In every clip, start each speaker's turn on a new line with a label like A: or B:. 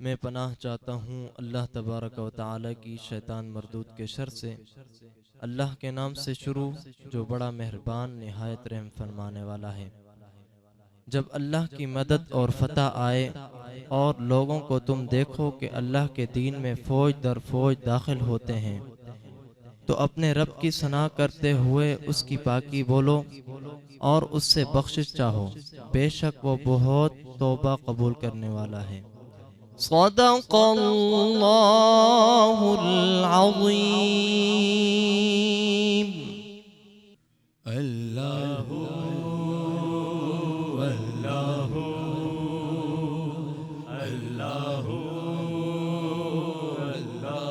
A: मैं पनाह चाहता हूँ अल्लाह तबारक व तआला की शैतान मरदूद के शर से। अल्लाह के नाम से शुरू जो बड़ा मेहरबान निहायत रहम फरमाने वाला है। जब अल्लाह की मदद और फतह आए और लोगों को तुम देखो कि अल्लाह के दीन में फ़ौज दर फ़ौज दाखिल होते हैं, तो अपने रब की सना करते हुए उसकी पाकी बोलो और उससे बख्शिश चाहो। बेशक वो बहुत तौबा कबूल करने वाला है। सदक़ल्लाहुल अज़ीम।
B: अल्लाहु अल्लाहु अल्लाहु अल्लाहु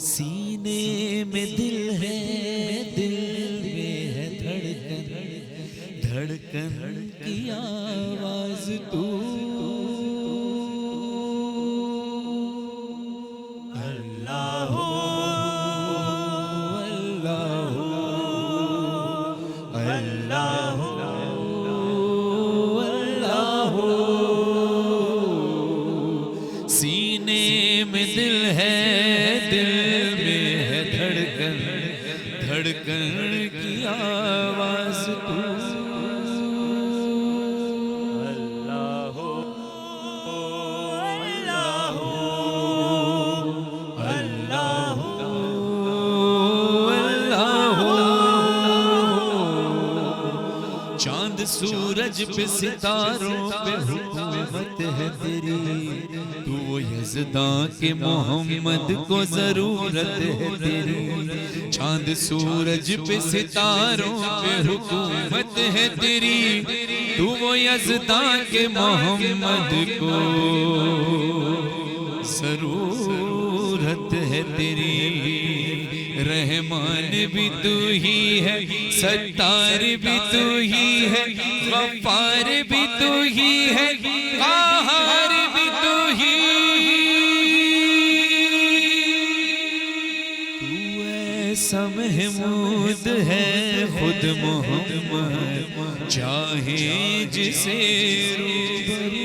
B: सीने में दिल है, दिल में है धड़कन, धड़कन की आवाज तू। अल्लाह अल्लाह अल्लाह अल्लाह। सीने में दिल है, दिल में है धड़कन, धड़कन की आवाज तू। अल्लाह अल्लाह अल्लाह अल्लाह। चांद सूरज पे सितारों पे हुकूमत है तेरी, तू वो यज़दां के मोहम्मद को जरूरत है तेरी। चांद सूरज पे सितारों पे हुकूमत है तेरी, तू वो यज़दां के मोहम्मद को जरूरत है तेरी, रहमान भी तू ही है, सत्तार भी तू ही है, गफ्फार भी तू ही है, क़हार भी तू ही। तू ऐसा महमूद है खुद मोहम्मद, चाहे जिसे रूबरू।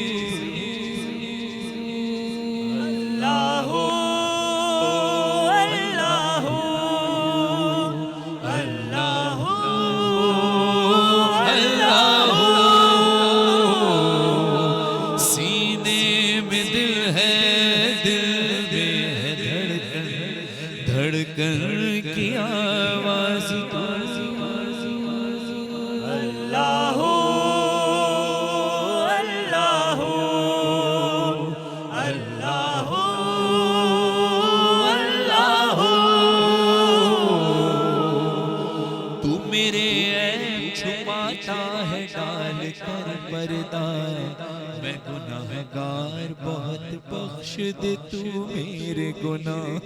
B: मैं गुनाहगार बहुत बख्श दे तू मेरे गुनाह,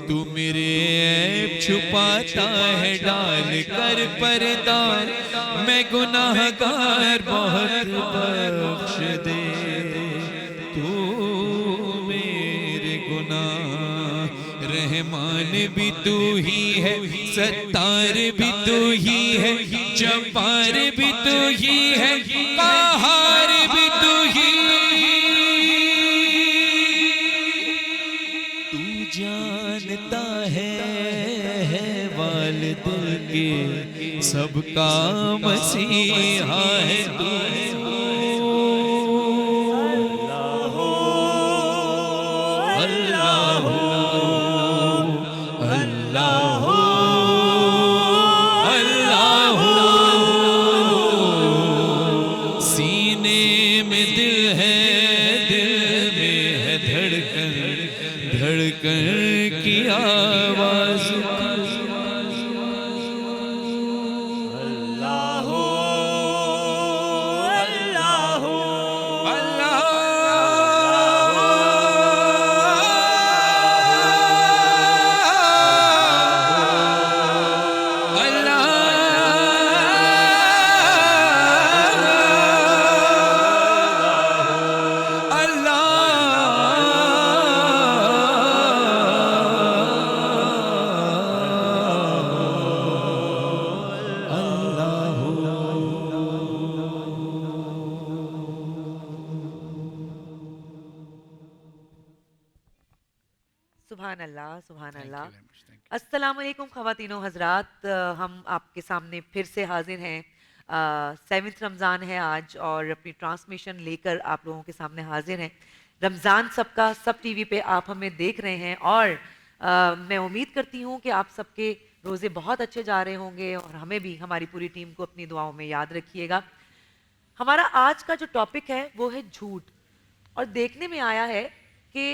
B: तू मेरे ऐब छुपाता है डाल कर पर्दा, मैं गुनाहगार बहुत बख्श दे तू मेरे गुनाह। रहमान भी तू ही है, सत्तार भी तू ही है, जब्बार भी तू ही है, क़हार भी तू ही। तू जानता है वालिद के सबका मसीहा है तू। की आवाज अल्लाह अल्लाह
C: सुभान अल्लाह, सुभान अल्लाह। अस्सलाम वालेकुम ख़वातीनो हज़रात, हम आपके सामने फिर से हाजिर हैं। 7वां रमज़ान है आज और अपनी ट्रांसमिशन लेकर आप लोगों के सामने हाजिर हैं। रमज़ान सबका सब टीवी पे आप हमें देख रहे हैं और मैं उम्मीद करती हूँ कि आप सबके रोज़े बहुत अच्छे जा रहे होंगे और हमें भी, हमारी पूरी टीम को अपनी दुआओं में याद रखिएगा। हमारा आज का जो टॉपिक है वो है झूठ। और देखने में आया है कि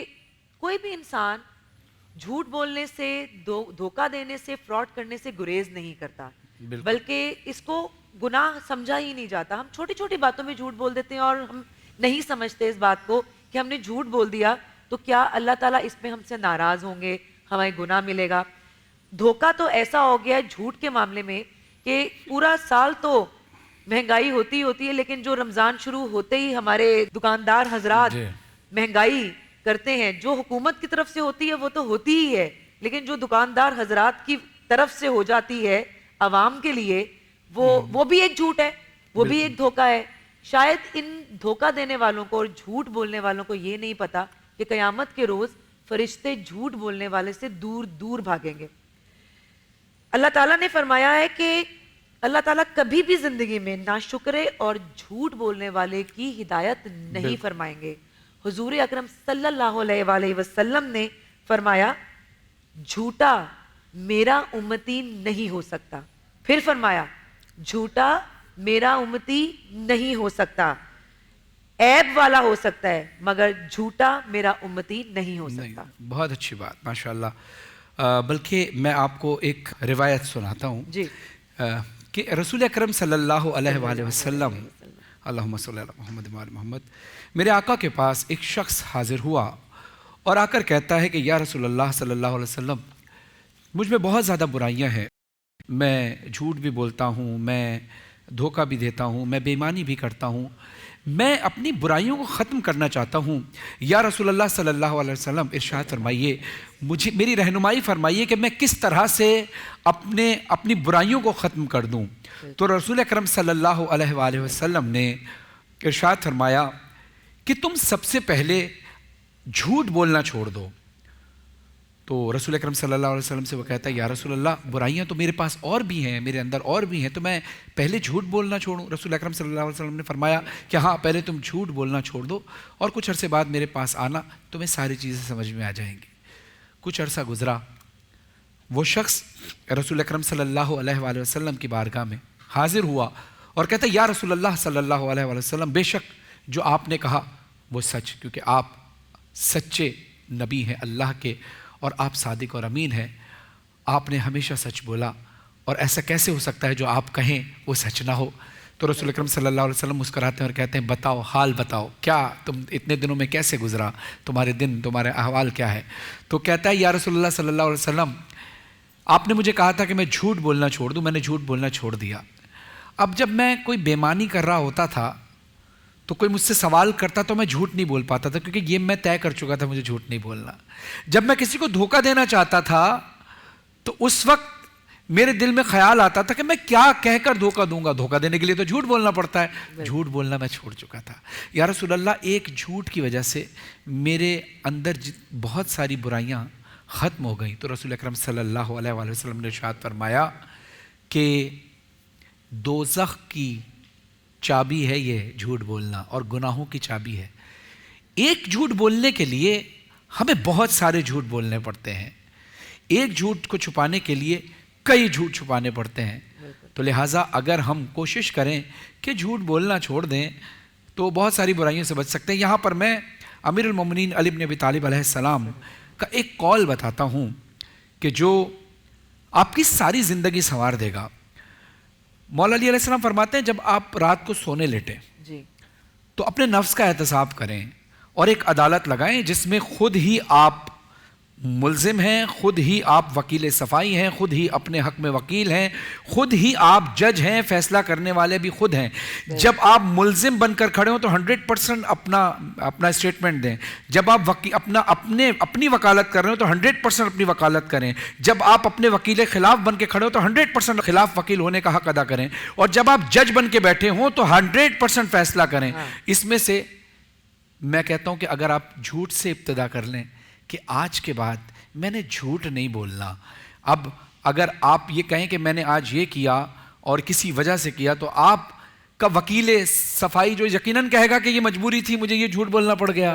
C: कोई भी इंसान झूठ बोलने से, धोखा देने से, फ्रॉड करने से गुरेज नहीं करता, बल्कि इसको गुनाह समझा ही नहीं जाता। हम छोटी छोटी बातों में झूठ बोल देते हैं और हम नहीं समझते इस बात को कि हमने झूठ बोल दिया तो क्या अल्लाह ताला इसमें हमसे नाराज होंगे, हमें गुनाह मिलेगा। धोखा तो ऐसा हो गया है झूठ के मामले में कि पूरा साल तो महंगाई होती है, लेकिन जो रमजान शुरू होते ही हमारे दुकानदार हजरात महंगाई करते हैं, जो हुकूमत की तरफ से होती है वो तो होती ही है, लेकिन जो दुकानदार हजरात की तरफ से हो जाती है अवाम के लिए, वो भी एक झूठ है, वो भी एक धोखा है। शायद इन धोखा देने वालों को और झूठ बोलने वालों को ये नहीं पता कि कयामत के रोज फरिश्ते झूठ बोलने वाले से दूर दूर भागेंगे। अल्लाह ताला ने फरमाया है कि अल्लाह ताला कभी भी जिंदगी में नाशुक्रे और झूठ बोलने वाले की हिदायत नहीं फरमाएंगे। हुजूर अकरम सल्लल्लाहु अलैहि वसल्लम ने फरमाया, झूठा मेरा उम्मती नहीं हो सकता। फिर फरमाया, झूठा मेरा उम्मती नहीं हो सकता, ऐब वाला हो सकता है मगर झूठा मेरा उम्मती नहीं हो सकता।
D: नहीं, बहुत अच्छी बात, माशाल्लाह। बल्कि मैं आपको एक रिवायत सुनाता हूँ जी कि रसूल अकरम सल्लल्लाहु अलैहि वसल्लम, अल्लाहुम्मा सल्ली अला मुहम्मद व आले मुहम्मद, मेरे आका के पास एक शख्स हाजिर हुआ और आकर कहता है कि या रसूलल्लाह सल्लल्लाहु अलैहि वसल्लम, मुझ में बहुत ज़्यादा बुराइयां हैं, मैं झूठ भी बोलता हूँ, मैं धोखा भी देता हूँ, मैं बेईमानी भी करता हूँ, मैं अपनी बुराइयों को ख़त्म करना चाहता हूँ। या रसूलल्लाह सल्लल्लाहु अलैहि वसल्लम इरशाद फरमाइए, मुझे मेरी रहनुमाई फरमाइए कि मैं किस तरह से अपनी बुराइयों को ख़त्म कर दूँ। तो रसूल अकरम सल्लल्लाहु अलैहि वसल्लम ने इरशाद फरमाया कि तुम सबसे पहले झूठ बोलना छोड़ दो। तो रसूल अकरम सल्लल्लाहु अलैहि वसल्लम से वो कहता है, या रसूल अल्लाह, बुराइयां तो मेरे पास और भी हैं, मेरे अंदर और भी हैं, तो मैं पहले झूठ बोलना छोड़ूं? रसूल अकरम सल्लल्लाहु अलैहि वसल्लम ने फरमाया कि हाँ, पहले तुम झूठ बोलना छोड़ दो और कुछ अरसे बाद मेरे पास आना, तुम्हें सारी चीज़ें समझ में आ जाएंगी। कुछ अरसा गुजरा, वो शख्स रसूल अकरम सल्लल्लाहु अलैहि वसल्लम की बारगाह में हाजिर हुआ और कहता है, या रसूल अल्लाह सल्लल्लाहु अलैहि वसल्लम, बेशक जो आपने कहा वो सच, क्योंकि आप सच्चे नबी हैं अल्लाह के और आप सादिक और अमीन हैं, आपने हमेशा सच बोला और ऐसा कैसे हो सकता है जो आप कहें वो सच ना हो। तो रसूल अकरम सल्लल्लाहु अलैहि वसल्लम मुस्कुराते हैं और कहते हैं, बताओ, हाल बताओ, क्या तुम इतने दिनों में कैसे गुजरा, तुम्हारे दिन, तुम्हारे अहवाल क्या है? तो कहता है, या रसूलुल्लाह सल्लल्लाहु अलैहि वसल्लम, आपने मुझे कहा था कि मैं झूठ बोलना छोड़ दूँ, मैंने झूठ बोलना छोड़ दिया। अब जब मैं कोई बेईमानी कर रहा होता था तो कोई मुझसे सवाल करता तो मैं झूठ नहीं बोल पाता था, क्योंकि ये मैं तय कर चुका था मुझे झूठ नहीं बोलना। जब मैं किसी को धोखा देना चाहता था तो उस वक्त मेरे दिल में ख्याल आता था कि मैं क्या कहकर धोखा दूंगा, धोखा देने के लिए तो झूठ बोलना पड़ता है। झूठ बोलना मैं छोड़ चुका था। या रसूल अल्लाह, एक झूठ की वजह से मेरे अंदर बहुत सारी बुराइयां ख़त्म हो गई। तो रसूल अकरम सल्लल्लाहु अलैहि वसल्लम ने इरशाद फरमाया कि दोज़ख की चाबी है ये झूठ बोलना, और गुनाहों की चाबी है। एक झूठ बोलने के लिए हमें बहुत सारे झूठ बोलने पड़ते हैं, एक झूठ को छुपाने के लिए कई झूठ छुपाने पड़ते हैं। तो लिहाजा अगर हम कोशिश करें कि झूठ बोलना छोड़ दें तो बहुत सारी बुराइयों से बच सकते हैं। यहाँ पर मैं अमीरुल मोमिनीन अली इब्न अबी तालिब अलैहिस्सलाम का एक कौल बताता हूँ कि जो आपकी सारी ज़िंदगी संवार देगा। मौला अली अलैहिस्सलाम फरमाते हैं, जब आप रात को सोने लेटें
C: जी,
D: तो अपने नफ्स का एहतसाब करें और एक अदालत लगाएं जिसमें खुद ही आप मुल्जिम हैं, खुद ही आप वकील सफ़ाई हैं, खुद ही अपने हक में वकील हैं, खुद ही आप जज हैं, फैसला करने वाले भी खुद हैं। जब आप मुल्जिम बनकर खड़े हो तो 100% अपना स्टेटमेंट दें। जब आप अपनी वकालत कर रहे हो तो 100% अपनी वकालत करें। जब आप अपने वकील खिलाफ बन के खड़े हो तो 100% खिलाफ वकील होने का हक अदा करें। और जब आप जज बन के बैठे हो तो 100% फैसला करें। इसमें से मैं कहता हूं कि अगर आप झूठ से इब्तिदा कर लें कि आज के बाद मैंने झूठ नहीं बोलना, अब अगर आप ये कहें कि मैंने आज ये किया और किसी वजह से किया, तो आप का वकील सफाई जो यकीनन कहेगा कि ये मजबूरी थी, मुझे ये झूठ बोलना पड़ गया।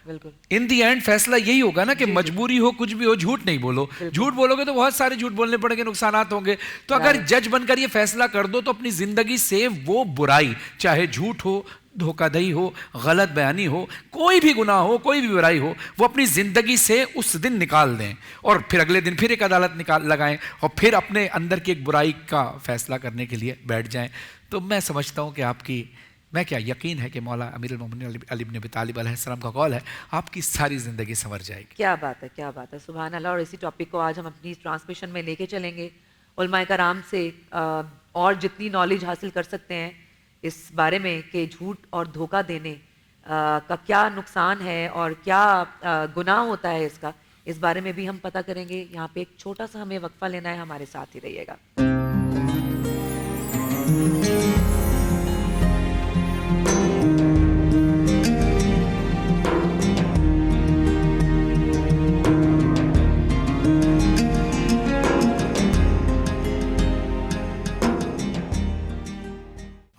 C: बिल्कुल
D: इन दी एंड फैसला यही होगा ना कि मजबूरी हो, कुछ भी हो, झूठ नहीं बोलो। झूठ बोलोगे तो बहुत सारे झूठ बोलने पड़ेंगे, नुकसानात होंगे। तो अगर जज बनकर ये फैसला कर दो तो अपनी जिंदगी से वो बुराई, चाहे झूठ हो, धोखाधड़ी हो, गलत बयानी हो, कोई भी गुनाह हो, कोई भी बुराई हो, वो अपनी ज़िंदगी से उस दिन निकाल दें और फिर अगले दिन फिर एक अदालत लगाएं और फिर अपने अंदर की एक बुराई का फैसला करने के लिए बैठ जाएं। तो मैं समझता हूँ कि मैं क्या यकीन है कि मौला अमीरुल मोमिनीन अली इब्न अबी तालिब अलैहिस्सलाम का कौल है, आपकी सारी ज़िंदगी संवर जाएगी।
C: क्या बात है, क्या बात है, सुभान अल्लाह। और इसी टॉपिक को आज हम अपनी ट्रांसमिशन में लेके चलेंगे। उलमाए कराम से और जितनी नॉलेज हासिल कर सकते हैं इस बारे में कि झूठ और धोखा देने का क्या नुकसान है और क्या गुनाह होता है इसका, इस बारे में भी हम पता करेंगे। यहाँ पे एक छोटा सा हमें वक्फा लेना है, हमारे साथ ही रहिएगा।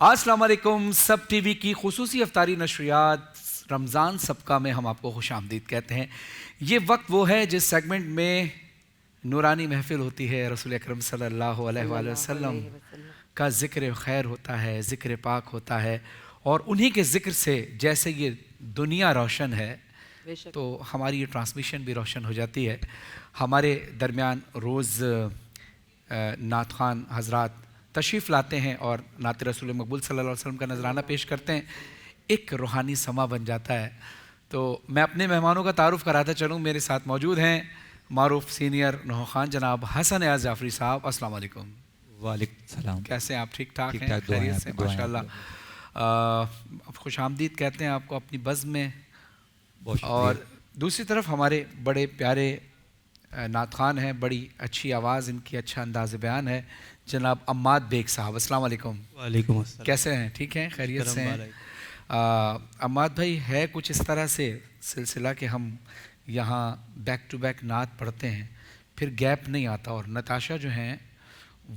D: अस्सलाम वालेकुम। सब टीवी की खुसूसी अफ्तारी नशरियात रमज़ान सबका में हम आपको खुश आमदीद कहते हैं। ये वक्त वो है जिस सेगमेंट में नूरानी महफिल होती है, रसूल अकरम सल्लल्लाहु अलैहि वसल्लम का ज़िक्र खैर होता है, ज़िक्र पाक होता है, और उन्हीं के ज़िक्र से जैसे ये दुनिया रोशन है तो हमारी ये ट्रांसमिशन भी रोशन हो जाती है। हमारे दरमियान रोज़ नात ख़ान हज़रात तशरीफ़ लाते हैं और नात रसूल मकबूल सल्लल्लाहु अलैहि वसल्लम का नजराना पेश करते हैं। एक रूहानी समा बन जाता है। तो मैं अपने मेहमानों का तारुफ कराता चलूँ। मेरे साथ मौजूद हैं मारूफ सीनियर नौह खान जनाब हसन एयाज जाफरी साहब। अस्सलाम वालेकुम।
B: वालेकुम सलाम।
D: कैसे हैं आप? ठीक ठाक हैं?
B: ठीक-ठाक, दुआएं
D: खैरियत से?
B: आपकी, दुआएं
D: माशाल्लाह। खुश आमदीद कहते हैं आपको अपनी बज़्म में।
B: बहुत शुक्रिया।
D: और दूसरी तरफ हमारे बड़े प्यारे नात खान हैं, बड़ी अच्छी आवाज़ इनकी, अच्छा अंदाज़ बयान है, जनाब अम्माद बेग साहब। अस्सलाम वालेकुम।
E: वालेकुम अस्सलाम।
D: कैसे हैं? ठीक हैं? खैरियत से हैं? अम्माद भाई, है कुछ इस तरह से सिलसिला कि हम यहाँ बैक टू बैक नात पढ़ते हैं, फिर गैप नहीं आता, और नताशा जो हैं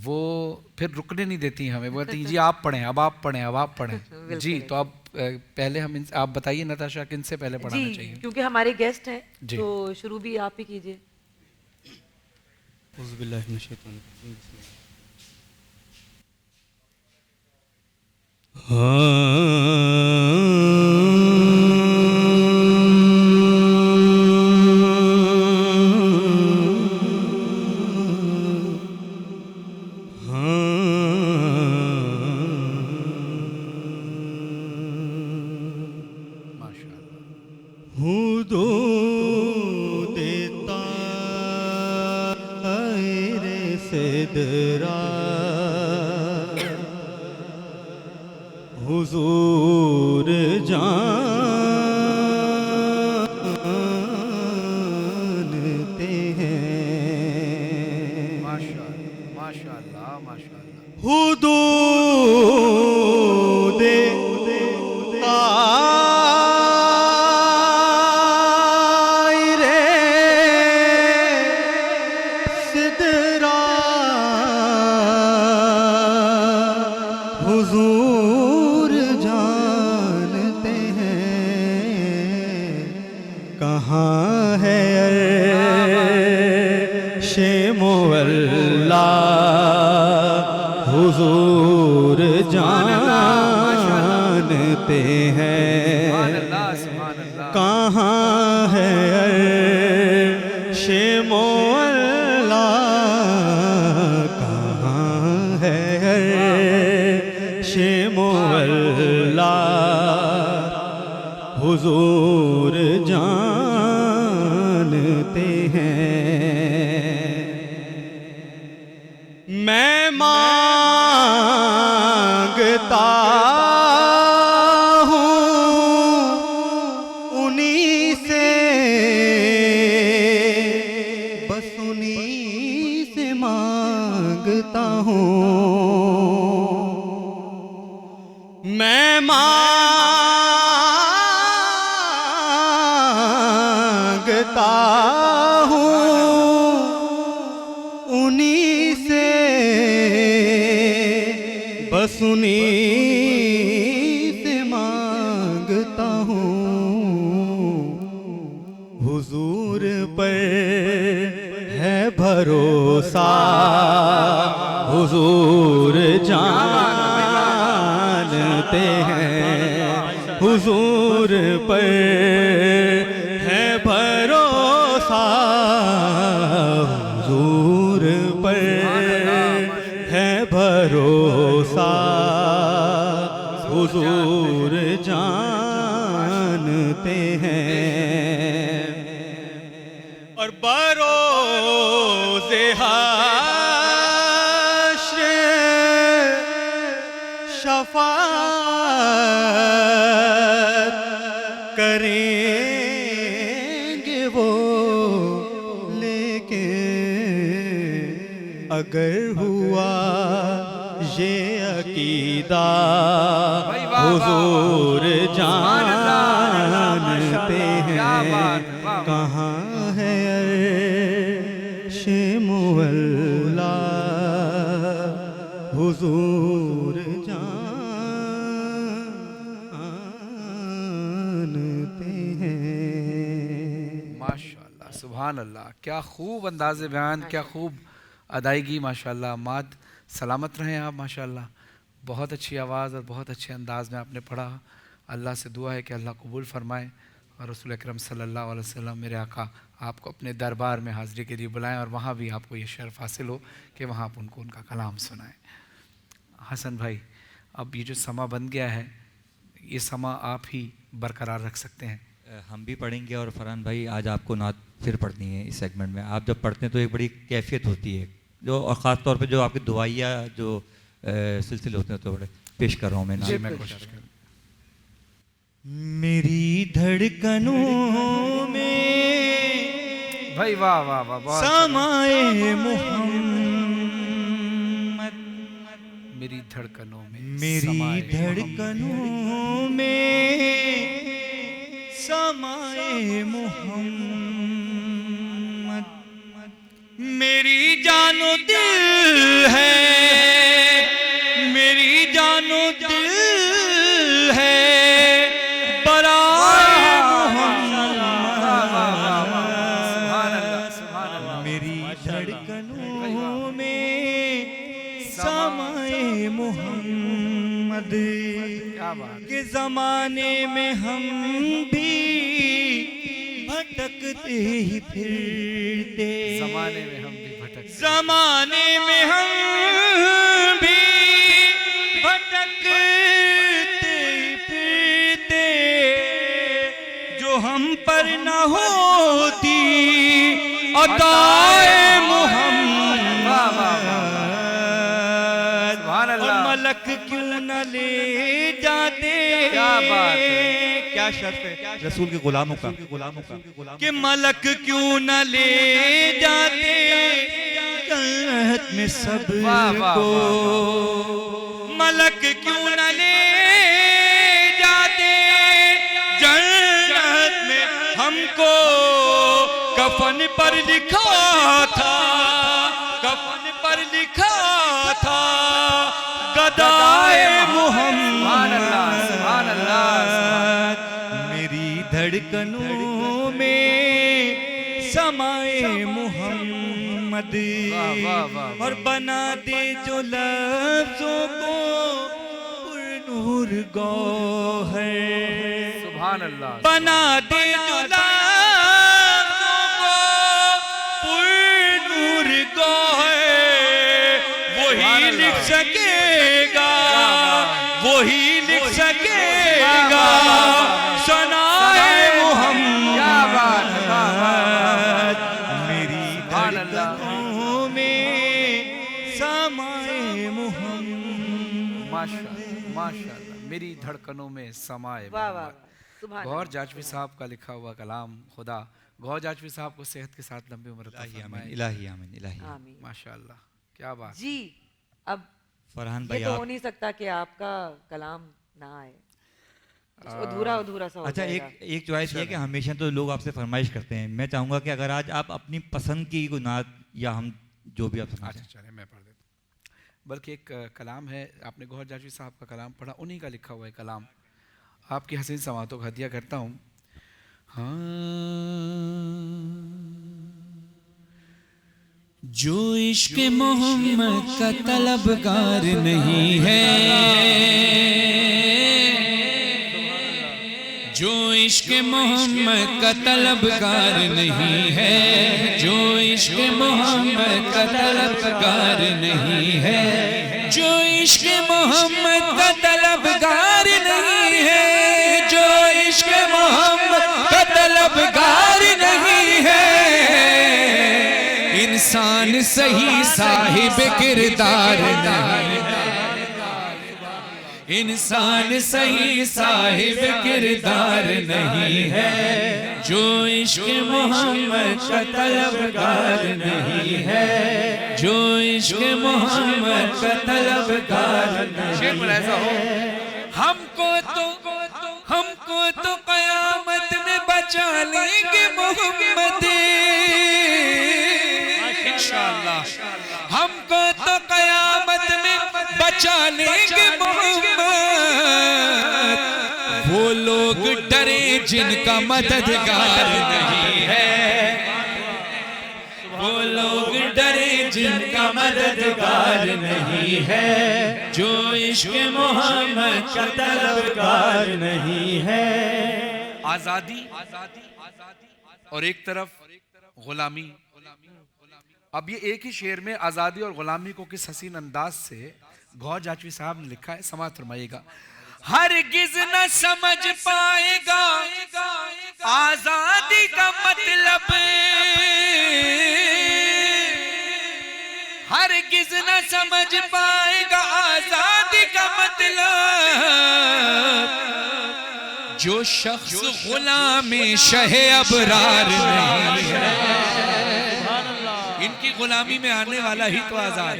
D: वो फिर रुकने नहीं देती हैं हमें, वो कहती हैं जी आप पढ़ें, अब आप पढ़ें, अब आप पढ़ें। जी, तो अब पहले हम आप बताइए नताशा, किन से पहले पढ़ाना
C: जी,
D: चाहिए?
C: क्योंकि हमारे गेस्ट हैं
D: जी।
C: तो शुरू भी आप ही कीजिए।
E: औज़ुबिल्लाहि मिनश शैतानिर रजीम, बिस्मिल्लाह। हुदूद तायरे सिदरा हुजूर जानते हैं।
D: माशाअल्लाह, माशाअल्लाह, माशाअल्लाह।
E: हुदूद तायरे सिदरा हुजूर जानते हैं। कहाँ है अर्शे मुअल्ला हुजूर जानते हैं। कहाँ है अर्शे मुअल्ला, कहाँ है अर्शे मुअल्ला हुजूर जानते हैं। मैं मांगता हूँ उन्हीं से, बस उन्हीं से मांगता हूँ। मैं मांगता हूँ उन्हीं से, बस उन्हीं से मांगता हूँ। हुजूर पर है भरोसा, हुजूर जानते हैं। हुजूर पर है भरोसा, हुजूर पर है भरोसा, हुजूर जानते हैं। और बरोज़े हश्र शफ़ाअत करेंगे वो, लेकिन अगर हुआ ये अकीदा हुजूर जानते हैं। कहाँ है अर्शे मुअल्ला हुजूर जानते हैं।
D: माशाअल्लाह, सुभान अल्लाह, क्या खूब अंदाज़े बयान, क्या खूब अदायगी। माशाअल्लाह माद, सलामत रहें आप। माशाअल्लाह बहुत अच्छी आवाज़ और बहुत अच्छे अंदाज़ में आपने पढ़ा। अल्लाह से दुआ है कि अल्लाह कबूल फरमाए और रसूल अकरम सल्लल्लाहु अलैहि वसल्लम मेरे आका आपको अपने दरबार में हाज़िरी के लिए बुलाएं और वहाँ भी आपको ये शर्फ़ हासिल हो कि वहाँ आप उनको उनका कलाम सुनाएं। हसन भाई, अब ये जो समा बन गया है, ये समा आप ही बरकरार रख सकते हैं।
F: हम भी पढ़ेंगे और फरहान भाई आज आपको नात फिर पढ़नी है इस सेगमेंट में। आप जब पढ़ते हैं तो एक बड़ी कैफियत होती है जो, और ख़ास तौर पे जो आपकी दुआइया जो सिलसिले होते हैं तो बड़े पेश कर रहा हूँ मैं नात।
D: जी मैं कोशिश करूँ।
F: मेरी धड़कनों में
D: भाई वाह वाह वाह, बहुत
F: समाए मोहम्मद,
D: मेरी धड़कनों में
F: मेरी
D: समाए
F: धड़कनों में समाए मोहम्मद, मेरी जानो दिल है, मेरी जानो दिल है बराए मोहम्मद, मेरी धड़कनों में समाए मोहम्मद
D: क्या बात।
F: के ज़माने में हम भी भटकते ही फिरते,
D: जमाने में हम भी भटक,
F: ज़माने में हम भी भटकते ही फिरते, जो हम पर न होती अताए मोहम्मद, और मलक क्यों न ले जाते,
D: क्या बात है।
F: क्या शर्त है रसूल के गुलामों का कि मलक क्यों न ले जाते जन्नत में सबको, मलक क्यों न ले जाते जन्नत में हमको, कफन पर लिखा था, कफन पर लिखा था गदाए मोहम्मद, मेरी धड़कनों में समाए मोहम्मद, और बना दे जो लफ्जों को पुरनूर गौहर,
D: सुभान अल्लाह,
F: बना दे जो लफ्जों को पुरनूर गौहर, वही लिख सकेगा, वही लिख सकेगा सनाए मोहम्मद, मेरी धड़कनों में समाए मोहम्मद।
D: माशाअल्लाह माशाअल्लाह, मेरी धड़कनों में समाए
C: वाह वाह
D: मोहम्मद।
C: सुभान
D: गौहर जाजवी साहब का लिखा हुआ कलाम, खुदा गौहर जाजवी साहब को सेहत के साथ लंबी उम्र अता फरमाए।
F: इलाही आमीन, इलाही
C: अल्लाह।
F: आमीन।
C: आमीन
D: माशाअल्लाह, क्या बात।
C: जी। अब
F: फरहान
C: ये
F: भाई
C: तो हो
F: आप,
C: नहीं सकता कि आपका कलाम ना आए, कुछ अधूरा अधूरा सा हो
F: अच्छा
C: जाएगा।
F: एक चॉइस ये कि हमेशा तो लोग आपसे फरमाइश करते हैं, मैं चाहूँगा कि अगर आज आप अपनी पसंद की कोई नात या हम जो भी आप सुना
D: अच्छा चले मैं पढ़ देता हूँ। बल्कि एक कलाम है, आपने गौहर जाजवी साहब का कलाम पढ़ा, उन्हीं का लिखा हुआ है कलाम, आपकी हसीन समातों का हदिया करता हूँ।
B: जो इश्क मोहम्मद का तलबगार नहीं है, जो इश्क मोहम्मद का तलबगार नहीं है, जो इश्क मोहम्मद का तलबगार नहीं है, जो इश्क मोहम्मद का तलबगार नहीं है, जो इश्क मोहम्मद का तलबगार नहीं है, इंसान सही साहिब किरदार नहीं है, इंसान सही साहिब किरदार नहीं है, जो इश्क मोहम्मद का तलबगार नहीं है, जो इश्क मोहम्मद का तलबगार नहीं है। हमको तो कयामत में बचा लेंगे मोहम्मद, इंशाअल्लाह हमको तो कयामत में बचा लेंगे मोहम्मद, वो लोग डरे जिनका मददगार नहीं है, वो लोग डरे जिनका मददगार नहीं है, जो इश्क मोहम्मद का तलबगार नहीं है।
D: आजादी और एक तरफ गुलामी। अब ये एक ही शेर में आजादी और गुलामी को किस हसीन अंदाज से गौहर जाजवी साहब ने लिखा है, समाअत फरमाइएगा। हरगिज न समझ पाएगा आजादी का मतलब, हरगिज न समझ पाएगा आजादी का मतलब, जो शख्स गुलामी शहे अबरार नहीं है। इनकी गुलामी में आने वाला ही तो आजाद।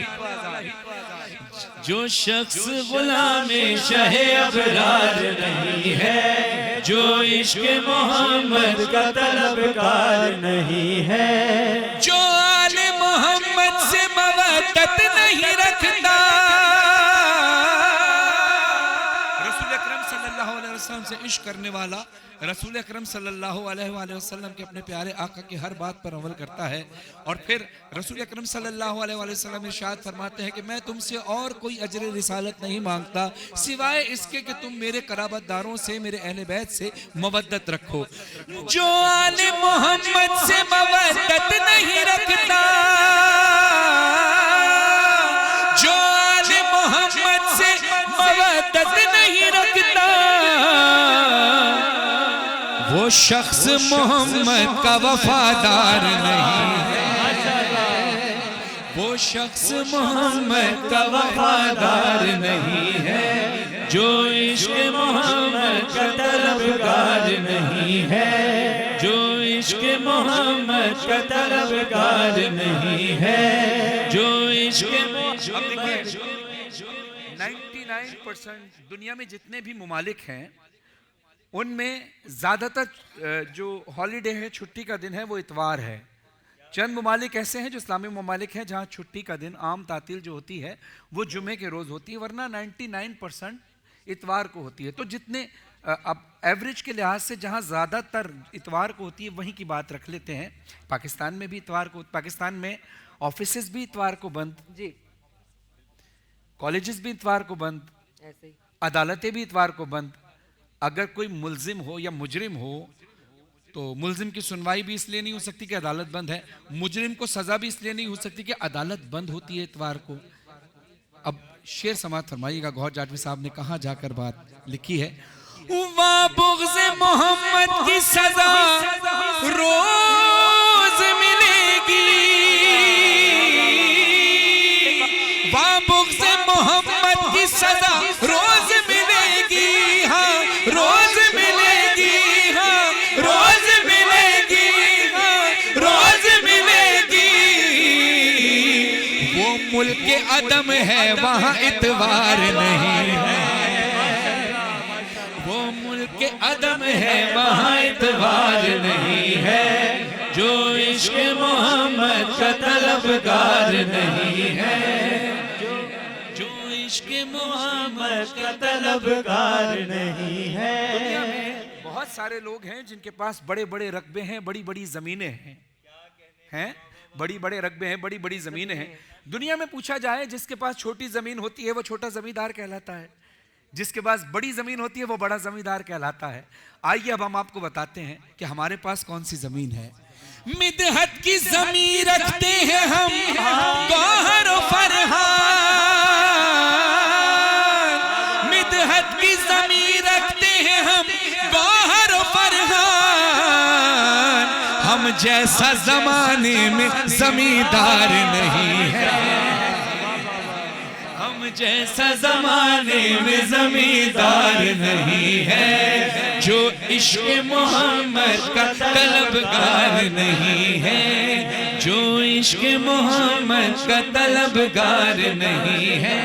D: जो शख्स गुलामी शहे अबरार नहीं है, जो इश्क मोहम्मद का तलबगार नहीं है, जो आले मोहम्मद से मवद्दत नहीं रखता, रसूल अकरम सल्लल्लाहु अलैहि वसल्लम से इश्क करने वाला, रसूल अकरम सल्लल्लाहु अलैहि वसल्लम के अपने प्यारे आका की हर बात पर अमल करता है। और फिर रसूल अकरम सल्लल्लाहु अलैहि वसल्लम इरशाद फरमाते हैं कि मैं तुमसे और कोई अजर रिसालत नहीं मांगता सिवाय इसके कि तुम मेरे कराबतदारों से, मेरे अहले बैत से मवद्दत रखो। जो आले मोहम्मद से मवद्दत नहीं रखता, जो आले मोहम्मद से मवद्दत नहीं रखता, वो शख्स मोहम्मद का वफादार नहीं है, वो शख्स मोहम्मद का वफादार नहीं है, जो इश्क मोहम्मद का तलबगार नहीं है, जो इश्क मोहम्मद का तलबगार नहीं है, जो इश्क। अब देखिए 99% दुनिया में जितने भी मुमालिक हैं उनमें ज़्यादातर जो हॉलीडे है, छुट्टी का दिन है, वो इतवार है। चंद ममालिक ऐसे हैं जो इस्लामी ममालिक हैं जहाँ छुट्टी का दिन, आम तातील जो होती है वो जुमे के रोज़ होती है, वरना 99% इतवार को होती है। तो जितने अब एवरेज के लिहाज से जहाँ ज़्यादातर इतवार को होती है वहीं की बात रख लेते हैं। पाकिस्तान में भी इतवार को, पाकिस्तान में ऑफिसेज भी इतवार को बंद
C: जी,
D: कॉलेजेस भी इतवार को बंद,
C: ऐसे ही
D: अदालतें भी इतवार को बंद। अगर कोई मुल्जिम हो या मुजरिम हो तो मुल्जिम की सुनवाई भी इसलिए नहीं हो सकती कि अदालत बंद है, मुजरिम को सजा भी इसलिए नहीं हो सकती कि अदालत बंद होती है इतवार को। अब शेर समात फरमाइएगा, गौहर जाटवी साहब ने कहाँ जाकर बात लिखी है। बुग़्ज़े मोहम्मद की सजा रोज मिलेगी, बुग़्ज़े मोहम्मद की सजा रोज मिलेगी, हाँ रोज मिलेगी, हाँ रोज मिलेगी, हाँ रोज मिलेगी। वो मुल्क अदम है वहाँ इतवार नहीं है, वो मुल्क अदम है वहाँ इतवार नहीं है, जो इश्क मोहम्मद का तलबगार नहीं है, जो इश्क मोहम्मद का तलबगार नहीं है। दुनिया में बहुत सारे लोग हैं जिनके पास बड़े बड़े रकबे हैं, बड़ी बड़ी जमीनें हैं, बड़ी बड़े रकबे हैं, बड़ी बड़ी जमीनें हैं। दुनिया में पूछा जाए जिसके पास छोटी जमीन होती है वो छोटा जमींदार कहलाता है, जिसके पास बड़ी जमीन होती है वो बड़ा जमींदार कहलाता है। आइए अब हम आपको बताते हैं कि हमारे पास कौन सी जमीन है। मिदहत की जमीन रखते हैं हम गौहर फरहान, मिदहत की जमीन रखते हैं हम गौहर फरहान, हम जैसा जमाने में जमींदार नहीं है, हम जैसा जमाने में जमींदार नहीं है, जो इश्क मोहम्मद का तलबगार नहीं है, जो इश्क मोहम्मद का तलबगार नहीं है,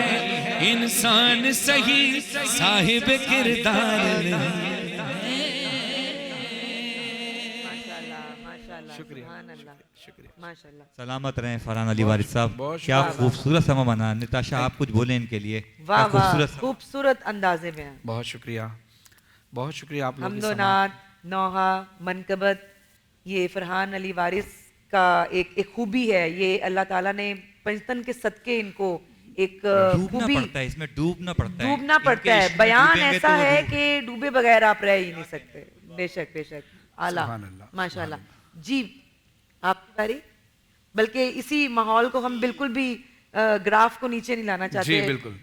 D: इंसान सही साहिब किरदार नहीं। शुक्रिया, शुक्रिया,
C: माशाल्लाह।
F: सलामत रहें फरहान अली वारिस साहब,
D: बहुत
F: क्या खूबसूरत समा बना। निताशा आप कुछ बोले इनके लिए।
C: वाह
F: क्या
C: वाह, खूबसूरत अंदाजे में है।
D: बहुत शुक्रिया, बहुत शुक्रिया आप लोगों की
C: हमदोनात, नौहा, मनकबत, ये फरहान अली वारिस का एक खूबी है। ये अल्लाह ताला ने पंचतन के सदके इनको एक
F: डूबना
C: खूबी,
F: पड़ता है, इसमें डूबना पड़ता है,
C: डूबना
F: इनके
C: पड़ता है।
F: इश्क में
C: बयान
F: डूबेंगे
C: ऐसा
F: तो
C: है कि डूबे बगैर आप रह ही नहीं सकते। बेशक बेशक, आला,
D: सुभान अल्लाह,
C: माशाल्लाह। जी आपकी बारी। बल्कि इसी माहौल को हम बिल्कुल भी ग्राफ को नीचे नहीं लाना चाहते।
D: जी बिल्कुल।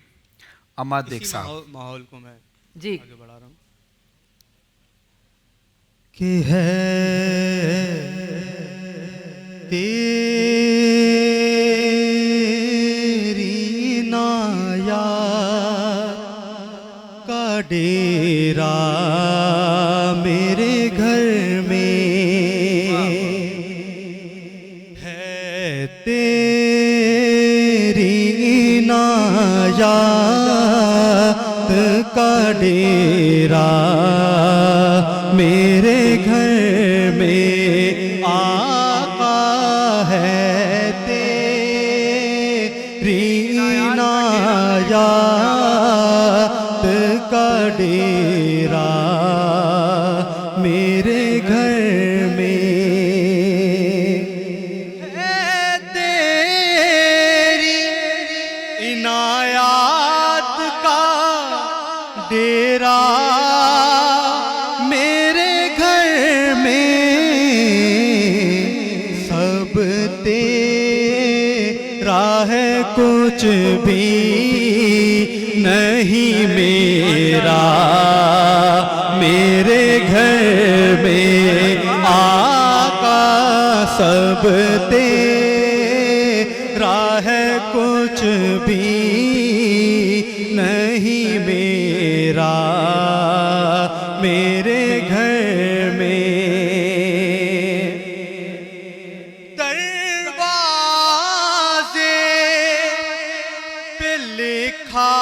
D: अम्माद देख
E: इसी
D: साहब,
E: माहौल को मैं
C: जी
E: आगे बढ़ा रहा हूँ कि है तेरी नाया का डेरा मेरे घर में है तेरी नायात का डेरा मेरे घर में आका है तेरी नायात का डेरा मेरे घर में है तेरी इनायात का डेरा मेरे घर में सब तेरा है कुछ भी नहीं मेरा मेरे घर में आका सब तेरा है कुछ भी नहीं मेरा मेरे घर में दरवाजे पे लिखा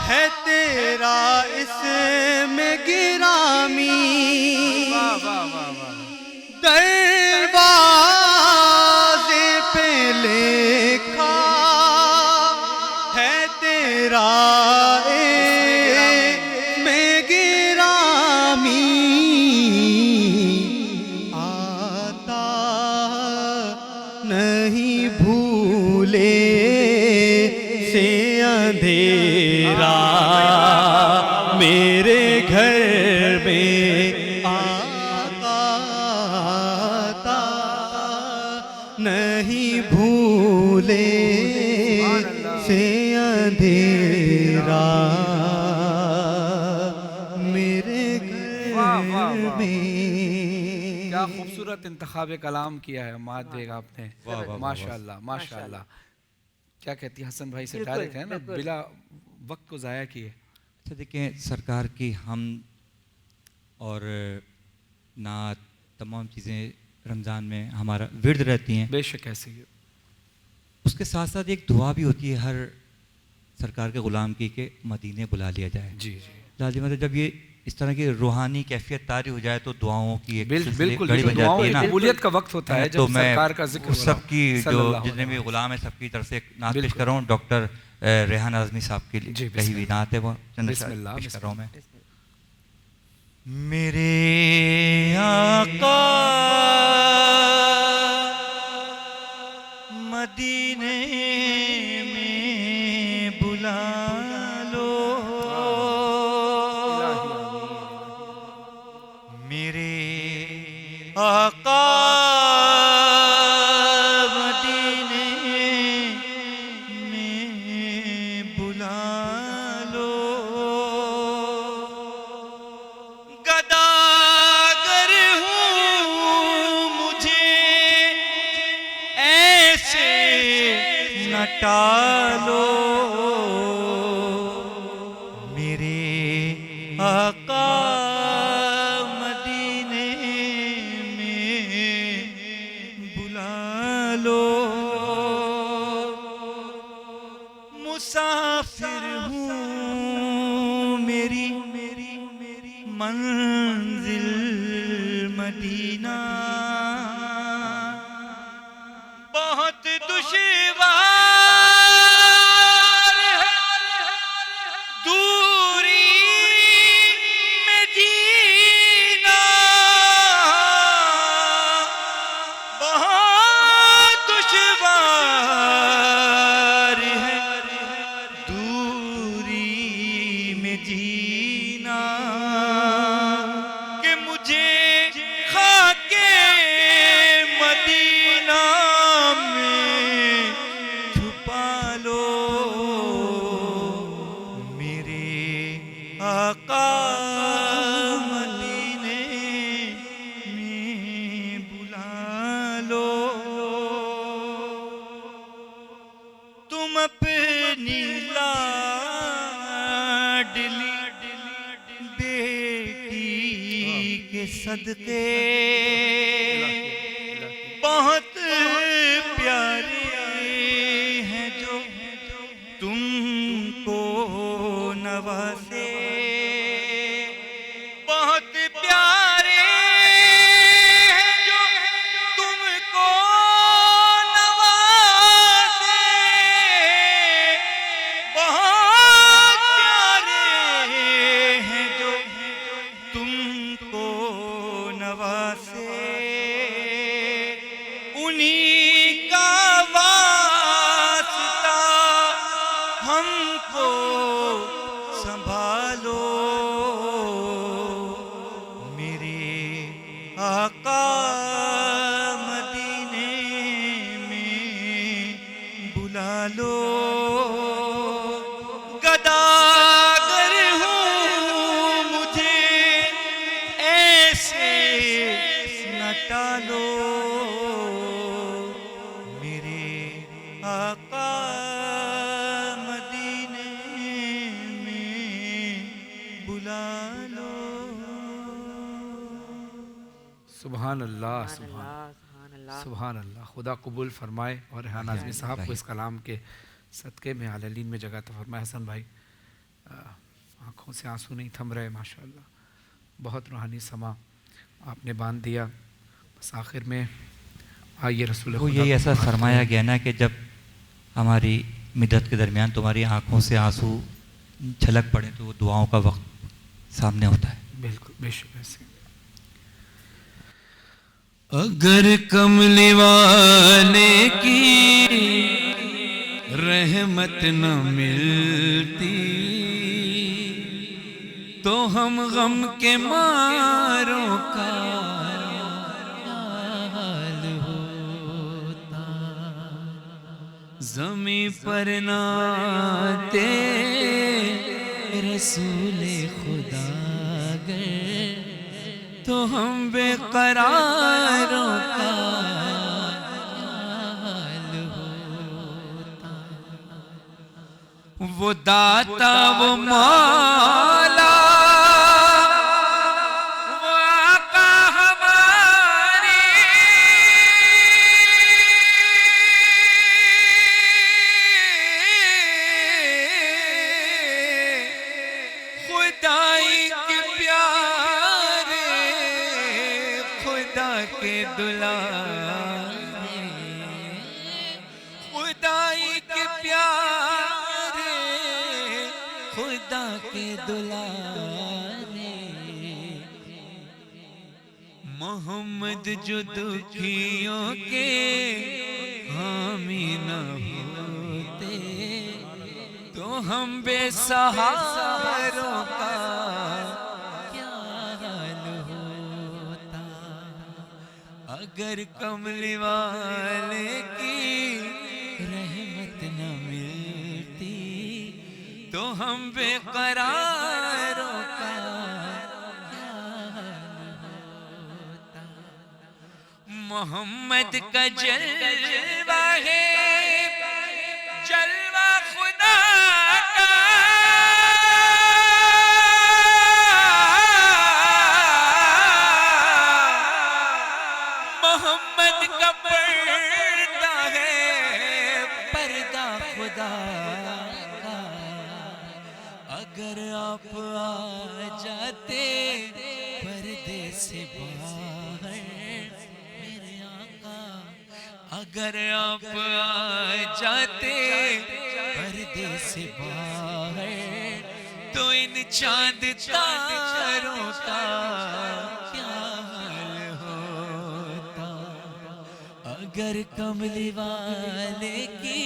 E: है तेरा इसमें गिरामी दरवाजे पे लिखा है तेरा में गिरामी आता नहीं भूले से अंधेरा मेरे घर में आता नहीं भूले से अंधेरा मेरे घर में
D: क्या खूबसूरत इंतखाब कलाम किया है माद बेग आपने। माशाल्लाह माशाल्लाह। क्या कहती हैं हसन भाई से
C: बिल्कुल,
D: डायरेक्ट है ना,
C: बिल्कुल।
D: बिला वक्त को ज़ाया किए।
F: अच्छा देखिए, सरकार की हम और नात तमाम चीज़ें रमज़ान में हमारा विर्द रहती हैं।
D: बेशक ऐसे ही
F: उसके साथ साथ एक दुआ भी होती है हर सरकार के ग़ुलाम की कि मदीने बुला लिया जाए।
D: जी जी
F: लाजिम है, जब ये इस तरह की रूहानी कैफियत तारी हो जाए तो दुआओं की एक
D: बिल्कुल
F: घड़ी बन जाती है ना।
D: कबूलियत का वक्त होता है
F: तो
D: जब
F: मैं
D: सरकार का जिक्र हो रहा हो।
F: सबकी जो
D: सल्लल्लाहु
F: जितने भी ग़ुलाम हैं सबकी तरफ से एक नात पेश
D: बिल्कुल।
F: कर रहा हूँ। डॉक्टर रेहान आज़मी साहब की
D: जी,
F: कही हुई नात है, वो चंद
D: बिस्मिल्लाह,
F: पेश कर रहा हूँ मैं।
C: बिस्मिल्लाह।
F: मेरे आका मदीने में बुला लो, मेरे आका मदीने में बुला लो। गदागर हूँ मुझे ऐसे न टालो, मेरे आका मदीने में बुला लो। मुसाफिर हूँ मेरी मंजिल मदीना, बहुत दुश्वार है दूरी में जीना, बहुत दुश्वार है दूरी में जीना, कि मुझे खाके
G: सदके बहुत प्यारे हैं जो तुमको नवासे, बहुत प्यारे हैं जो तुमको नवासे, बहुत प्यारे हैं जो तुमको नवासे, उन्हीं का वास्ता हमको संभालो, मेरे आका मदीने में बुला लो। गदागर हूँ मुझे ऐसे न टालो, मेरे आका मदीने में बुला लो।
D: सुभान अल्लाह,
C: सुभान
D: सुभान
C: अल्लाह, सुभान अल्लाह।
D: सुभान अल्लाह। खुदा कबूल फरमाए और रेहान आज़मी साहब को इस कलाम के सदक़े में आललीन में जगह तो फरमाए। हसन भाई आँखों से आंसू नहीं थम रहे, माशाअल्लाह, बहुत रूहानी समा आपने बांध दिया। बस आखिर में आइए रसूल
F: वो
D: खुदा
F: यही
D: को
F: ऐसा
D: बात
F: फरमाया
D: करें।
F: गया ना कि जब हमारी मिदत के दरमियान तुम्हारी आंखों से आंसू छलक पड़े तो वो दुआओं का वक्त सामने होता है।
D: बिल्कुल बेशक ऐसे।
B: अगर कमली वाले की रहमत न मिलती तो हम गम के मारों का हाल होता, जमी पर नाते रसूले खुदा गए तो हम बेकरारों का हाल होता। वो दाता वो मौला वो आका हमारी, खुदाई के प्यारे खुदा के दुलारे, खुदाई के प्यारे खुदा के दुलारे, मोहम्मद जो दुखियों के हामी न होते तो हम बेसहारों का क्या हाल होता। अगर कमली वाले की रहमत न मिलती तो हम बेकरारों का क्या हाल होता। मोहम्मद का जलवा है जलवा खुदा का, मोहम्मद का पर्दा है पर्दा खुदा का। अगर आप आ जाते पर्दे से बाहर मेरे आका, अगर आप आ जाते पर्दे से बाहर तो इन चांद तारों का क्या हाल होता। अगर कमली वाले की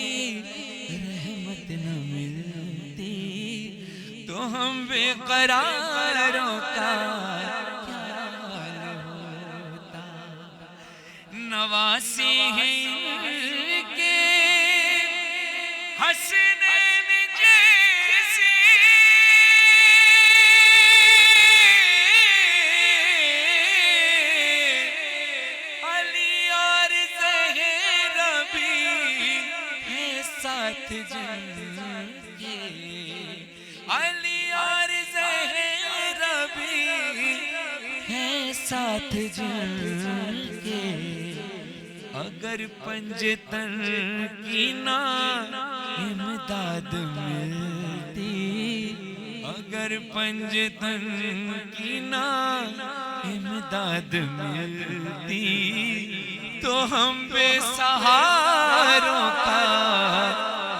B: रहमत न मिलती तो हम बेकरारों का क्या हाल होता। नवासी हैं इनके हसनैन जैसी, अली और ज़हरा भी है साथ जिनके, अली और ज़हरा भी है साथ साथ जुड़ के अगर पंजतन की ना इमदाद मिलती, अगर पंजतन की ना इमदाद मिलती, तो हम बेसहारों का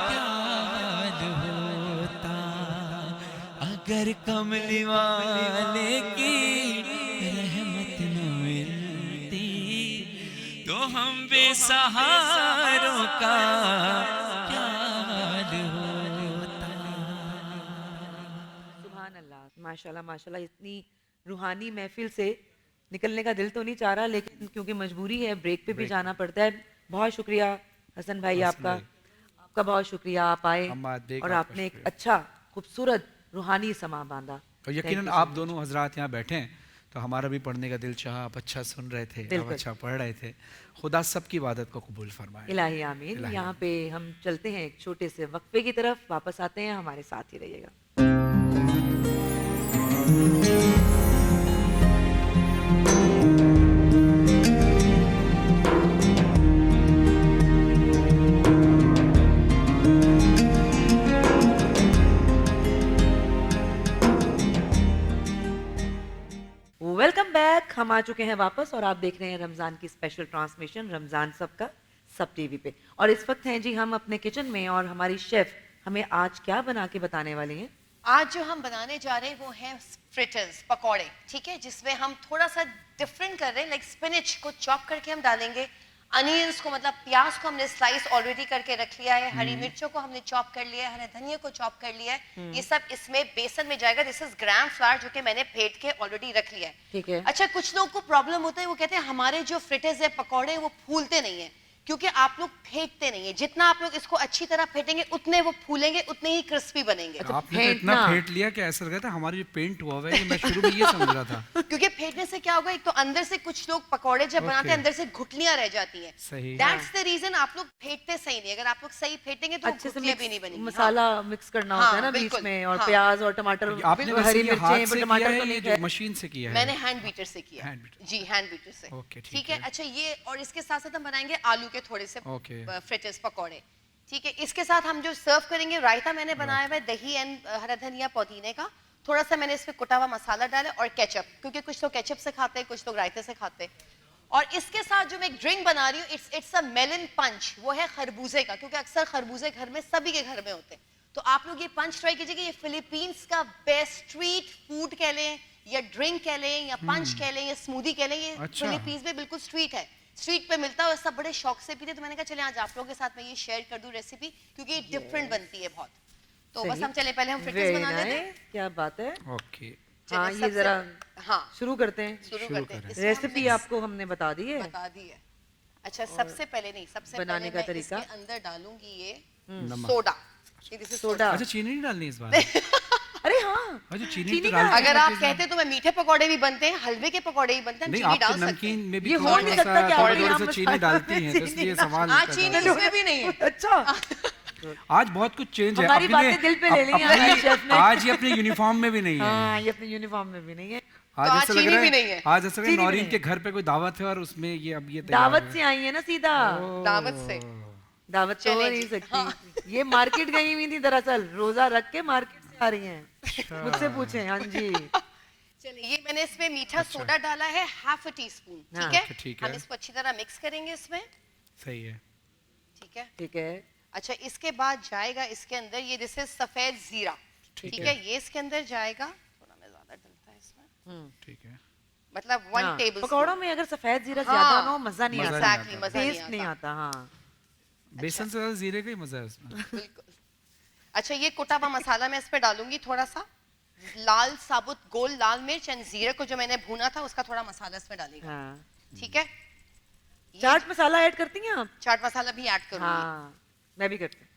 B: क्या हाल होता। अगर कमली वाले की रहमत न मिलती, तो हम बेसहारों का क्या हाल होता।
C: सुभान अल्लाह, माशाल्लाह माशाल्लाह। इतनी रूहानी महफिल से निकलने का दिल तो नहीं चाह रहा, लेकिन क्योंकि मजबूरी है, ब्रेक पे भी जाना पड़ता है। बहुत शुक्रिया हसन भाई आपका, आपका बहुत शुक्रिया, आप आए
D: अम्मा, देख
C: और
D: आपका
C: आपने एक
D: शुक्रिया।
C: अच्छा खूबसूरत रूहानी समा बांधा।
D: और यकीनन आप दोनों हजरात यहाँ बैठे हैं तो हमारा भी पढ़ने का दिल चाहा। आप अच्छा सुन रहे थे, आप
C: बिल्कुल।
D: अच्छा पढ़ रहे थे। खुदा सबकी इबादत को कबूल फरमाए।
C: इलाही आमीन।
D: इलाही
C: यहाँ पे हम चलते हैं एक छोटे से वक्फे की तरफ, वापस आते हैं, हमारे साथ ही रहिएगा। Welcome back. हम आ चुके हैं वापस और आप देख रहे हैं रमज़ान की स्पेशल ट्रांसमिशन रमज़ान सबका सब टीवी पे। और इस वक्त हैं जी हम अपने किचन में और हमारी शेफ हमें आज क्या बना के बताने वाली हैं।
H: आज जो हम बनाने जा रहे हैं वो है फ्रिटर्स, पकौड़े, ठीक है, जिसमें हम थोड़ा सा डिफरेंट कर रहे हैं। लाइक स्पिनच को चॉप करके हम डालेंगे, अनियंस को मतलब प्याज को हमने स्लाइस ऑलरेडी करके रख लिया है, हरी मिर्चों को हमने चॉप कर लिया है, हरे धनिया को चॉप कर लिया है। ये सब इसमें बेसन में जाएगा। दिस इज ग्राम फ्लावर जो कि मैंने फेंट के ऑलरेडी रख लिया है।
C: ठीक है।
H: अच्छा, कुछ लोगों को प्रॉब्लम होता है, वो कहते हैं हमारे जो फ्रिटर्स है, पकौड़े हैं, वो फूलते नहीं है क्योंकि आप लोग फेंटते नहीं है। जितना आप लोग इसको अच्छी तरह फेंटेंगे उतने वो फूलेंगे, उतने ही क्रिस्पी बनेंगे।
D: आपने तो इतना
C: फेंटना।
D: फेंट लिया कि ऐसा लग रहा था हमारी जो पेंट हुआ हुआ है, ये मैं शुरू में ये समझ रहा था।
H: क्योंकि फेंटने से क्या होगा, एक तो अंदर से कुछ लोग पकौड़े जब बनाते हैं
D: Okay.
H: अंदर से घुटलियां रह जाती हैं।
D: सही।
H: दैट्स द रीजन आप लोग फेंटते सही नहीं। अगर आप लोग सही फेंटेंगे तो
C: अच्छे से
H: घुटलियां भी नहीं
C: मिक्स,
H: बनेंगी।
C: मसाला मिक्स करना होता है ना
H: हाँ,
C: बीच
H: बिल्कुल।
C: में, और
H: हाँ।
C: प्याज और टमाटर,
D: आपने वैसे
C: हरी
D: ये हाथ
C: मिर्चें,
D: से
C: टमाटर
D: किया
C: तो
D: है,
C: नहीं
D: ये
C: है।
D: जो मशीन से किया है?
H: मैंने हैंड बीटर से किया।
D: Hand beater.
H: जी, हैंड बीटर से।
D: Okay, ठीक
H: ठीक है।
D: है।
H: अच्छा, ये और इसके साथ साथ हम बनाएंगे आलू के थोड़े से
D: Okay.
H: फ्रिटर्स, पकौड़े, ठीक है। इसके साथ हम जो सर्व करेंगे, रायता मैंने बनाया हुआ है दही एंड हरा धनिया पुदीने का। थोड़ा सा मैंने इसमें कुटा हुआ मसाला डाला और केचप, क्योंकि कुछ लोग केचप से खाते हैं, कुछ लोग रायते से खाते हैं। और इसके साथ जो मैं एक ड्रिंक बना रही हूँ, इट्स अ मेलन पंच, वो है खरबूजे का, क्योंकि अक्सर खरबूजे घर में सभी के घर में होते हैं। तो आप लोग ये पंच ट्राई कीजिएगा। ये फिलीपींस का बेस्ट स्ट्रीट फूड कह लें या ड्रिंक कह लें या पंच कह लें या स्मूदी कह लें, ये
D: अच्छा।
H: फिलीपींस में बिल्कुल स्ट्रीट है, स्ट्रीट पे मिलता है और सब बड़े शौक से पीते। तो मैंने कहा चले आज आप लोगों के साथ मैं ये शेयर कर दूं रेसिपी, क्योंकि ये डिफरेंट बनती है बहुत। तो बस हम चले, पहले हम फ्रिटर्स
C: Very
H: बना लेते हैं।
C: nice, क्या बात है।
D: ओके।
H: चलिए,
C: हाँ, ये
H: सबसे-
C: जरा
H: हाँ
C: शुरू करते हैं।
H: शुरू
D: शुरू
H: करते हैं।
D: करें।
H: इसमें हम
C: रेसिपी
H: mix
C: आपको हमने बता दी है।
H: बता दी है। अच्छा, सबसे पहले नहीं, सबसे
C: बनाने
H: पहले
C: का
H: मैं
C: तरीका?
H: इसके अंदर डालूंगी ये
D: नमक।
H: सोडा। ये this is
C: सोडा।
D: अच्छा, चीनी नहीं डालनी इस बार?
C: अरे हाँ,
D: अच्छा, चीनी
C: चीनी
D: तो
C: का-
D: डालते हैं
H: अगर आप
D: ना
H: कहते हैं तो मैं मीठे पकौड़े भी बनते हैं, हलवे के पकौड़े भी बनते हैं, हम
D: नहीं,
H: चीनी
D: आप
H: डाल
D: तो
H: सकते
D: नमकीन
H: हैं।
D: में भी
C: ये हो
D: थोड़ा
C: नहीं
D: सा
C: सकता कि
D: थोड़ा
C: आप
D: थोड़ा
C: यहाँ
D: सा चीनी
C: मसाला
D: डालती हैं, तो
C: चीनी
D: इसलिए
C: डाल-
D: सवाल
H: हाँ,
D: पैदा
H: चीनी
D: होता
H: उसमें भी नहीं है।
C: अच्छा।
D: आज बहुत कुछ चेंज है।
C: हमारी
D: अपने-
C: बातें दिल पे ले ली हैं
D: अपने-
C: आज शेफ ने।
D: आज ये अपने यूनिफॉर्म में भी नहीं है।
C: हाँ, ये अपने यूनिफॉर्म में भी नहीं है।
D: आज
H: आज
D: ऐसा लग
H: चीनी
D: रहा
H: भी नहीं है।
D: आज ऐसा लग रहा
C: चीनी
D: है
C: भी
D: नौरीन
C: नहीं
D: के घर पे कोई दावत है और उसमें ये अब ये तैयार
C: दावत
D: है।
C: से आई है ना सीधा।
H: दावत से।
C: दावत तो हो
H: चलें
C: नहीं
H: जी,
C: सकती। ये मार्केट गई हुई थी दरअसल, रोजा रख के मार्केट से आ रही हैं। मुझसे पूछें। हाँ जी।
H: चलिए, ये मैंने इसमें मीठा सोडा डाला है, हाफ अ टी स्पून,
C: हाँ।
H: ठीक है।
D: अच्छा, ठीक
H: हम
D: है।
H: इसको अच्छी तरह मिक्स करेंगे इसमें,
D: सही है।
H: ठीक है।
C: ठीक है।
H: अच्छा, इसके बाद जाएगा इसके अंदर ये दिस इज सफेद जीरा, ठीक है। ये इसके अंदर जाएगा, थोड़ा मैं ज्यादा डलता है इसमें,
D: ठीक है।
H: मतलब 1
C: हाँ,
H: टेबल
C: पकौड़ों में अगर सफेद जीरा
H: हाँ,
C: ज्यादा ना हो मजा नहीं
D: मजा
C: आता।
D: नहीं
H: Exactly, मजा नहीं
C: टेस्ट नहीं आता। हाँ,
D: बेसन से ज्यादा जीरे का ही मजा है उसमें।
H: बिल्कुल। अच्छा, ये कुटा हुआ मसाला मैं इसमें डालूंगी, थोड़ा सा लाल साबुत गोल लाल मिर्च एंड जीरे को जो मैंने भूना था उसका थोड़ा मसाला इसमें डालेगा,
C: हाँ।
H: ठीक है।
C: चाट मसाला ऐड करती हैं आप?
H: चाट मसाला भी ऐड करूंगी।
C: हाँ, मैं भी करती हूँ।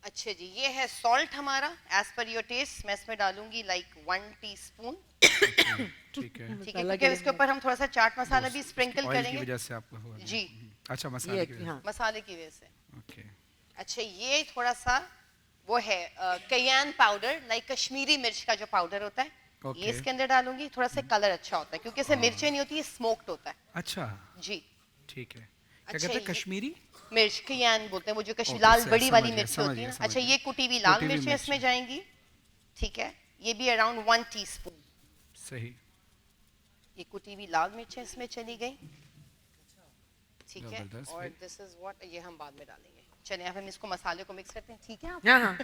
H: अच्छा जी, ये है सॉल्ट हमारा एज पर योर टेस्ट। मैं इसमें डालूंगी लाइक 1 टीस्पून,
D: ठीक है।
H: ठीक है,
C: मसाला
H: क्योंकि
C: के
H: इसके ऊपर हम थोड़ा सा चाट मसाला भी स्प्रिंकल
D: ऑयल की
H: करेंगे
D: वजह से आपको हुआ।
H: जी।
D: अच्छा,
C: ये
D: मसाले की वजह
C: हाँ,
H: मसाले की वजह से।
D: से। ओके।
H: अच्छा, ये थोड़ा सा वो है कैयान पाउडर, लाइक कश्मीरी मिर्च का जो पाउडर होता है,
D: Okay.
H: ये इसके अंदर डालूंगी, थोड़ा सा कलर अच्छा होता है क्योंकि इसमें मिर्चें नहीं होती, ये स्मोक्ड होता है।
D: अच्छा
H: जी
D: ठीक है। क्या
H: अच्छा,
D: कहते हैं
H: ये-
D: कश्मीरी?
H: मिर्च कयान बोलते हैं वो जो
D: Okay,
H: लाल
D: सही,
H: बड़ी
D: समझ
H: वाली
D: गया,
H: मिर्च
D: समझ
H: होती है
D: गया,
H: ना।
D: समझ
H: अच्छा
D: गया।
H: ये कुटी हुई लाल
D: कुटी हुई
H: मिर्चें
D: मिर्च।
H: इसमें जाएंगी, ठीक है। ये भी अराउंड 1 टीस्पून,
D: सही।
H: ये कुटी हुई लाल मिर्चें इसमें चली गई, ठीक है।
D: जबरदस्त
H: और
D: भाई।
H: दिस इज व्हाट, ये हम बाद में डालेंगे। चलिए अब हम इसको मसाले को मिक्स करते हैं, ठीक है।
C: हाँ हाँ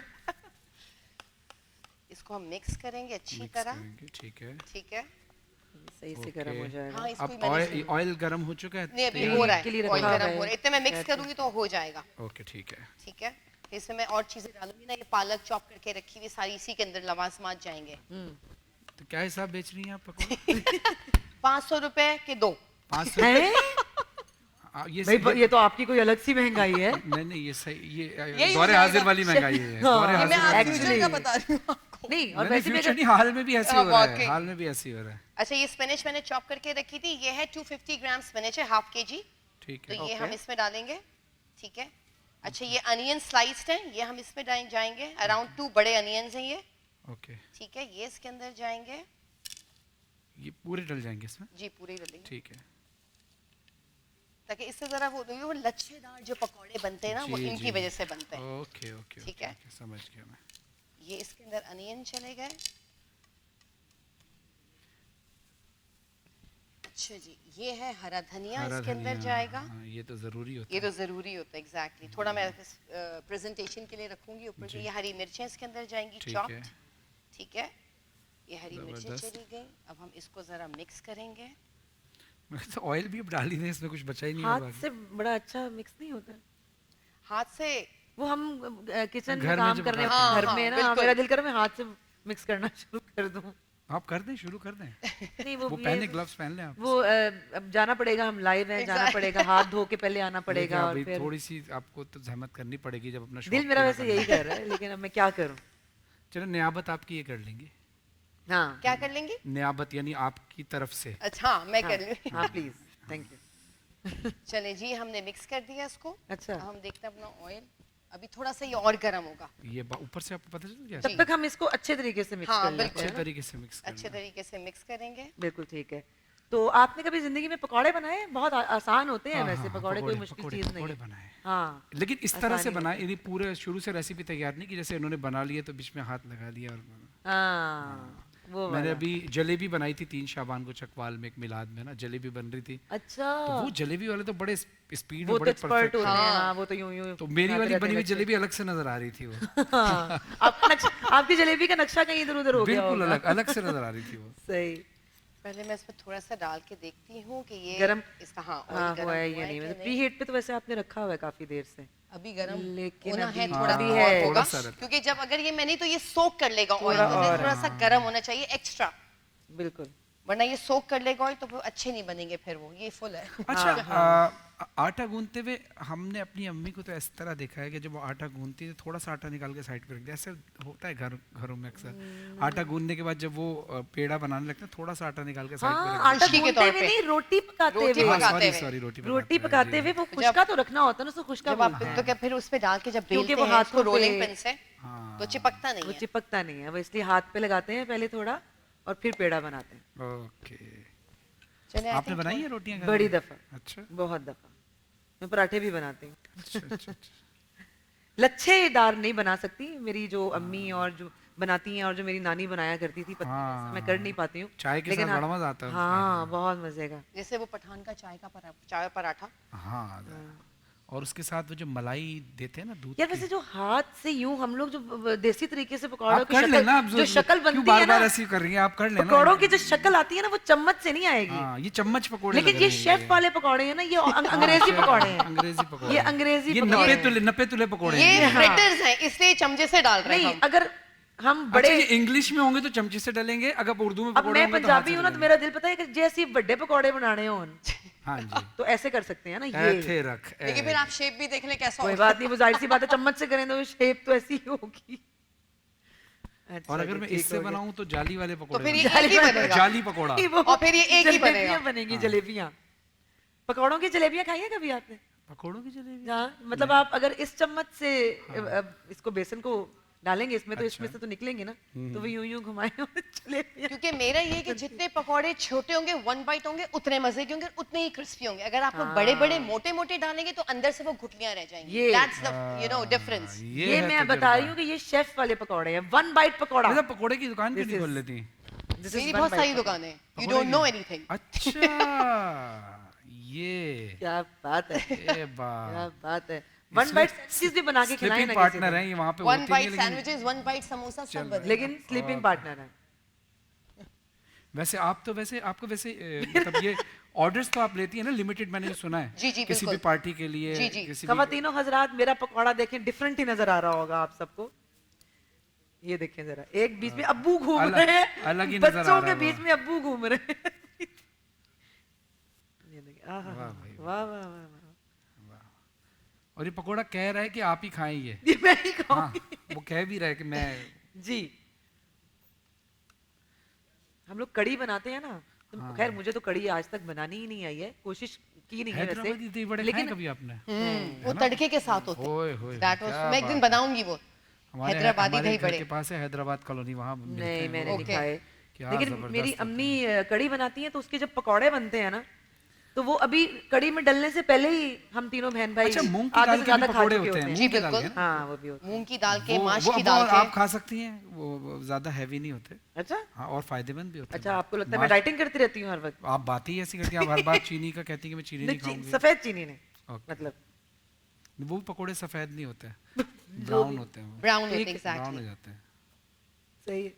H: इसको हम मिक्स करेंगे अच्छी
D: मिक्स
H: तरह,
D: करेंगे, ठीक है।
H: ठीक है।
C: सही से गर्म हो
D: Okay.
C: जाएगा।
H: हाँ इसको
D: अब
H: भी मैंने
D: ऑयल गरम हो चुका है?
H: नहीं अभी
D: तैयार?
H: हो रहा
C: के लिए
H: है,
C: रखा
H: ऑयल
C: हुआ
H: गरम
C: है।
H: हो रहा है, इतने मैं मिक्स
C: Fat
H: करूंगी तो हो जाएगा,
D: ओके ठीक है।
H: ठीक है। फिर इसमें मैं और चीजें डालूंगी ना, ये पालक चॉप करके रखी हुई सारी इसी के अंदर लवाजमात जाएंगे।
D: तो क्या हिसाब बेच रही हैं आप पकौड़े?
H: 500 रुपए के 2।
D: 500?
C: हैं?
D: ये
C: भाई
D: सही-
C: ये तो आपकी कोई अलग सी महंगाई है।
D: नहीं नहीं ये सही, ये
H: यही
D: दौरे
H: हो
D: हाजिर
H: जाएगा।
D: वाली महंगाई है।
C: हाँ,
D: दौरे
C: ये
D: हाजिर
C: मैं
D: वाली
C: actually-
D: महंगाई
H: का
D: है।
H: बता रही हूँ आपको।
C: नहीं और
D: नहीं,
C: वैसे भी
D: फ्यूचर
C: अगर
D: नहीं, हाल में भी ऐसे
H: हाँ,
D: हो रहा है,
H: वाकई।
D: हाल में भी ऐसे ही हो रहा है।
H: अच्छा ये स्पिनच मैंने चॉप करके रखी थी, ये है 250 ग्राम स्पिनच है, हाफ के जी।
D: ठीक
H: तो
D: है।
H: ये
C: Okay.
H: हम इसमें डालेंगे, ठीक है। अच्छा ये अनियन स्लाइस्ड है, ये हम इसमें जाएंगे, अराउंड 2 बड़े अनियंस हैं ये,
D: ओके,
H: ठीक है। ये इसके अंदर जाएंगे,
D: ये पूरे डल जाएंगे इसमें?
H: जी पूरे डालेंगे,
D: ठीक है।
H: ताकि इससे जरा वो लच्छेदार जो पकौड़े बनते हैं ना वो
D: जी,
H: इनकी
D: जी।
H: वजह से बनते हैं।
D: ओके ओके
H: ठीक
D: ओके,
H: है।
D: ओके, समझ गया मैं।
H: ये इसके अंदर अनियन चले गए। अच्छा जी ये है हरा धनिया,
D: हरा
H: इसके अंदर
D: धनिया,
H: जाएगा।
D: हाँ, ये तो जरूरी होता
H: ये
D: है।
H: तो जरूरी होता है, एग्जैक्टली। थोड़ा मैं प्रेजेंटेशन के लिए रखूंगी ऊपर से।
D: जी।
H: ये हरी मिर्चें इसके अंदर जाएंगी
D: ठीक
H: चॉप्ड,
D: है।
H: ठीक है। ये हरी मिर्चें
D: जबरदस्त।
H: चली गई, अब हम इसको जरा मिक्स करेंगे।
D: तो ऑयल भी अब डाल ही नहीं, इसमें कुछ बचा ही नहीं
C: हाथ
D: होगा।
C: से बड़ा अच्छा मिक्स नहीं होता।
H: हाथ से
C: वो हम किचन
D: घर
C: में
D: में
C: काम
D: जब
C: कर रहे हैं
H: हाँ,
C: घर
H: हाँ,
C: में ना,
H: बिल्कुल।
C: मेरा दिल कर मैं हाथ से मिक्स करना शुरू कर दूं।
D: आप कर दें, शुरू कर दें।
C: नहीं
D: वो
C: ये-
D: पहने ग्लव्स पहन लें आप।
C: वो अब जाना पड़ेगा, हम लाइव हैं, जाना
H: Exactly.
C: पड़ेगा, हाथ धो के पहले आना
D: देखिए,
C: पड़ेगा और
D: अभी
C: फिर
D: थोड़ी सी आपको तो जहमत करनी पड़ेगी जब अपना शौक
C: दिल मेरा
D: पूरा
C: वैसे
D: करना
C: यही
D: है।
C: कर रहा है, लेकिन अब मैं क्या करूं।
D: चलो नियाबत आपकी ये कर लेंगे।
C: हाँ
H: क्या कर लेंगे?
D: नियाबत यानी आपकी तरफ से।
H: अच्छा हाँ, मैं कर लूँ।
C: हाँ प्लीज, थैंक यू।
H: चले जी हमने मिक्स कर दिया इसको।
C: अच्छा।
H: अब हम देखते हैं अपना ऑयल, अभी थोड़ा सा ये और गर्म होगा।
D: ये ऊपर से आपको पता चल गया?
C: तब तक हम इसको अच्छे तरीके से मिक्स
H: हाँ,
C: कर लेते
H: बिल्कुल।
C: हैं
D: अच्छे
C: ना?
D: तरीके से मिक्स
H: अच्छे
D: करना।
H: तरीके से मिक्स करेंगे।
C: बिल्कुल ठीक है। तो आपने कभी जिंदगी में पकौड़े बनाए? बहुत आसान होते हैं
D: हाँ,
C: वैसे
D: हाँ,
C: पकौड़े, कोई मुश्किल
D: पकौड़े,
C: चीज नहीं
D: पकौड़े
C: है।
D: बनाए।
C: हाँ
D: लेकिन इस तरह से
C: आसानी
D: बनाए, यदि पूरे शुरू से रेसिपी तैयार नहीं की, जैसे इन्होंने बना लिए तो बीच में हाथ लगा दिया। और
C: हाँ वो
D: मैंने
C: वाला।
D: अभी जलेबी बनाई थी 3 शाबान को चकवाल में, एक मिलाद में ना जलेबी बन रही थी।
C: अच्छा
D: तो वो जलेबी वाले तो बड़े स्पीड
C: वो
D: में,
C: तो
D: बड़े
C: एक्सपर्ट
D: परफेक्ट
C: होते हैं।
H: हाँ।
C: हाँ वो तो यूं यूं
D: तो मेरी
C: बनाते
D: वाली
C: रहते
D: बनी
C: हैं
D: हुई
C: लच्छे।
D: जलेबी अलग से नजर आ रही थी वो।
C: हाँ, आपकी जलेबी का नक्शा कहीं इधर उधर हो गया
D: बिल्कुल
C: होगा।
D: अलग अलग से नजर आ रही थी वो।
C: सही।
H: पहले मैं इसमें थोड़ा सा डाल के देखती हूँ कि ये
C: गरम
H: इसका हाँ
C: हाँ
H: ऑयल गरम
C: हुआ है
H: हुआ
C: या
H: है
C: नहीं,
H: कि
C: मतलब
H: नहीं।
C: प्री हीट पे तो वैसे आपने रखा हुआ है काफी देर से।
H: अभी गरम
C: लेकिन
H: होना है,
C: अभी-
H: थोड़ा
C: अभी
H: और
C: है।
H: होगा,
D: थोड़ा सा रहता।
H: क्योंकि जब अगर ये मैंने तो ये सोक कर लेगा ऑयल,
C: थोड़ा
H: तो
C: और,
H: थोड़ा सा गरम होना चाहिए एक्स्ट्रा,
C: बिल्कुल।
H: वरना ये सोक कर लेगा ऑयल तो वो अच्छे नहीं बनेंगे फिर वो। ये फुल है।
D: अच्छा आटा गूंदते हुए हमने अपनी अम्मी को तो इस तरह देखा है कि जब वो आटा गूंदती है थोड़ा सा आटा निकाल के साइड पे रख दिया। ऐसे होता है घरों में अक्सर। आटा गूंदने के बाद जब वो पेड़ा बनाने लगते हैं थोड़ा सा आटा निकाल के साइड पे
C: हाँ
D: रख
C: आटा
H: खुशकी के
C: गूंदते
H: तौर
C: हुए
H: पे।
C: नहीं, रोटी पकाते
H: रोटी
C: हुए।
H: पकाते
D: सॉरी
H: हुए।
D: सॉरी रोटी
C: रोटी
D: पकाते
C: पकाते
D: हैं,
C: हुए
D: जी।
C: वो खुशका तो रखना होता है ना, उसको खुशका
H: जब आप
C: बोलते
H: तो
C: हैं।
H: क्या फिर उस पे डाल के जब
C: क्योंकि
H: बेलते
C: वो
H: हैं इसको
C: हाथों पे-
H: रोलिंग पिन से
D: हाँ।
H: तो चिपकता नहीं
C: वो
H: है।
C: चिपकता नहीं है, वो इसलिए हाथ पे लगाते हैं पहले थोड़ा और फिर पेड़ा बनाते हैं।
D: ओके।
H: चलिए, I
D: आपने
H: think
D: बनाई है रोटियां घर
C: बड़ी
D: में?
C: दफा,
D: अच्छा
C: बहुत दफा। मैं पराठे भी बनाती हूँ।
D: अच्छा अच्छा अच्छा।
C: लच्छेदार नहीं बना सकती, मेरी जो अम्मी और जो बनाती हैं और जो मेरी नानी बनाया करती थी, पत्ती
D: हाँ।
C: मैं कर नहीं पाती हूँ।
D: चाय के
C: लेकिन
D: साथ बड़ा मजा आता है उसका।
C: हाँ बहुत मजे का।
H: जैसे वो पठान का चाय पराठा।
D: हाँ और उसके साथ वो जो मलाई देते हैं ना दूध
C: यार
D: की।
C: वैसे जो हाथ से यूं हम लोग जो देसी तरीके से पकौड़ों
D: आप
C: की
D: कर लेना, आप
C: जो शक्ल बनती है
D: बार
C: ना,
D: बार ऐसी कर रही हैं, आप कर लेना।
C: पकौड़ों की जो शक्ल आती है ना वो चम्मच से नहीं आएगी।
D: हाँ ये चम्मच पकोड़े
C: लेकिन
D: लग
C: ये
D: रहे हैं
C: शेफ वाले पकौड़े हैं ना, ये अंग्रेजी पकौड़े हैं।
D: अंग्रेजी पकोड़े।
C: ये अंग्रेजी
D: ये
C: पकौड़े
D: नपे तुले पकोड़े
H: ये
D: हैं।
H: फ्रिटर्स हैं इसलिए चमचे से डाल रहे हैं
C: नहीं,
H: हम।
C: अगर हम
D: अच्छा
C: बड़े,
D: ये इंग्लिश में होंगे तो चमचे से डलेंगे, अगर उर्दू में
C: अब
D: पकोड़े
C: मैं
D: होंगे तो
C: पंजाबी
D: हाथ
C: हूँ
D: से
C: ना, तो
D: डलेंगे।
C: मेरा दिल पता है कि जैसे बड़े पकौड़े बनाने हो
D: हाँ जी
C: तो ऐसे कर सकते हैं ना ये।
D: ऐथे रख
H: लेकिन फिर आप शेप भी देख लें कैसा
C: कोई
H: होगा।
C: बात नहीं, वो जाहिर सी बात है चम्मच से करें तो शेप तो ऐसी ही होगी। अच्छा
D: और अगर
C: जी,
D: मैं
C: ठीक
D: इससे
C: हो गया।
D: बनाऊं तो जाली वाले
H: तो
D: पकोड़े
H: फिर ये
D: बनेंगे।
H: एक ही बनेगा।
D: जाली पकोड़ा।
C: कि वो
H: और फिर ये एक ही बनेगा।
C: जलेबियां बनेंगी, जलेबियां। पकौड़ों की जलेबियां खाई है कभी आपने?
D: पकोड़ों की जलेबी।
C: हाँ, मतलब आप अगर इस चम्मच से इसको बेसन को डालेंगे इसमें तो इसमें से तो निकलेंगे ना, तो वो यूं यूं घुमाए और चले गए।
H: क्योंकि मेरा ये है कि जितने पकौड़े छोटे होंगे 1 बाइट होंगे उतने मजे के होंगे, उतने ही क्रिस्पी होंगे। अगर आप लोग बड़े बड़े मोटे मोटे डालेंगे तो अंदर से वो गुठलियां रह जाएंगी।
C: ये-
H: दैट्स द डिफरेंस।
C: ये मैं बता रही हूँ कि ये शेफ वाले पकौड़े हैं, 1 बाइट पकौड़ा।
D: मतलब पकोड़े की दुकान क्यों
C: This
D: नहीं
C: is-
D: खोल लेती?
C: This is
H: मेरी
C: 1
H: बहुत
C: bite
H: सारी
C: पकौड़ा।
H: दुकानें हैं, यू डोंट नो एनीथिंग।
D: अच्छा ये
C: क्या बात है,
D: ये बात।
C: क्या बात है। 1 बाइट सैंडविच भी बना के खिलाएं ना किसी
D: पार्टनर
C: दिन।
D: है ये, वहाँ पे
H: 1
D: होती नहीं
H: बाइट
D: है, लेकिन
H: सैंडविचेस, 1 बाइट समोसा सब बने।
C: लेकिन स्लीपिंग पार्टनर है।
D: वैसे आप तो वैसे आपको वैसे मतलब ये ऑर्डर्स तो आप लेती है ना लिमिटेड, मैंने सुना है
H: जी, जी,
D: किसी भी
H: बिल्कुल।
D: पार्टी के लिए,
H: जी, जी।
D: किसी भी
C: खवातीनों हजरात, मेरा पकौड़ा देखें, डिफरेंट ही नजर आ रहा होगा आप सबको। ये देखें जरा, एक बीच में अब्बू घूम
D: अलग-
C: रहे हैं,
D: अलग ही नजर आ
C: बच्चों
D: रहा
C: के
D: है
C: बीच
D: वो।
C: में अब्बू घूम रहे हैं। ये देखिए, आहा,
D: वाह भाई,
C: वाह वाह वाह वाह।
D: और ये पकोड़ा कह रहा है कि आप ही खाएं ये।
C: ये मैं ही
D: हाँ
C: खाऊंगी।
D: वो कह भी रहा है कि मैं
C: जी, हम लोग कड़ी बनाते हैं ना, तो खैर मुझे तो कड़ी आज तक बनानी ही नहीं आई है, कोशिश की नहीं है
D: हैदराबादी दही बड़े
C: वैसे,
D: खाए
C: लेकिन
D: कभी आपने?
H: वो तड़के के साथ होते हैं।
D: ओए होए
H: दैट
D: क्या
H: वाज, मैं एक दिन
D: बात है।
H: बनाऊंगी वो
D: हमारे
H: हैदराबादी
D: हमारे
H: दही
D: घर
H: बड़े।
D: के पास है हैदराबाद कॉलोनी, वहाँ मिलते
C: नहीं
D: हैं
C: मैंने
D: वो।
C: नहीं
H: ओके।
C: खाए।
D: क्या
C: लेकिन
D: जबरदस्त
C: मेरी
D: होते हैं।
C: अम्मी कड़ी बनाती हैं तो उसके जब पकौड़े बनते हैं ना, तो वो अभी कड़ी में डलने से पहले ही हम तीनों बहन भाई
D: अच्छा मूंग की
C: आधे
D: दाल
C: से
D: के भी
C: ज्यादा खा
D: पकोड़े
C: चुके
D: होते हैं,
H: जी,
D: मूंग की दाल
H: बिल्कुल।
D: के ना?
C: हाँ वो भी होते
H: मूंग की दाल के,
D: वो-
H: माश
D: वो-
H: की
D: वो
H: दाल
D: आप
H: के।
D: खा सकती हैं, वो ज्यादा हैवी नहीं होते।
C: हैं। अच्छा
D: हाँ और फायदेमंद भी होते हैं।
C: अच्छा, आपको लगता है मैं
D: माश-
C: डाइटिंग करती रहती हूँ हर वक्त।
D: आप बात ही ऐसी करती हैं, आप हर बार चीनी का कहती हैं कि मैं चीनी नहीं
C: नहीं,
D: खाऊंगी।
C: सफेद चीनी नहीं,
D: ओके।
C: मतलब
D: वो पकोड़े सफेद नहीं होते, ब्राउन होते हैं,
H: ब्राउन
C: ठीक
H: होते
C: है,
D: ब्राउन हो
H: एग्जैक्टली।
D: जाते हैं।
C: सही है।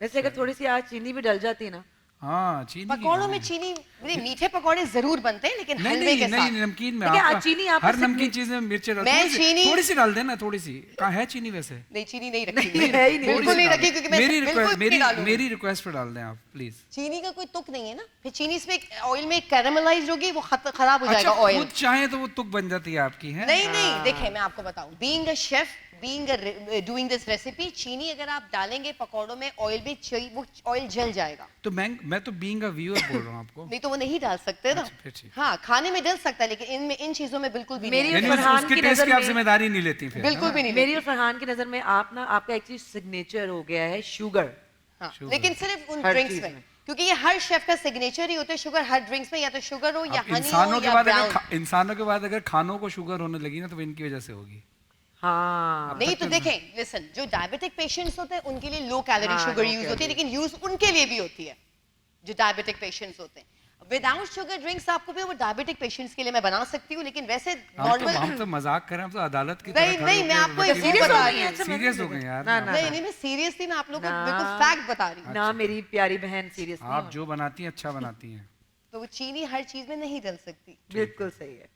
C: वैसे अगर थोड़ी सी आज चीनी भी डल जाती ना,
D: हाँ चीनी की
H: पकौड़ों
D: कमी
H: में
D: है।
H: चीनी, नहीं मीठे पकौड़े जरूर बनते हैं लेकिन
D: नहीं
H: हलवे
D: नहीं
H: के
D: नहीं
H: साथ।
D: नमकीन में
C: देखिए,
D: आप
C: आज चीनी आप
D: हर
C: सिर्फ
D: नमकीन
C: मी-
D: चीज में मिर्ची डाल,
H: मैं
D: थोड़ी सी डाल देना, थोड़ी सी। कहाँ है चीनी वैसे?
H: नहीं चीनी नहीं रखी,
C: नहीं, है ही नहीं।
H: बिल्कुल नहीं रखी, क्योंकि मैं
D: मेरी
H: बिल्कुल
D: रिक्वेस्ट
H: नहीं डालूंगी।
D: मेरी रिक्वेस्ट पे डाल दें आप प्लीज।
H: चीनी का कोई तुक नहीं है ना, फिर चीनी इसमें ऑयल में कैरामलाइज होगी, वो खराब हो
D: अच्छा
H: जाएगा ऑयल।
D: खुद चाहे तो वो तुक बन जाती है आपकी, है?
H: नहीं नहीं, देखें मैं आपको बताऊं, being a chef, being doing this recipe, चीनी अगर आप डालेंगे पकौड़ों में ऑयल में, वो ऑयल जल जाएगा।
D: तो मैं तो बीइंग अ व्यूअर बोल रहा हूँ आपको।
H: नहीं तो वो नहीं डाल सकते ना।
D: अच्छा, फिर ठीक।
H: हाँ खाने में डल सकता है, लेकिन इनमें इन चीजों में बिल्कुल भी
C: मेरी
H: नहीं।
D: यानी
C: फरहान
D: उसके
C: की
D: टेस्ट
C: नजर
D: की आप
C: में-
D: जिम्मेदारी नहीं लेती फिर?
H: बिल्कुल भी नहीं
C: मेरी और फरहान की नजर में आप ना, आपका एक चीज सिग्नेचर हो गया है, शुगर।
H: हाँ,
D: शुगर।
H: लेकिन सिर्फ उन
C: हर
H: ड्रिंक्स
C: चीज
H: में,
C: में।
H: क्योंकि ये हर शेफ का सिग्नेचर ही होता है शुगर हर ड्रिंक्स में, या तो शुगर हो या
D: अब
H: हनी
D: इंसानों
H: हो
D: के
H: या
D: बाद
H: ब्राउन।
D: इंसानों के बाद अगर खानों को शुगर होने लगी ना तो वो इनकी वजह से होगी।
C: हाँ
H: नहीं तो देखें, लिसन, जो डायबिटिक पेशेंट्स होते हैं उनके लिए लो कैलोरी
C: हाँ,
H: शुगर
C: low
H: यूज होती है,
C: calorie।
H: लेकिन यूज उनके लिए भी होती है जो डायबिटिक पेशेंट्स होते हैं। विदाउट शुगर ड्रिंक्स आपको भी वो डायबिटिक पेशेंट्स के लिए मैं बना सकती हूँ, लेकिन वैसे
D: हम
H: नॉर्मल
D: तो मजाक कर रहे हैं, हम तो अदालत की
H: नहीं, नहीं, मैं आपको एक वो बता रही हूँ।
D: सीरियस हो गए यार।
C: ना, ना,
H: नहीं नहीं, मैं सीरियसली मैं आप लोगों को
C: ना।
H: बिल्कुल फैक्ट बता रही हूँ।
C: ना मेरी प्यारी बहन, सीरियस नहीं
D: आप
C: हो।
D: जो बनाती हैं अच्छा बनाती हैं।
H: तो वो चीनी हर चीज में नहीं डल सकती,
C: बिल्कुल सही है।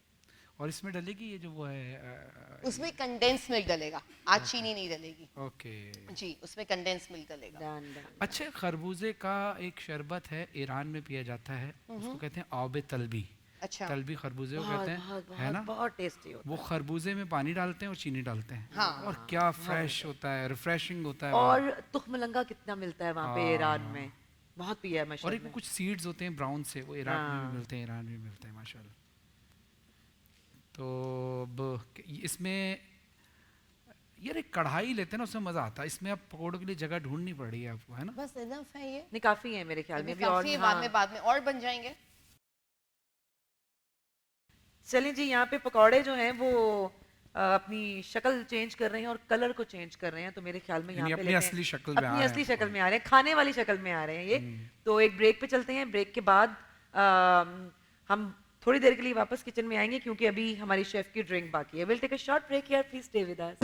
D: और इसमें डलेगी ये जो वो है
H: उसमें कंडेंस मिल्क डलेगा, आज चीनी नहीं डलेगी।
D: ओके।
H: जी, उसमें कंडेंस मिल्क डलेगा।
C: Done done.
D: अच्छा खरबूजे का एक शरबत है, ईरान में पिया जाता है, उसको कहते हैं आब तलबी।
H: अच्छा
D: तलबी खरबूजे को
C: बहुत
D: कहते हैं,
C: बहुत
D: है ना?
C: बहुत बहुत टेस्टी होता
D: वो खरबूजे में पानी डालते हैं और चीनी डालते हैं,
H: हाँ।
D: और क्या फ्रेश होता है, रिफ्रेशिंग होता है
C: है।
D: वो।
C: और तुखमलंगा कितना मिलता है वहाँ पे ईरान में, बहुत पिया है
D: और
C: माशाल्लाह
D: एक
C: में।
D: कुछ सीड्स होते हैं ब्राउन से, वो इराक में
C: हाँ।
D: भी मिलते हैं, ईरान में भी मिलते हैं माशाल्लाह। तो इसमें यार एक कढ़ाई लेते हैं ना, उसमें मजा आता है। इसमें आप पकौड़ों के लिए जगह ढूंढनी पड़ रही है आपको, है ना?
H: बस इनफ है ये।
C: नहीं काफी है मेरे ख्याल में,
H: अभी
C: अभी और
H: काफी है,
C: हाँ।
H: बाद में और बन जाएंगे।
C: चलिए जी, यहाँ पे पकौड़े जो हैं वो अपनी शक्ल चेंज कर रहे हैं और कलर को चेंज कर रहे हैं, तो मेरे ख्याल में यहाँ
D: यानी
C: पे
D: अपनी
C: लेते हैं-
D: असली शक्ल में आ
C: अपनी
D: रहे
C: असली
D: हैं।
C: शक्ल में आ रहे हैं, खाने वाली शक्ल में आ रहे हैं ये। तो एक ब्रेक पे चलते हैं, ब्रेक के बाद हम थोड़ी देर के लिए वापस किचन में आएंगे, क्योंकि अभी हमारी शेफ की ड्रिंक बाकी है। Will take a short break here, please stay with us.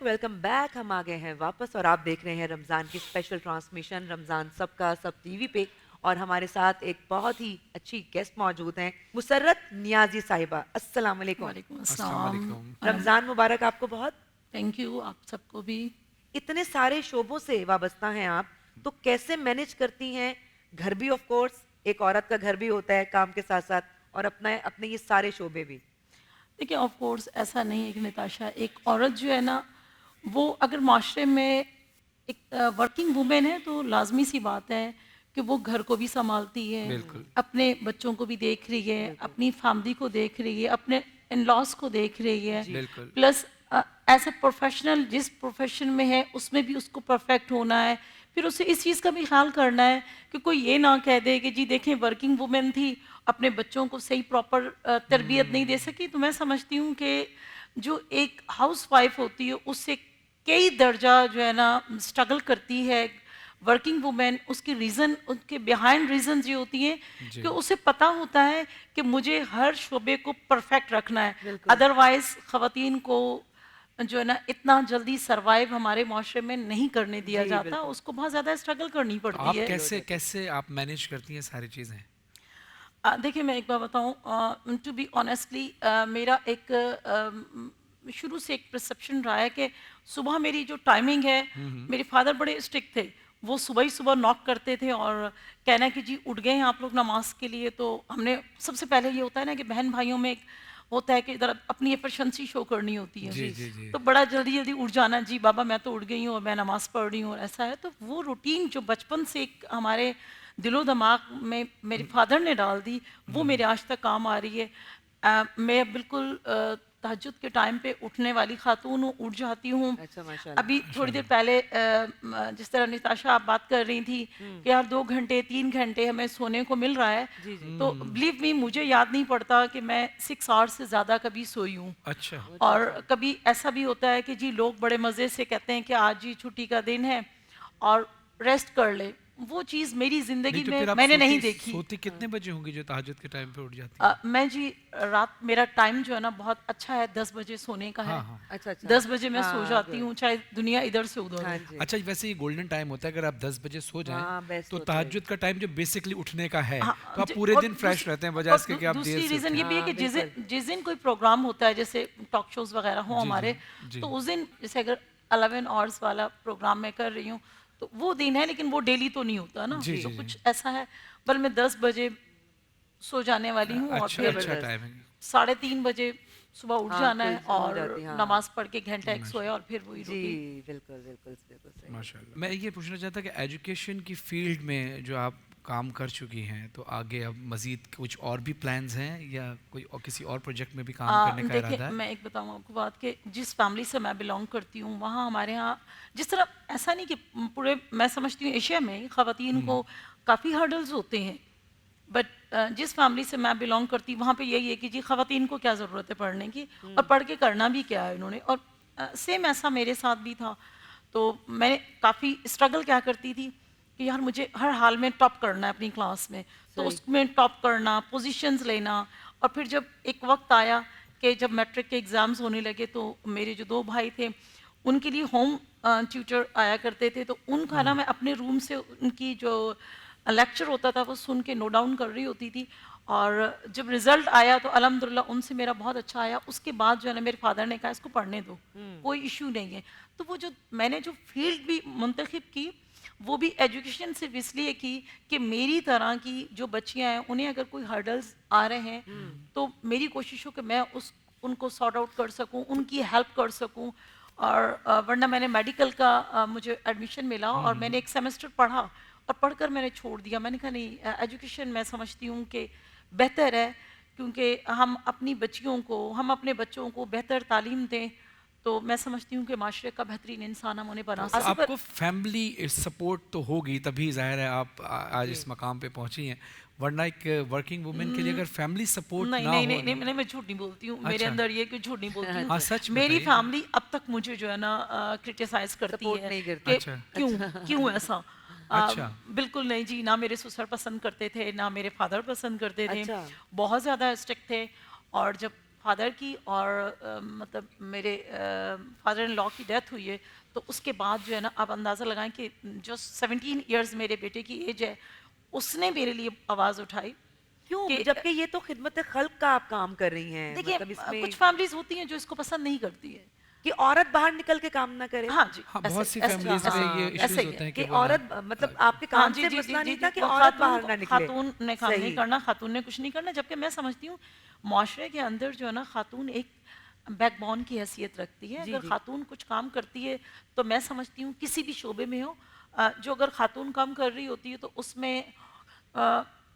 C: Welcome back. हम आ गए हैं वापस और आप देख रहे हैं रमज़ान की स्पेशल ट्रांसमिशन रमज़ान सबका सब टीवी पे, और हमारे साथ एक बहुत ही अच्छी गेस्ट मौजूद हैं, मुसर्रत नियाजी साहिबा। अस्सलाम वालेकुम।
D: अस्सलाम वालेकुम।
C: रमज़ान मुबारक आपको बहुत।
I: थैंक यू, आप सबको भी।
C: इतने सारे शोबों से वाबस्ता हैं आप, तो कैसे मैनेज करती हैं? घर भी ऑफ कोर्स, एक औरत का घर भी होता है काम के साथ साथ, और अपने ये सारे शोबे भी।
I: देखिए ऑफ कोर्स ऐसा नहीं है कि नताशा, एक औरत जो है ना वो अगर माशरे में एक वर्किंग वुमेन है तो लाजमी सी बात है कि वो घर को भी संभालती है,
D: बिल्कुल।
I: अपने बच्चों को भी देख रही है, अपनी फैमिली को देख रही है, अपने इन लॉज को देख रही है,
D: बिल्कुल।
I: प्लस एज ए प्रोफेशनल जिस प्रोफेशन में है उसमें भी उसको परफेक्ट होना है। फिर उसे इस चीज़ का भी ख्याल करना है कि कोई ये ना कह दे कि जी देखें वर्किंग वुमेन थी, अपने बच्चों को सही प्रॉपर तरबियत नहीं दे सकी। तो मैं समझती हूँ कि जो एक हाउस वाइफ होती है उससे कई दर्जा जो है ना स्ट्रगल करती है वर्किंग वुमेन। उसकी रीज़न, उनके बिहाइंड रीजन ये होती है कि उसे पता होता है कि मुझे हर शोबे को परफेक्ट रखना है, अदरवाइज ख़वातीन को जो है ना इतना जल्दी सरवाइव हमारे माशरे में नहीं करने दिया जाता, उसको बहुत ज़्यादा स्ट्रगल करनी पड़ती
D: आप
I: है।
D: कैसे आप मैनेज करती हैं सारी चीज़ें?
I: देखिए मैं एक बार बताऊं, टू बी ऑनेस्टली मेरा एक शुरू से एक परसेप्शन रहा है कि सुबह मेरी जो टाइमिंग है, मेरे फादर बड़े स्ट्रिक्ट थे, वो सुबह ही सुबह नॉक करते थे और कहना कि जी उठ गए हैं आप लोग नमाज के लिए। तो हमने सबसे पहले ये होता है ना कि बहन भाइयों में एक होता है कि इधर अपनी एफिशिएंसी शो करनी होती है,
D: जी।
I: तो बड़ा जल्दी जल्दी उठ जाना, जी बाबा मैं तो उठ गई हूँ और मैं नमाज पढ़ रही हूँ और ऐसा है। तो वो रूटीन जो बचपन से एक हमारे दिलो दिमाग में मेरे फादर ने डाल दी, वो मेरे आज तक काम आ रही है। मैं बिल्कुल तहज्जुद के टाइम पे उठने वाली खातून हूँ, उठ जाती हूँ।
C: अच्छा माशाल्लाह।
I: अभी थोड़ी देर पहले जिस तरह निताशा आप बात कर रही थी कि यार 2 घंटे 3 घंटे हमें सोने को मिल रहा है, तो बिलीव मी मुझे याद नहीं पड़ता कि मैं 6 आवर्स से ज़्यादा कभी सोई हूँ।
D: अच्छा।
I: और कभी ऐसा भी होता है कि जी लोग बड़े मज़े से कहते हैं कि आज जी छुट्टी का दिन है और रेस्ट कर ले, वो चीज़ मेरी ज़िंदगी
D: तो
I: में
D: फिर आप
I: मैंने नहीं
D: सोती
I: देखी।
D: सोती कितने बजे होंगी जो तहज्जुद के टाइम पे उठ जाती हैं?
I: मैं जी रात मेरा टाइम जो है ना बहुत अच्छा है, 10 बजे सोने का है।
D: हाँ।
C: अच्छा अच्छा।
I: 10 बजे मैं सो
C: हाँ,
I: जाती
C: good।
I: हूँ, चाहे दुनिया इधर से उधर
C: हाँ
I: हो।
C: जी।
D: अच्छा, वैसे ये गोल्डन टाइम होता है, अगर आप 10 बजे सो
C: हाँ,
D: जाएं
C: best
D: तो
C: होता है।
D: तहज्जुद का टाइम जो बेसिकली उठने का है,
I: हाँ,
D: तो आप
I: जी,
D: पूरे
I: और
D: दिन फ्रेश
I: दूसरी-
D: रहते हैं
I: और
D: बजाय इसके कि आप
I: दूसरी
D: देर से
I: रीज़न ये
D: उठें।
I: भी है कि
C: हाँ,
I: जिस दिन कोई प्रोग्राम होता है, जैसे टॉक शोज वगैरह हो हमारे,
D: जी।
I: तो उस दिन जैसे अगर 11 आवर्स वाला प्रोग्राम मैं कर रही हूँ तो वो दिन है, लेकिन वो डेली तो नहीं होता ना।
D: जी,
I: तो
D: जी,
I: कुछ ऐसा है, पर मैं 10 बजे सो जाने वाली हूँ और
D: अच्छा
I: फिर
D: अच्छा टाइम है।
I: 3:30 बजे सुबह उठ
C: हाँ,
I: जाना है
C: खुल हो
I: और
C: जाती है, हाँ।
I: नमाज पढ़ के घंटा एक सोया और फिर वही
C: जी
I: रूटीन।
C: बिल्कुल बिल्कुल बिल्कुल सही।
D: माशाल्लाह। मैं ये पूछना चाहता कि एजुकेशन की फील्ड में जो आप काम कर चुकी हैं, तो आगे अब मज़ीद कुछ और भी प्लान्स हैं या कोई और किसी और प्रोजेक्ट में भी काम करने का
I: देखिए
D: इरादा है?
I: मैं एक बताऊँ आपको बात कि जिस फैमिली से मैं बिलोंग करती हूँ वहाँ हमारे यहाँ जिस तरह ऐसा नहीं कि पूरे, मैं समझती हूँ एशिया में ख़वातीन को काफ़ी हर्डल्स होते हैं, बट जिस फैमिली से मैं बिलोंग करती हूँ वहाँ पे यही है कि जी ख़वातीन को क्या ज़रूरत है पढ़ने की, और पढ़ के करना भी क्या है इन्होंने। और सेम ऐसा मेरे साथ भी था। तो मैं काफ़ी स्ट्रगल क्या करती थी कि यार मुझे हर हाल में टॉप करना है अपनी क्लास में, तो
C: सही।
I: उसमें टॉप करना, पोजीशंस लेना। और फिर जब एक वक्त आया कि जब मैट्रिक के एग्ज़ाम्स होने लगे तो मेरे जो 2 भाई थे उनके लिए होम ट्यूटर आया करते थे, तो उनका ना मैं अपने रूम से उनकी जो लेक्चर होता था वो सुन के नोट डाउन कर रही होती थी। और जब रिज़ल्ट आया तो अल्हम्दुलिल्लाह उनसे मेरा बहुत अच्छा आया। उसके बाद जो है ना मेरे फादर ने कहा इसको पढ़ने दो, कोई इशू नहीं है। तो वो जो मैंने जो फील्ड भी मुंतखब की वो भी एजुकेशन सिर्फ इसलिए की कि मेरी तरह की जो बच्चियां हैं उन्हें अगर कोई हर्डल्स आ रहे हैं तो मेरी कोशिश हो कि मैं उनको सॉर्ट आउट कर सकूं, उनकी हेल्प कर सकूं। और वरना मैंने मेडिकल का मुझे एडमिशन मिला और मैंने एक सेमेस्टर पढ़ा और पढ़कर मैंने छोड़ दिया। मैंने कहा नहीं, एजुकेशन मैं समझती हूँ कि बेहतर है, क्योंकि हम अपनी बच्चियों को, हम अपने बच्चों को बेहतर तालीम दें तो मैं समझती हूँ कि माशरे का बेहतरीन इंसान हम उन्हें बना
D: तो
I: सकते।
D: आपको फैमिली सपोर्ट तो होगी तभी जाहिर है आप आज इस मकाम पे पहुंची हैं, वरना एक वर्किंग वुमेन के लिए अगर फैमिली सपोर्ट
I: नहीं
D: ना
I: नहीं
D: हो।
I: नहीं नहीं मैं झूठ नहीं बोलती हूँ। मेरे
D: अच्छा।
I: अंदर ये कि झूठ नहीं बोलती हूँ।
D: हाँ, सच
I: मेरी
D: बताइए।
I: फैमिली अब तक मुझे जो है ना क्रिटिसाइज करती
C: Support
I: है
C: नहीं करती।
I: कि
D: अच्छा।
I: क्यों ऐसा।
D: अच्छा।
I: बिल्कुल नहीं जी, ना मेरे ससुर पसंद करते थे ना मेरे फादर पसंद करते थे।
C: अच्छा।
I: बहुत ज़्यादा स्ट्रिक्ट थे। और जब फादर की और मतलब मेरे फादर इन लॉ की डेथ हुई है तो उसके बाद जो है ना आप अंदाज़ा लगाएं कि जो 17 इयर्स मेरे बेटे की एज है उसने मेरे लिए आवाज़ उठाई।
C: क्यों,
I: कि-
C: जबकि ये तो खिदमत खल्क का आप काम कर रही हैं,
I: देखिए
C: मतलब इसमें
I: कुछ फैमिलीज होती हैं जो इसको पसंद नहीं करती है।
C: कि औरत बाहर निकल के काम ना करे।
I: हाँ जी,
D: हाँ,
I: ऐसे-
D: बहुत सी
I: ऐसे-
D: फैमिलीज
I: ऐसे-
D: में ये
I: ऐसे
D: इश्यूज
I: ही
D: होते हैं
C: कि
D: कि वो ना-
C: औरत मतलब आपके
I: हाँ
C: काम
I: जी
C: से
I: जी
C: मसला
I: जी
C: नहीं
I: जी
C: था
I: जी,
C: कि
I: वो
C: औरत बाहर ना निकले।
I: खातून ने काम नहीं
C: सही।
I: करना, खातून ने कुछ नहीं करना, जबकि मैं समझती हूँ माशरे के अंदर जो है ना खातून एक बैकबोन की हैसियत रखती है।
C: जी,
I: अगर
C: जी।
I: खातून कुछ काम करती है तो मैं समझती हूँ किसी भी शोबे में हो, जो अगर खातून काम कर रही होती है तो उसमें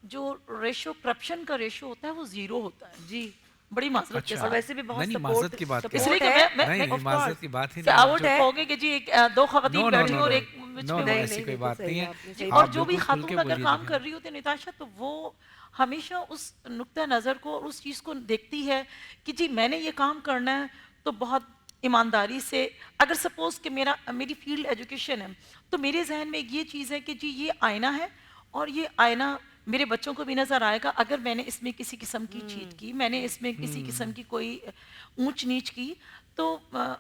I: जो रेशो करप्शन का रेशो होता है वो ज़ीरो होता है
C: जी।
I: बड़ी माजरत के
D: अच्छा।
C: और
I: साथ।
C: वैसे भी बहुत
D: नहीं,
C: सपोर्ट
D: माजरत की बात
I: इसलिए कि
C: है।
D: नहीं,
C: of
D: माजरत
C: course।
D: की बात ही
I: से
D: नहीं
I: आप
D: है।
C: सपोर्ट
I: जो
C: है।
I: कहोगे कि जी दो खवातीन बैठी हो और एक बीच
D: नो
I: में
D: नो
I: वो-
D: ऐसी कोई
C: बिल्कुल
D: बात
C: सही
D: नहीं है।
C: आपने
I: जी,
C: सही
I: और
C: बात
I: जो भी
D: बिल्कुल खुल
I: खातून
D: के
I: अगर
D: बोलिए
I: काम
D: जी।
I: कर रही होती है निताशा, तो वो हमेशा उस नुक्ता नज़र को और उस चीज़ को देखती है कि जी मैंने ये काम करना है तो बहुत ईमानदारी से। अगर सपोज कि मेरी फील्ड एजुकेशन है तो मेरे जहन में एक ये चीज़ है कि जी ये आईना है और ये आईना मेरे बच्चों को भी नज़र आएगा। अगर मैंने इसमें किसी किस्म की चीट की, मैंने इसमें किसी किस्म की कोई ऊंच नीच की, तो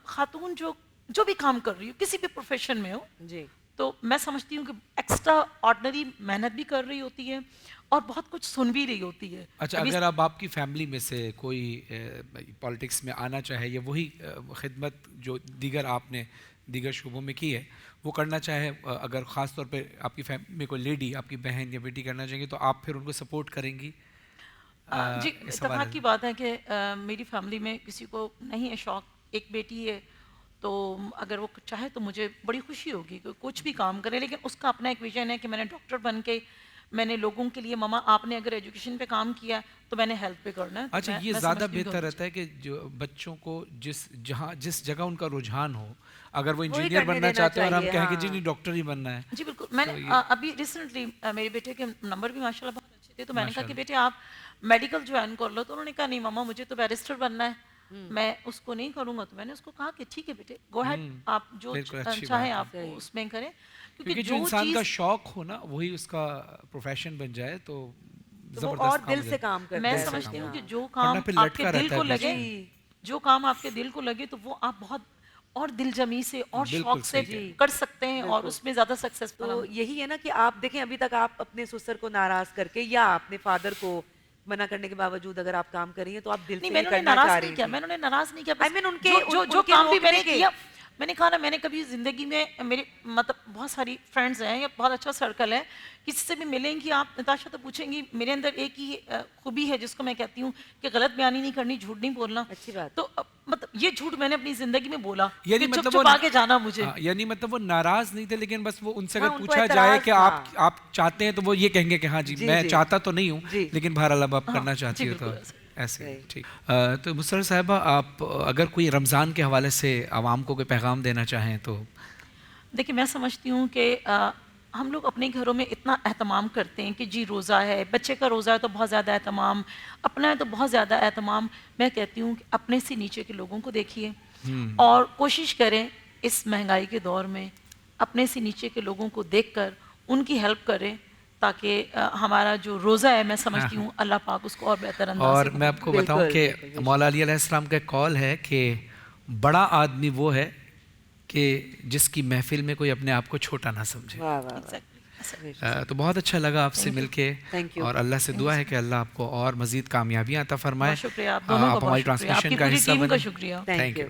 I: खातून जो भी काम कर रही हो किसी भी प्रोफेशन में हो,
C: जी।
I: तो मैं समझती हूँ कि एक्स्ट्रा ऑर्डिनरी मेहनत भी कर रही होती है और बहुत कुछ सुन भी रही होती है।
D: अच्छा,
I: अभी
D: अगर अब आपकी फैमिली में से कोई पॉलिटिक्स में आना चाहे या वही खिदमत जो दीगर आपने दीगर शोबों में की है वो करना चाहे, अगर ख़ास तौर पे आपकी फैमिली में कोई लेडी, आपकी बहन या बेटी करना चाहेंगे, तो आप फिर उनको सपोर्ट करेंगी?
I: जी,
D: इस
I: इत्तेफाक
D: हवाले
I: की
D: से।
I: बात है कि मेरी फैमिली में किसी को नहीं है शौक, एक बेटी है, तो अगर वो चाहे तो मुझे बड़ी खुशी होगी कि कुछ भी काम करे, लेकिन उसका अपना एक विजन है कि मैंने डॉक्टर बन के मैंने लोगों के लिए, ममा आपने अगर एजुकेशन पे काम किया तो मैंने हेल्थ पे करना है। तो
D: अच्छा, ये
I: मैं
D: ज़्यादा
I: समझती हूँ कि
D: बेहतर रहता है कि जो बच्चों को जिस जगह उनका रुझान हो, अगर वो
C: वही
D: इंजीनियर
C: करने
D: बनना
C: देना
D: चाहते हैं और हम
C: चाहिए,
D: कहें कि
C: हाँ।
D: जी नहीं डॉक्टर ही बनना है,
I: जी बिल्कुल। मैंने
D: ये-
I: अभी रिसेंटली मेरे बेटे के नंबर भी माशाल्लाह बहुत अच्छे थे, तो मैंने कहा कि
D: माशाल्लाह।
I: बेटे आप मेडिकल ज्वाइन कर लो, तो उन्होंने कहा नहीं मम्मा मुझे तो बैरिस्टर बनना है, मैं उसको नहीं करूंगा। तो मैंने उसको कहा कि ठीक है बेटे, गो अहेड, आप जो
D: बिल्कुल अच्छी
I: चाहे
D: बात है।
I: आप
C: सही।
I: उसमें करें,
D: क्योंकि जो इंसान का शौक हो ना वही उसका प्रोफेशन बन जाए तो
C: तो वो
D: जबरदस्त
C: और
D: काम
C: दिल
D: हो
C: से
D: जाता है।
C: काम करते
I: मैं
C: हैं।
I: समझती हूँ कि
C: हाँ।
I: जो
D: वरना
I: काम
D: फिर
I: आपके
D: लटका
I: दिल
D: रहता
I: को
D: है
I: लगे,
C: जी।
I: जो काम आपके दिल को लगे, तो वो आप बहुत और दिलजमी से और
D: बिल्कुल
I: शौक से
D: सही कह रहे
I: कर सकते हैं और
C: बिल्कुल।
I: उसमें ज़्यादा सक्सेसफुल
C: तो यही है ना कि आप देखें, अभी तक आप अपने ससुर को नाराज करके या अपने फादर को मना करने के बावजूद अगर आप काम कर रही हैं तो आप दिल
I: नहीं,
C: से
I: मैंने
C: ये
I: उन्हें
C: करना
I: नाराज
C: चाह
I: नहीं
C: रही
I: किया,
C: थी।
I: मैंने उन्हें नाराज नहीं किया।
C: I
I: बस
C: mean, उनके
I: जो
C: उनके
I: काम भी मैंने
C: रोकने के-
I: किया, मैंने कहा ना, मैंने कभी जिंदगी में मेरी मतलब बहुत सारी फ्रेंड्स हैं या बहुत अच्छा सर्कल है, किसी से भी मिलेंगी आप नताशा तो पूछेंगी, मेरे अंदर एक ही खूबी है जिसको मैं कहती हूँ कि गलत बयानी नहीं करनी, झूठ नहीं बोलना।
C: अच्छी बात।
I: तो मतलब ये झूठ मैंने अपनी जिंदगी में बोला
D: यानी
I: कि
D: मतलब
I: चुप आके जाना मुझे।
D: यानी मतलब वो नाराज नहीं थे, लेकिन बस वो उनसे
C: हाँ,
D: अगर
C: उनको
D: पूछा
C: एतराज
D: जाए कि
C: था।
D: आप चाहते हैं तो वो ये कहेंगे कि हाँ जी,
C: जी,
D: मैं
C: जी।
D: चाहता तो नहीं हूँ,
C: जी।
D: लेकिन बहरहाल अब आप
I: हाँ,
D: करना
I: जी,
D: चाहती हो तो
I: बिल्कुल ऐसे।
D: ऐसे
C: सही।
D: ठीक। तो मुसर्रत साहिबा, आप अगर कोई रमज़ान के हवाले से आवाम को कोई पैगाम देना चाहें तो?
I: देखिए, मैं समझती हूँ कि हम लोग अपने घरों में इतना एहतमाम करते हैं कि जी रोज़ा है, बच्चे का रोज़ा है तो बहुत ज़्यादा एहतमाम, अपना है तो बहुत ज़्यादा एहतमाम। मैं कहती हूँ कि अपने से नीचे के लोगों को देखिए और कोशिश करें इस महंगाई के दौर में अपने से नीचे के लोगों को देखकर उनकी हेल्प करें, ताकि हमारा जो रोज़ा है, मैं समझती हूँ अल्लाह पाक उसको और बेहतर अंदाज
D: और
I: से
D: मैं आपको
C: बिल्कुल,
D: बताऊं कि
C: बिल्कुल,
D: मौला अली अलैहिस्सलाम का कॉल है कि बड़ा आदमी वो है कि जिसकी महफिल में कोई अपने आप को छोटा ना समझे।
C: वाह वाह वाह।
I: Exactly, ऐसा।
D: तो बहुत अच्छा लगा आपसे मिलके,
C: Thank you.
D: और अल्लाह से दुआ है कि अल्लाह आपको और मज़ीद कामयाबियाँ अता फरमाए।
I: बहुत शुक्रिया, आप दोनों का
D: आप हमारी
I: बहुत शुक्रिया,
D: ट्रांसमिशन
I: आपकी
D: का
I: पूरी
D: हिस्सा
I: टीम का
D: बने।
I: शुक्रिया।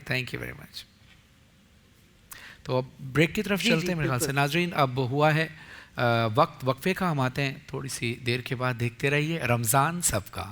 D: Thank you very much. तो अब ब्रेक की तरफ
C: जी,
D: चलते
C: जी,
D: हैं मेरे ख्याल से।
C: बिल्कुल।
D: नाजरीन, अब हुआ है वक्फे का, हम आते हैं थोड़ी सी देर के बाद। देखते रहिए रमज़ान सबका।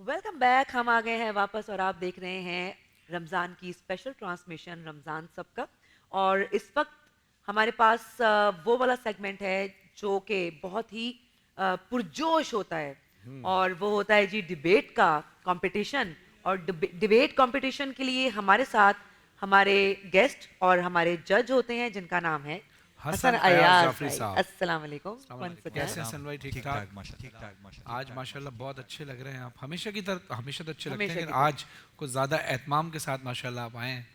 C: वेलकम बैक, हम आ गए हैं वापस और आप देख रहे हैं रमज़ान की स्पेशल ट्रांसमिशन रमज़ान सबका। और इस वक्त हमारे पास वो वाला सेगमेंट है जो कि बहुत ही पुरजोश होता है, और वो होता है जी डिबेट का कंपटीशन। और डिबेट कंपटीशन के लिए हमारे साथ हमारे गेस्ट और हमारे जज होते हैं जिनका नाम है
D: हसन
C: हसन
D: अयाज
C: अयाज
D: जाफरी
C: भाई।
D: साहब।
C: अस्सलाम वालेकुम। once again।
D: कैसे हसन भाई? ठीक ठाक?
F: ठीक ठाक माशाल्लाह।
D: आज माशाल्लाह बहुत अच्छे लग रहे हैं आप। हमेशा की तरह हमेशा तो अच्छे लगते
C: हमेशा
D: हैं,
C: की
D: लेकिन आज कुछ ज़्यादा एहतमाम के साथ माशाल्लाह आप आए हैं।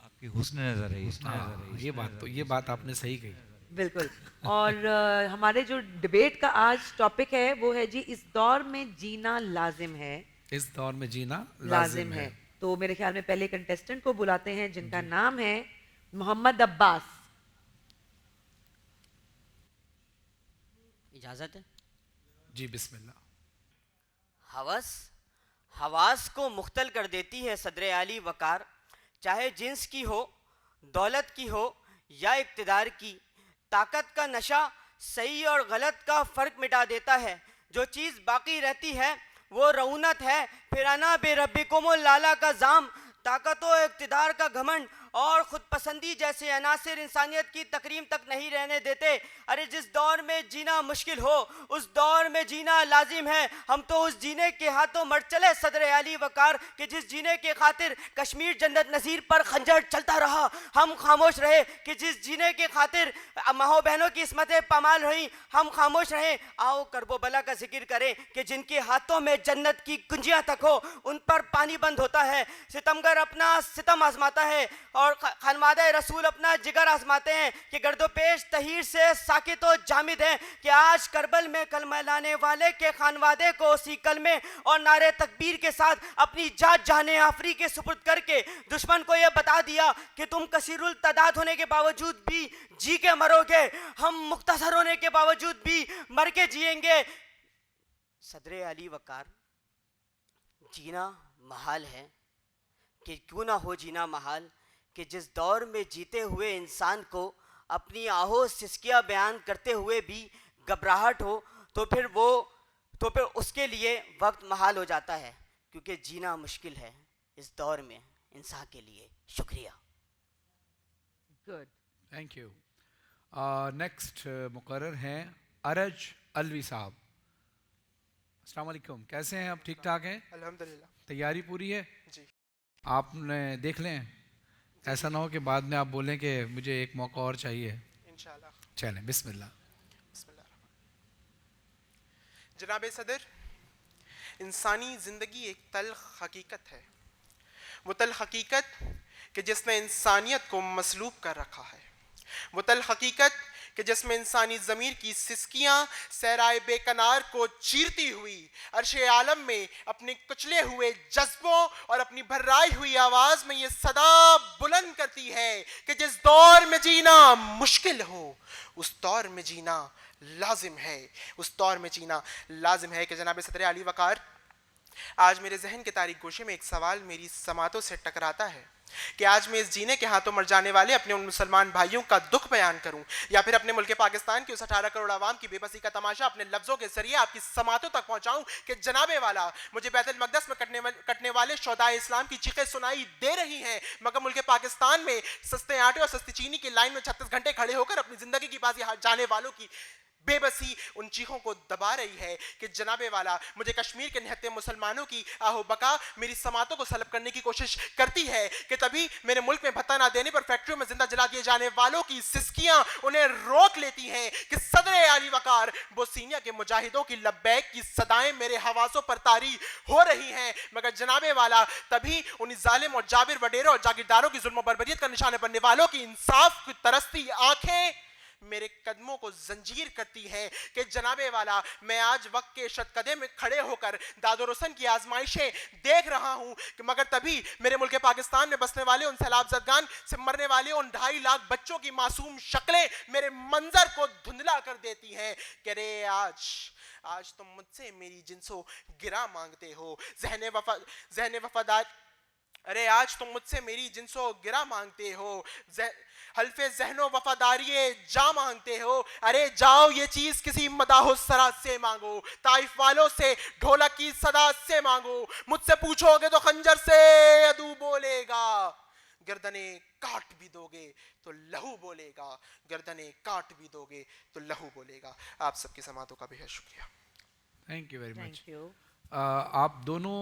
F: आपकी हुस्न नजर है, हुस्न नजर
D: हाँ,
F: है।
D: ये बात आपने सही कही।
C: बिल्कुल। और हमारे जो डिबेट का आज टॉपिक है वो है जी इस दौर में जीना लाजिम है।
D: इस दौर में जीना
C: लाजिम है। तो मेरे ख्याल में पहले कंटेस्टेंट को बुलाते हैं जिनका नाम है मोहम्मद अब्बास।
J: इजाजत है?
D: जी बिस्मिल्लाह।
J: हवस हवास को मुख्तल कर देती है सदर आली वकार, चाहे जिन्स की हो, दौलत की हो या इक्तिदार की। ताकत का नशा सही और गलत का फ़र्क मिटा देता है। जो चीज़ बाकी रहती है वो रऊनत है, फिर अना बेरब्बिकुम लाला का जाम। ताकत व इक्तिदार का घमंड और ख़ुद पसंदी जैसे अनासिर इंसानियत की तकरीम तक नहीं रहने देते। अरे जिस दौर में जीना मुश्किल हो उस दौर में जीना लाजिम है। हम तो उस जीने के हाथों मर चले सदर आली वकार कि जिस जीने के खातिर कश्मीर जन्नत नज़ीर पर खंजर चलता रहा। हम खामोश रहे कि जिस जीने के खातिर माओ बहनों की इसमतें पामाल रहीं। हम खामोश रहे। आओ करबो बला का जिक्र करें कि जिनके हाथों में जन्नत की कुंजियाँ तक हो उन पर पानी बंद होता है। सितमगर अपना सितम आजमाता है और खानवादे रसूल अपना जिगर आजमाते हैं कि गर्दोपेश तहीर से साकित व जामिद हैं कि आज करबल में कलमा लाने वाले के खानवादे को उसी कलमे और नारे तकबीर के साथ अपनी जात जाने आफरी के सुपुर्द करके दुश्मन को यह बता दिया कि तुम कसीरुल तादाद होने के बावजूद भी जी के मरोगे, हम मुख्तसर होने के बावजूद भी मर के जिएंगे। सदर आली वकार, जीना महाल है कि क्यों ना हो जीना महाल कि जिस दौर में जीते हुए इंसान को अपनी आहो सिसकियाँ बयान करते हुए भी घबराहट हो तो फिर उसके लिए वक्त महाल हो जाता है, क्योंकि जीना मुश्किल है इस दौर में इंसान के लिए। शुक्रिया।
C: Good,
D: thank you. नेक्स्ट मुकर्रर हैं अरज अलवी साहब। अस्सलाम वालेकुम, कैसे हैं आप? ठीक ठाक हैं?
K: अल्हम्दुलिल्लाह।
D: तैयारी पूरी है?
K: जी।
D: आपने देख लें, ऐसा ना हो कि बाद में आप बोलें कि मुझे एक मौका और चाहिए।
K: इंशाल्लाह।
D: चलें, बिस्मिल्लाह।
K: जनाब सदर, इंसानी ज़िंदगी एक तल्ख हकीकत है। वो तल्ख हकीकत कि जिसने इंसानियत को मसलूब कर रखा है। वो तल्ख हकीकत कि जिसमें इंसानी ज़मीर की सिसकियाँ सहराए बेकनार को चीरती हुई अर्शे आलम में अपने कुचले हुए जज्बों और अपनी भर्राई हुई आवाज़ में ये सदा बुलंद करती है कि जिस दौर में जीना मुश्किल हो उस दौर में जीना लाजिम है। उस दौर में जीना लाजिम है कि जनाब सदर आली वकार, आज मेरे जहन के तारीक गोशे में एक सवाल मेरी समातों से टकराता है कि आज मैं इस जीने के हाथों मर जाने वाले अपने उन मुसलमान भाइयों का दुख बयान करूं या फिर अपने मुल्क पाकिस्तान की उस 18 करोड़ आवाम की बेबसी का तमाशा अपने लफ्जों के जरिए आपकी समातों तक पहुंचाऊं कि जनाबे वाला, मुझे बैतुल मक़दस में कटने वाले शोहदाए इस्लाम की चीखें सुनाई दे रही हैं, मगर मुल्क पाकिस्तान में सस्ते आटे और सस्ती चीनी की लाइन में 36 घंटे खड़े होकर अपनी जिंदगी की बाजी जाने वालों की बेबसी उन चीखों को दबा रही है कि जनाबे वाला, मुझे कश्मीर के निहत्ते मुसलमानों की आहो बका मेरी समातों को सलब करने की कोशिश करती है कि तभी मेरे मुल्क में भत्ता ना देने पर फैक्ट्रियों में जिंदा जला दिए जाने वालों की सिसकियां उन्हें रोक लेती हैं कि सदर आली वकार बोस्निया के मुजाहिदों की लब्बैक की सदाएं मेरे हवासों पर तारी हो रही हैं, मगर जनाबे वाला तभी उन जालिम और जाबिर वडेरों और जागीरदारों की जुल्म और बर्बरियत का निशाने बनने वालों की इंसाफ की तरसती आंखें मेरे कदमों को जंजीर करती है कि जनाबे वाला, मैं आज वक्त के शतकदे में खड़े होकर दादो रोशन की आजमाइशें देख रहा हूं कि मगर तभी मेरे मुल्क पाकिस्तान में बसने वाले उन सैलाब ज़दगान से मरने वाले उन 2.5 लाख बच्चों की मासूम शक्लें मेरे मंजर को धुंधला कर देती हैं कि रे आज तुम मुझसे मेरी जिन्सो गिरा मांगते हो, ज़हन वफादार, अरे आज तुम मुझसे मेरी जिन्सो गिरा मांगते हो, हल्फे ज़हनो वफादारिये जा मांगते हो। अरे जाओ ये चीज़ किसी मदाहो सरा से मांगो, ताइफ वालों से ढोलक की सदा से मांगो, मुझसे पूछोगे तो खंजर से अदू बोलेगा, गर्दने काट भी दोगे तो लहू बोलेगा, गर्दने काट भी दोगे तो लहू बोलेगा। आप सबकी समातों का बेहद शुक्रिया।
D: Thank you very much. आप दोनों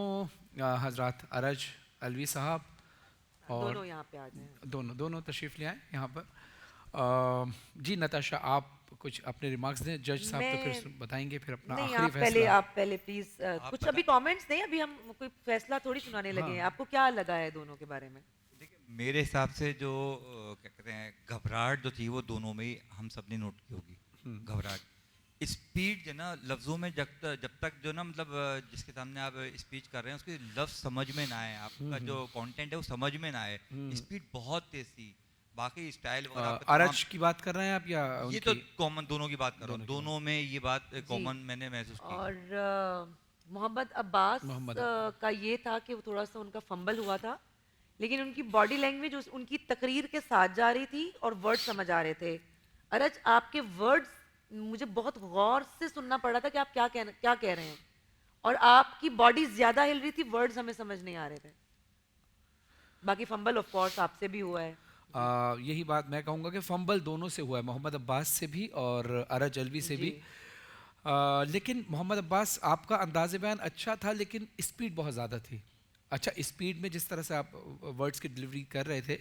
D: हजरात अरज अलवी साहब और
C: दोनों यहाँ पे आ जाएं।
D: दोनों तशरीफ ले आए यहाँ पर। जी नताशा, आप कुछ अपने रिमार्क्स दें, जज साहब तो फिर बताएंगे फिर अपना आखिरी फैसला।
C: आप पहले प्लीज कुछ अभी कमेंट्स दें, अभी हम कोई फैसला थोड़ी सुनाने लगे हैं। आपको क्या लगा है दोनों के बारे में?
F: देखिए, मेरे हिसाब से जो क्या कहते हैं घबराहट जो थी वो दोनों में ही हम सब ने नोट की होगी। घबराहट स्पीड जो ना लफ्ज़ों में जब तक जो ना मतलब जिसके सामने आप स्पीच कर रहे हैं उसके लफ्ज़ समझ में ना आए, आपका जो कंटेंट है वो समझ में ना आए, स्पीड बहुत तेज थी। बाकी स्टाइल
D: अरज की बात कर रहे हैं आप या
F: ये तो कॉमन दोनों की बात कर रहा हूँ, दोनों में ये बात कॉमन मैंने महसूस की।
C: और मोहम्मद अब्बास का ये था कि वो थोड़ा सा उनका फंबल हुआ था, लेकिन उनकी बॉडी लैंग्वेज उनकी तकरीर के साथ जा रही थी और वर्ड समझ आ रहे थे। अरज, आपके वर्ड्स मुझे बहुत गौर से सुनना पड़ रहा था कि आप क्या कह रहे हैं, और आपकी बॉडी ज्यादा हिल रही थी, वर्ड्स हमें समझ नहीं आ रहे थे। बाकी फंबल ऑफ कोर्स आपसे भी हुआ है।
D: यही बात मैं कहूँगा कि फंबल दोनों से हुआ है, मोहम्मद अब्बास से भी और अरज अलवी से भी। लेकिन मोहम्मद अब्बास आपका अंदाज़ बयान अच्छा था, लेकिन स्पीड बहुत ज़्यादा थी। अच्छा, स्पीड में जिस तरह से आप वर्ड्स की डिलीवरी कर रहे थे,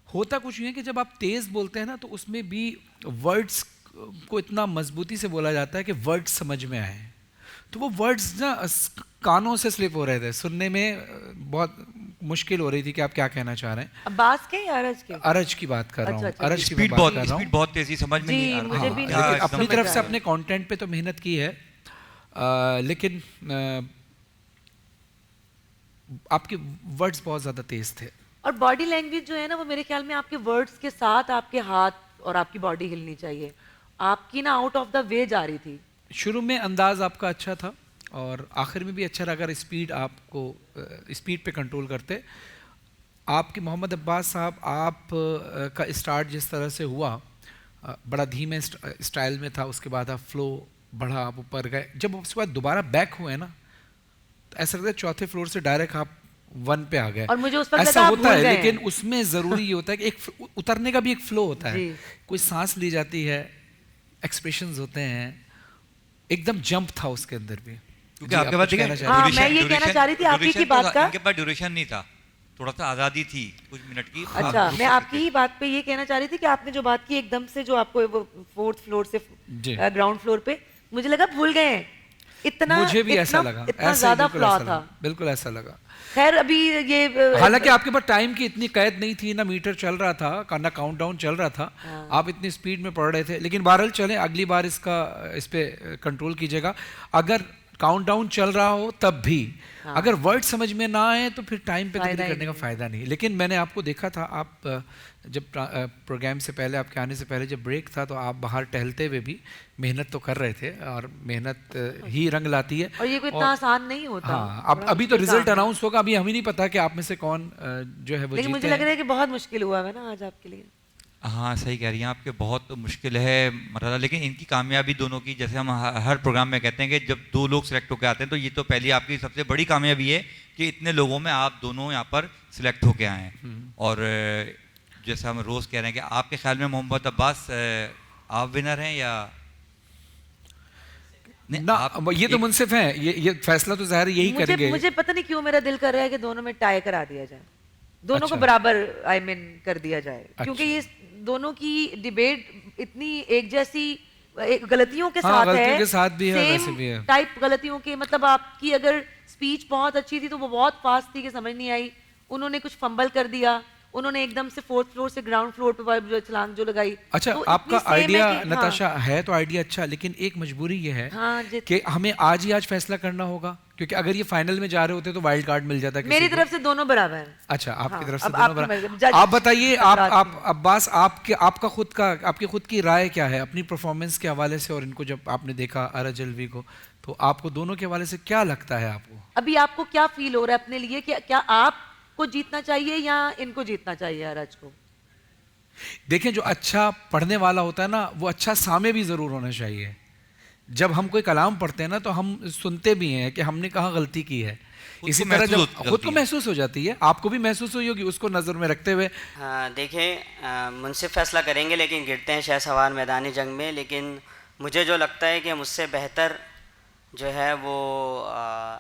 D: होता कुछ नहीं है कि जब आप तेज़ बोलते हैं ना तो उसमें भी वर्ड्स को इतना मजबूती से बोला जाता है कि वर्ड्स समझ में आए, तो वो वर्ड्स ना कानों से स्लिप हो रहे थे, सुनने में बहुत मुश्किल हो रही थी कि आप क्या कहना चाह रहे हैं।
C: अब्बास के या अरज के?
D: अरज की बात कर रहा हूँ। अरज की
F: स्पीड
D: बात कर रहा हूँ।
F: स्पीड बहुत तेजी समझ में नहीं आ रहा।
C: मुझे भी
D: लेकिन अपनी तरफ से अपने कंटेंट पे तो मेहनत की है, लेकिन आपके वर्ड्स बहुत ज़्यादा तेज थे।
C: और बॉडी लैंग्वेज जो है ना, वो मेरे ख्याल में आपके वर्ड्स के साथ आपके हाथ और आपकी बॉडी हिलनी चाहिए। आपकी ना आउट ऑफ द वे जा रही थी।
D: शुरू में अंदाज आपका अच्छा था और आखिर में भी अच्छा रहा। अगर स्पीड आपको स्पीड पे कंट्रोल करते। आपके मोहम्मद अब्बास साहब, आप का स्टार्ट जिस तरह से हुआ, बड़ा धीमे स्टाइल में था, उसके बाद आप फ्लो बढ़ा, आप ऊपर गए, जब उसके बाद दोबारा बैक हुए ना तो ऐसा लगता है चौथे फ्लोर से डायरेक्ट आप 1 पे आ गए।
C: और मुझे उस वक्त
D: ऐसा
C: लगा
D: होता है,
C: भूल गए।
D: लेकिन उसमें ज़रूरी ये होता है कि एक उतरने का भी एक फ्लो होता है, कोई सांस ली जाती है, एक्सप्रेशंस होते हैं, एकदम जंप था उसके अंदर भी।
F: क्योंकि आपके पास
C: मैं ये कहना चाह रही थी आपकी की बात का,
F: इनके पास ड्यूरेशन नहीं था, थोड़ा सा आज़ादी थी कुछ मिनट की।
C: अच्छा, मैं आपकी ही बात पे ये कहना चाह रही थी कि आपने जो बात की एकदम से, जो आपको वो 4th फ्लोर से ग्राउंड फ्लोर पे, मुझे लगा भूल गए हैं। इतना
D: मुझे भी ऐसा लगा,
C: इतना ज्यादा फ्लॉ था,
D: बिल्कुल ऐसा लगा।
C: खैर अभी ये
D: हालांकि आपके पास टाइम की इतनी कैद नहीं थी, ना मीटर चल रहा था, ना काउंटडाउन चल रहा था, आप इतनी स्पीड में पढ़ रहे थे। लेकिन बहरहाल चलें, अगली बार इस पे कंट्रोल कीजिएगा। अगर काउंटडाउन चल रहा हो तब भी अगर वर्ड समझ में ना आए तो फिर टाइम पे तकरीर करने का फ़ायदा नहीं। लेकिन मैंने आपको देखा था, आप जब प्रोग्राम से पहले, आपके आने से पहले जब ब्रेक था, तो आप बाहर टहलते हुए भी मेहनत तो कर रहे थे, और मेहनत ही रंग लाती है।
C: और ये कोई इतना आसान नहीं होता।
D: हाँ, अब अभी तो रिजल्ट अनाउंस होगा, अभी हमें नहीं पता कि आप में से कौन जो है वो
C: लेकिन मुझे लग रहा है कि बहुत मुश्किल हुआ है ना आज आपके लिए।
F: हाँ, सही कह रही हैं आपके, बहुत मुश्किल है मरहला। लेकिन इनकी कामयाबी दोनों की, जैसे हम हर प्रोग्राम में कहते हैं कि जब 2 लोग सिलेक्ट होकर आते हैं, तो ये तो पहली आपकी सबसे बड़ी कामयाबी है कि इतने लोगों में आप दोनों यहाँ पर सिलेक्ट होकर आए हैं। और जैसे हम रोज़ कह रहे हैं कि आपके ख्याल में मोहम्मद अब्बास आप विनर हैं या
D: ना? ये तो मुनसिफ हैं, ये फैसला तो ज़ाहिर यही करेंगे।
C: मुझे पता नहीं क्यों मेरा दिल कर रहा है कि दोनों में टाई करा दिया जाए, दोनों को बराबर कर दिया जाए, क्योंकि ये दोनों की डिबेट इतनी एक जैसी गलतियों के साथ है,
D: के साथ भी है, वैसे भी है,
C: टाइप गलतियों के। मतलब आपकी अगर स्पीच बहुत अच्छी थी तो वो बहुत फास्ट थी कि समझ नहीं आई, उन्होंने कुछ फंबल कर दिया, उन्होंने एकदम से 4th फ्लोर से ग्राउंड फ्लोर पे जो छलांग जो लगाई।
D: अच्छा, तो आपका आइडिया नताशा है तो आइडिया अच्छा, लेकिन एक मजबूरी ये है कि हमें आज ही आज फैसला करना होगा, क्योंकि अगर ये फाइनल में जा रहे होते तो वाइल्ड कार्ड मिल जाता।
C: मेरी तरफ से दोनों बराबर हैं।
D: अच्छा, आपकी तरफ से दोनों बराबर। आप बताइए, आप अब्बास, आपकी खुद की राय क्या है अपनी परफॉर्मेंस के हवाले से, और इनको जब आपने देखा अरज अलवी को, तो आपको दोनों के हवाले से क्या लगता है? आपको
C: अभी आपको क्या फील हो रहा है अपने लिए, क्या आपको जीतना चाहिए या इनको जीतना चाहिए अरज को?
D: देखें, जो अच्छा पढ़ने वाला होता है ना, वो अच्छा सामे भी जरूर होना चाहिए। जब हम कोई कलाम पढ़ते हैं ना, तो हम सुनते भी हैं कि हमने कहाँ गलती की है। इसी तरह जब खुद को महसूस हो जाती है, आपको भी महसूस हुई होगी, उसको नजर में रखते हुए।
J: हाँ, देखें, मुझसे फैसला करेंगे, लेकिन गिरते हैं शहसवार मैदानी जंग में। लेकिन मुझे जो लगता है कि मुझसे बेहतर जो है वो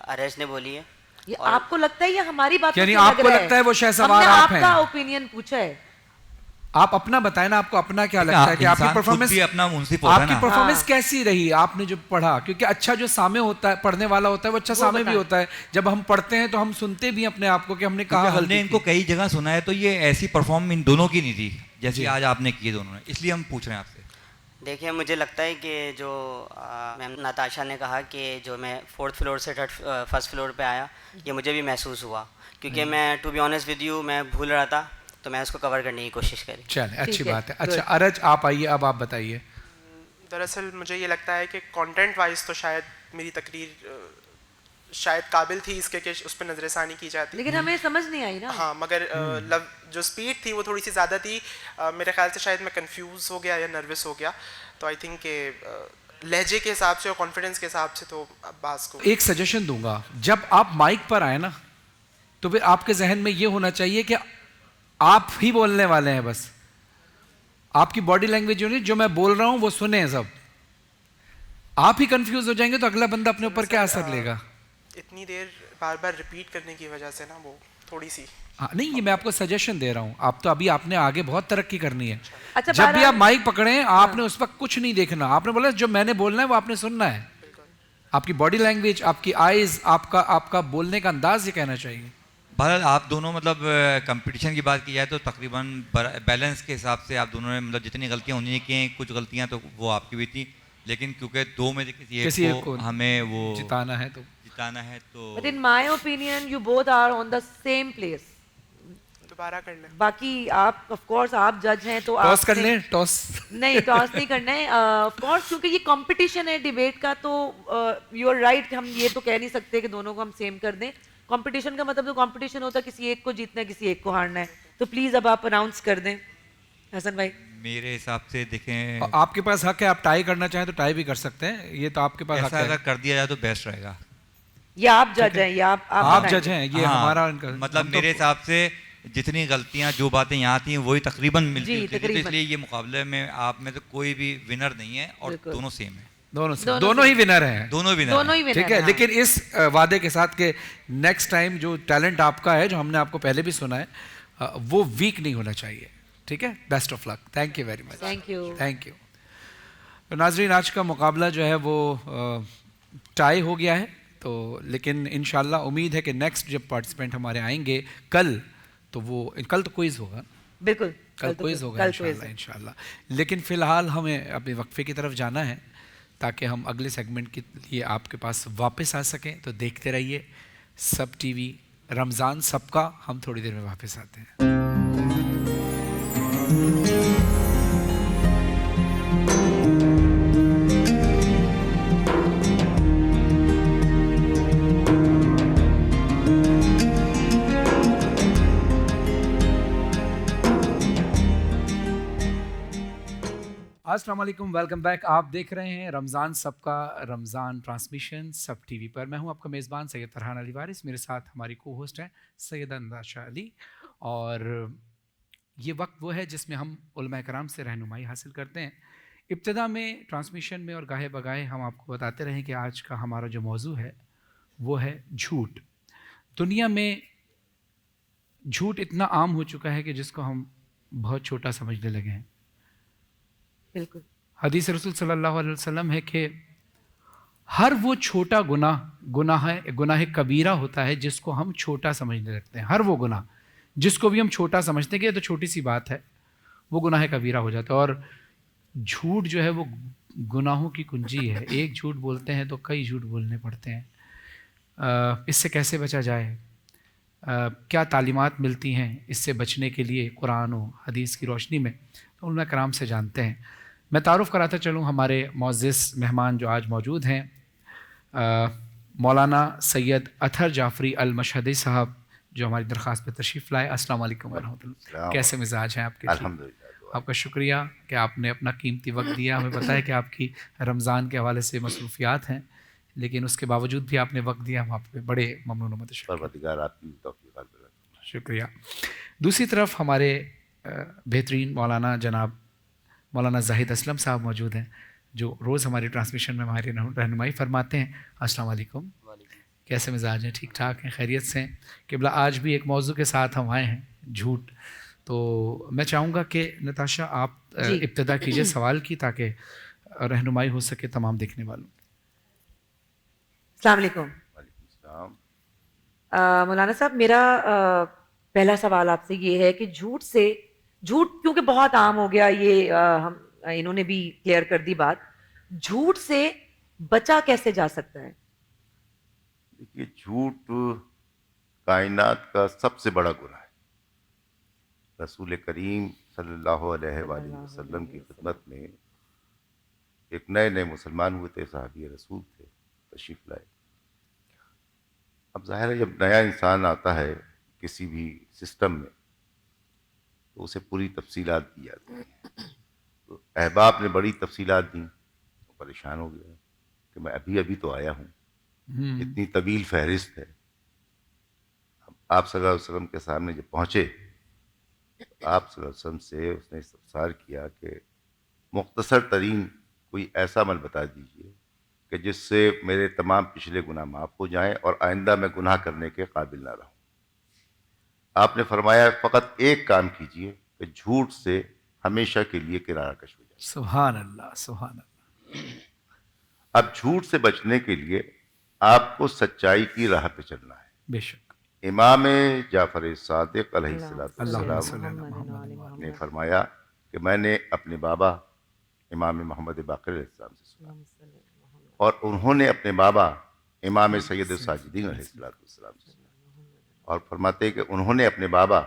J: अरज ने बोली है।
C: ये आपको लगता है या हमारी बात?
D: यानी आपको लगता है वो शहसवार आप हैं?
C: आपका ओपिनियन पूछा है,
D: आप अपना बताएं ना, आपको अपना क्या लगता है कि आपकी परफॉर्मेंस कैसी रही, आपने जो पढ़ा? क्योंकि अच्छा जो सामे होता है, पढ़ने वाला होता है, वो अच्छा सामे भी होता है। जब हम पढ़ते हैं तो हम सुनते भी अपने आप को कि हमने कहा,
F: हमने इनको कई जगह सुना है, तो ये ऐसी परफॉर्म इन दोनों की नहीं थी जैसी आज आपने की दोनों ने, इसलिए हम पूछ रहे हैं आपसे।
J: देखिए, मुझे लगता है कि जो मैम नताशा ने कहा कि जो मैं 4th फ्लोर से फर्स्ट फ्लोर पे आया, ये मुझे भी महसूस हुआ, क्योंकि मैं to be honest with you मैं भूल रहा था, तो मैं उसको कवर करने की कोशिश करी।
D: चलिए, अच्छी
C: ठीक है,
D: बात है। अच्छा अरज, आप आइए, अब आप बताइए।
K: दरअसल मुझे ये लगता है कि कंटेंट वाइज तो शायद मेरी तकरीर शायद काबिल थी इसके कि उस पर नज़रसानी की जाती,
C: लेकिन हमें समझ नहीं आई ना।
K: हाँ, मगर जो स्पीड थी वो थोड़ी सी ज़्यादा थी। मेरे ख्याल से शायद मैं कंफ्यूज हो गया या नर्वस हो गया, तो आई थिंक कि लहजे के हिसाब से और कॉन्फिडेंस के हिसाब से तो अब्बास को
D: एक सजेशन दूंगा, जब आप माइक पर आए ना तो फिर आपके जहन में ये होना चाहिए कि आप ही बोलने वाले हैं, बस आपकी बॉडी लैंग्वेज जो मैं बोल रहा हूं वो सुने सब। आप ही कंफ्यूज हो जाएंगे तो अगला बंदा अपने ऊपर क्या असर लेगा?
K: इतनी देर बार बार रिपीट करने की वजह से ना वो थोड़ी सी
D: हाँ, नहीं, ये मैं आपको सजेशन दे रहा हूँ। आप तो अभी आपने आगे बहुत तरक्की करनी है।
C: अच्छा,
D: जब भी
C: बहरहाल-
D: आप माइक पकड़े आपने उस वक्त कुछ नहीं देखना, आपने बोला जो मैंने बोलना है वो आपने सुनना है। आपकी बॉडी लैंग्वेज, आपकी आईज, आपका बोलने का अंदाज ये कहना चाहिए।
F: बहरहाल आप दोनों मतलब कंपटीशन की बात की जाए तो तकरीबन बैलेंस के हिसाब से आप दोनों ने मतलब जितनी गलतियां उन्हीं की हैं, कुछ गलतियां तो वो आपकी भी थी, लेकिन क्योंकि दो में से किसी एक को हमें वो
D: जिताना है तो
C: But in my opinion, you both are on the same place.
K: दोबारा कर लें।
C: बाकी आप ऑफ कोर्स आप जज हैं तो
D: टॉस कर
C: आपने-
D: लें, टॉस
C: नहीं, टॉस नहीं करना है ऑफ कोर्स, क्योंकि ये कंपटीशन है डिबेट का, तो यू आर राइट, हम ये तो कह नहीं सकते कि दोनों को हम सेम कर दें। कंपटीशन का मतलब तो कंपटीशन होता है, किसी एक को जीतना है, किसी एक को हारना है। तो प्लीज अब आप अनाउंस कर दें हसन भाई।
F: मेरे हिसाब से देखें,
D: आपके पास हक है, आप टाई करना चाहें तो टाई भी कर सकते हैं, ये तो आपके पास हक
F: ऐसा
D: है।
F: अगर कर दिया जाए तो बेस्ट रहेगा।
C: या आप जज हैं या आप
D: आप
C: बताएं।
D: जज हैं, ये
F: हाँ,
D: हमारा
F: मतलब मेरे हिसाब से जितनी गलतियां जो बातें यहाँ थी वही तकरीबन मिलती
C: जी,
F: जुलती थी, तो
C: तकरीबन।
F: इसलिए ये मुकाबले में आप में तो कोई भी विनर नहीं है और
C: बिल्कुल।
F: दोनों सेम है।
D: दोनों ही विनर हैं।
F: दोनों विनर
C: दोनों ही winner
D: ठीक है,
C: हैं,
D: लेकिन इस वादे के साथ कि नेक्स्ट टाइम जो टैलेंट आपका है, जो हमने आपको पहले भी सुना है, वो वीक नहीं होना चाहिए। ठीक है, best of luck, thank you very much.
C: Thank you.
D: Thank you. तो नाजरीन, आज का मुकाबला जो है वो टाई हो गया है, तो लेकिन इंशाल्लाह उम्मीद है कि नेक्स्ट जब पार्टिसिपेंट हमारे आएंगे कल, तो वो कल तो क्विज होगा,
C: बिल्कुल
D: कल
C: तो
D: क्विज होगा इंशाल्लाह। लेकिन फिलहाल हमें अपने वक्फे की तरफ जाना है ताकि हम अगले सेगमेंट के लिए आपके पास वापस आ सकें। तो देखते रहिए सब टीवी, रमज़ान सबका। हम थोड़ी देर में वापस आते हैं। अस्सलाम वालेकुम, वेलकम बैक। आप देख रहे हैं रमज़ान सबका, रमज़ान ट्रांसमिशन सब टीवी पर। मैं हूं आपका मेज़बान सैयद फरहान अली वारिस, मेरे साथ हमारी को होस्ट हैं सैयदा नताशा अली। और ये वक्त वो है जिसमें हम उलमा कराम से रहनुमाई हासिल करते हैं। इब्तिदा में ट्रांसमिशन में और गाहे बगाहे हम आपको बताते रहें कि आज का हमारा जो मौजू है वो है झूठ। दुनिया में झूठ इतना आम हो चुका है कि जिसको हम बहुत छोटा समझने लगे हैं।
C: बिल्कुल,
D: हदीस रसूल सल्लल्लाहु अलैहि वसल्लम है कि हर वो छोटा गुनाह कबीरा होता है जिसको हम छोटा समझने लगते हैं। हर वो गुनाह जिसको भी हम छोटा समझते हैं कि ये तो छोटी सी बात है, वो गुनाह कबीरा हो जाता है। और झूठ जो है वो गुनाहों की कुंजी है। एक झूठ बोलते हैं तो कई झूठ बोलने पड़ते हैं। इससे कैसे बचा जाए, क्या तालीमात मिलती हैं इससे बचने के लिए कुरान और हदीस की रोशनी में, तो उलमा कराम से जानते हैं। मैं तारुफ़ कराता चलूँ हमारे मुअज़्ज़िज़ मेहमान जो आज मौजूद हैं, मौलाना सैयद अतहर जाफ़री अल मशहदी साहब जो हमारी दरख्वास्त पर तशरीफ़ लाए। अस्सलाम वालेकुम वरहमतुल्लाह। कैसे मिजाज हैं आपके?
L: अल्हम्दुलिल्लाह।
D: आपका शुक्रिया कि आपने अपना कीमती वक्त दिया। हमें पता है कि आपकी रमज़ान के हवाले से मसरूफ़ियात हैं, लेकिन उसके बावजूद भी आपने वक्त दिया। हम आप पे बड़े ममनून व मुतशक्किर। शुक्रिया। दूसरी तरफ हमारे बेहतरीन मौलाना जनाब मौलाना जाहिद असलम साहब मौजूद हैं, जो रोज़ हमारी ट्रांसमिशन में हमारी रहनुमाई फरमाते हैं। अस्सलाम वालेकुम, कैसे मिजाज हैं? ठीक ठाक हैं, खैरियत से हैं? किबला आज भी एक मौजू के साथ हम आए हैं, झूठ। तो मैं चाहूँगा कि नताशा आप इब्तिदा कीजिए सवाल की, ताकि रहनुमाई हो सके तमाम देखने वालों।
C: अस्सलाम वालेकुम मौलाना साहब, मेरा पहला सवाल आपसे ये है कि झूठ क्योंकि बहुत आम हो गया ये, हम इन्होंने भी क्लियर कर दी बात। झूठ से बचा कैसे जा सकता है?
L: देखिए, झूठ कायनात का सबसे बड़ा गुनाह है। रसूल करीम सल्लल्लाहु अलैहि वसल्लम की खिदमत में एक नए नए मुसलमान हुए थे, सहाबी रसूल थे, तशरीफ लाए। अब जाहिर है जब नया इंसान आता है किसी भी सिस्टम में तो उसे पूरी तफसीलात दी जाती हैं। तो अहबाब ने बड़ी तफसीलात दी, तो परेशान हो गया कि मैं अभी अभी तो आया हूँ, इतनी तवील फहरिस्त है। अब आप सल्लल्लाहु अलैहि वसल्लम के सामने जब पहुँचे तो आप सल्लल्लाहु अलैहि वसल्लम से उसने इस्तफसार किया कि मुख्तसर तरीन कोई ऐसा अमल बता दीजिए कि जिससे मेरे तमाम पिछले गुनाह माफ़ हो जाएं और आइंदा मैं गुनाह करने के काबिल ना रहूं। आपने फरमाया फ़कत एक काम कीजिए कि झूठ से हमेशा के लिए किनारा कश हो जाए।
D: सुभान अल्लाह, सुभान अल्लाह।
L: अब झूठ से बचने के लिए आपको सच्चाई की राह पे चलना है।
D: बेशक
L: इमाम जाफर सादिक
D: अल्लाह
L: अलैहिस्सलाम ने फरमाया कि मैंने अपने बाबा इमाम मोहम्मद बाक़िर अलैहिस्सलाम से सुना और उन्होंने अपने बाबा इमाम सैयद साजिदीन अलैहिस्सलाम से सुना और फरमाते कि उन्होंने अपने बाबा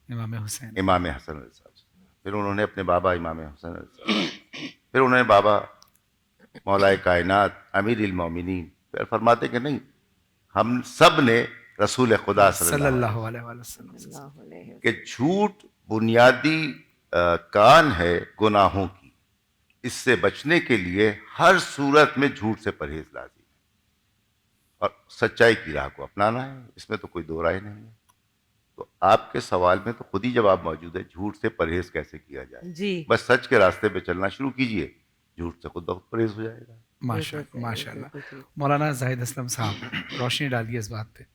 D: इमाम हुसैन
L: इमाम हसन अलैहिस्सलाम से सुना, फिर उन्होंने अपने बाबा इमाम हसन अलैहिस्सलाम, फिर उन्होंने बाबा मौलाए कायनात अमीरुल मोमिनीन, फिर फरमाते कि नहीं, हम सब ने रसूल खुदा
D: सल्लल्लाहु अलैहि वसल्लम
L: कि झूठ बुनियादी कान है गुनाहों की। इससे बचने के लिए हर सूरत में झूठ से परहेज लाज़िम है और सच्चाई की राह को अपनाना है, इसमें तो कोई दो राय नहीं है। तो आपके सवाल में तो खुद ही जवाब मौजूद है, झूठ से परहेज कैसे किया जाए
C: जी।
L: बस सच के रास्ते पे चलना शुरू कीजिए, झूठ से खुद ब खुद परहेज हो जाएगा।
D: माशाअल्लाह, माशाअल्लाह। मौलाना जाहिद असलम साहब रोशनी डालिए इस बात पे।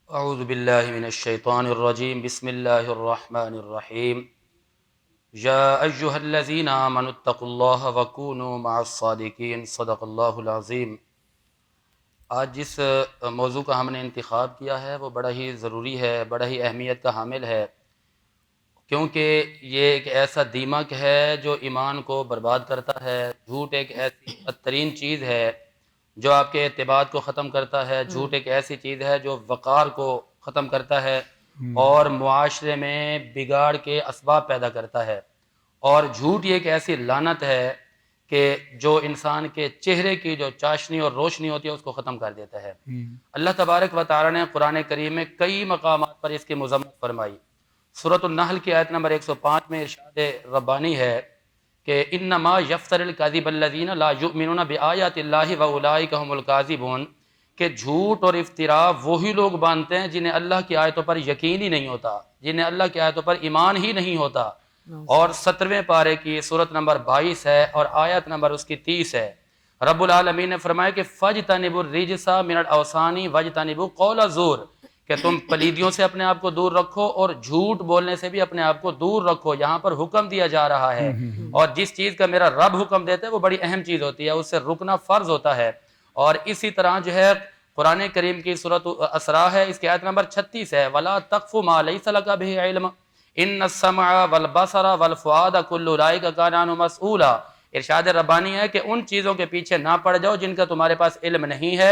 M: अऊज़ु बिल्लाहि मिनश शैतानिर रजीम, बिस्मिल्लाहिर रहमानिर रहीम। या अय्युहल्लज़ीना आमनुत्तक़ुल्लाह वकूनू मअस-सादिक़ीन, सदक़ल्लाहुल अज़ीम। आज जिस मौजू का हमने इंतखाब किया है वो बड़ा ही ज़रूरी है, बड़ा ही अहमियत का हामिल है, क्योंकि ये एक ऐसा दीमक है जो ईमान को बर्बाद करता है। झूठ एक ऐसी बदतरीन चीज़ है जो आपके एतबार को ख़त्म करता है। झूठ एक ऐसी चीज़ है जो वक़ार को ख़त्म करता है और मुआशरे में बिगाड़ के असबाब पैदा करता है। और झूठ ये एक ऐसी लानत है कि जो इंसान के चेहरे की जो चाशनी और रोशनी होती है उसको ख़त्म कर देता है। अल्लाह तबारक व तआला ने कुरान करीम में कई मकामात पर इसकी मज़म्मत फरमाई। सूरतुन नहल की आयत नंबर 105 में इरशाद रब्बानी है कि इन्नमा यफ्तरिल काज़िबल्लज़ीना ला युमिनूना बिआयातिल्लाहि व उलाइका हुमुल काज़िबून, कि झूठ और इफ्तिरा वही लोग बांधते हैं जिन्हें अल्लाह की आयतों पर यकीन ही नहीं होता, जिन्हें अल्लाह की आयतों पर ईमान ही नहीं होता। और 17वें पारे की सूरत नंबर 22 है और आयत नंबर उसकी 30 है। रब्बुल आलमीन ने फरमाया कि फजतनिबुर रिजसा मिनल औसानी वजतनिबु कौला ज़ूर, कि तुम पलीदियों से अपने आप को दूर रखो और झूठ बोलने से भी अपने आप को दूर रखो। यहाँ पर हुक्म दिया जा रहा है और जिस चीज़ का मेरा रब हुक्म देता है वो बड़ी अहम चीज़ होती है, उससे रुकना फ़र्ज होता है। और इसी तरह जो है कुरान करीम की सूरत असरा है, इसकी आयत नंबर 36 है, वला तक़फ़ु मा लैसा लका बिही इल्म इन्नस-समअ वल बसरा वल फुआदा कुल्लु उलाइका काना अन्हु मसऊला। इरशाद रब्बानी है कि उन चीज़ों के पीछे ना पड़ जाओ जिनका तुम्हारे पास इल्म नहीं है।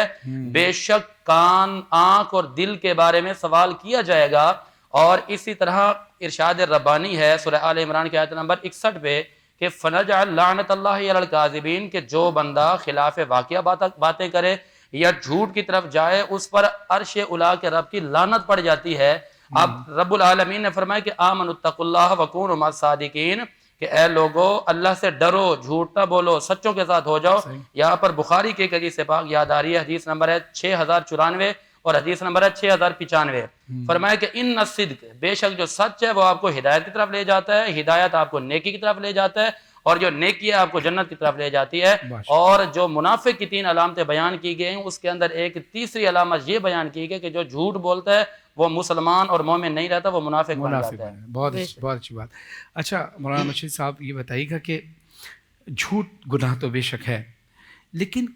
M: बेशक कान, आँख और दिल के बारे में सवाल किया जाएगा। और इसी तरह इरशाद रब्बानी है सूरह आल इमरान की आयत नंबर 61 पे कि फनजअल लानतल्लाहि अलल काज़िबीन, के जो बंदा खिलाफ वाक़िया बातें करे या झूठ की तरफ जाए उस पर अर्श उला के रब की लानत पड़ जाती है। अब रब्बुल आलमीन ने फरमाया कि आमनुत्तक़ुल्लाह वकूनू मअस-सादिक़ीन, कि ए लोगो अल्लाह से डरो, झूठ ना बोलो, सच्चों के साथ हो जाओ। यहाँ पर बुखारी की एक हदीस पाक याद आ रही है, हदीस नंबर है 6094 और हदीस नंबर है 6095। फरमाया कि इन सिद्क, बेशक जो सच है वो आपको हिदायत की तरफ ले जाता है, हिदायत आपको नेकी की तरफ ले जाता है और जो नेकी है आपको जन्नत की तरफ ले जाती है। और जो मुनाफिक की 3 अलामतें बयान की गई हैं उसके अंदर एक तीसरी अलामत ये बयान की गई कि जो झूठ बोलता है वो मुसलमान और मोमिन नहीं रहता, वो मुनाफिक बन जाता है।
D: बहुत अच्छी बात। अच्छा मौलाना मशीद साहब ये बताइएगा कि झूठ गुनाह तो बेशक है, लेकिन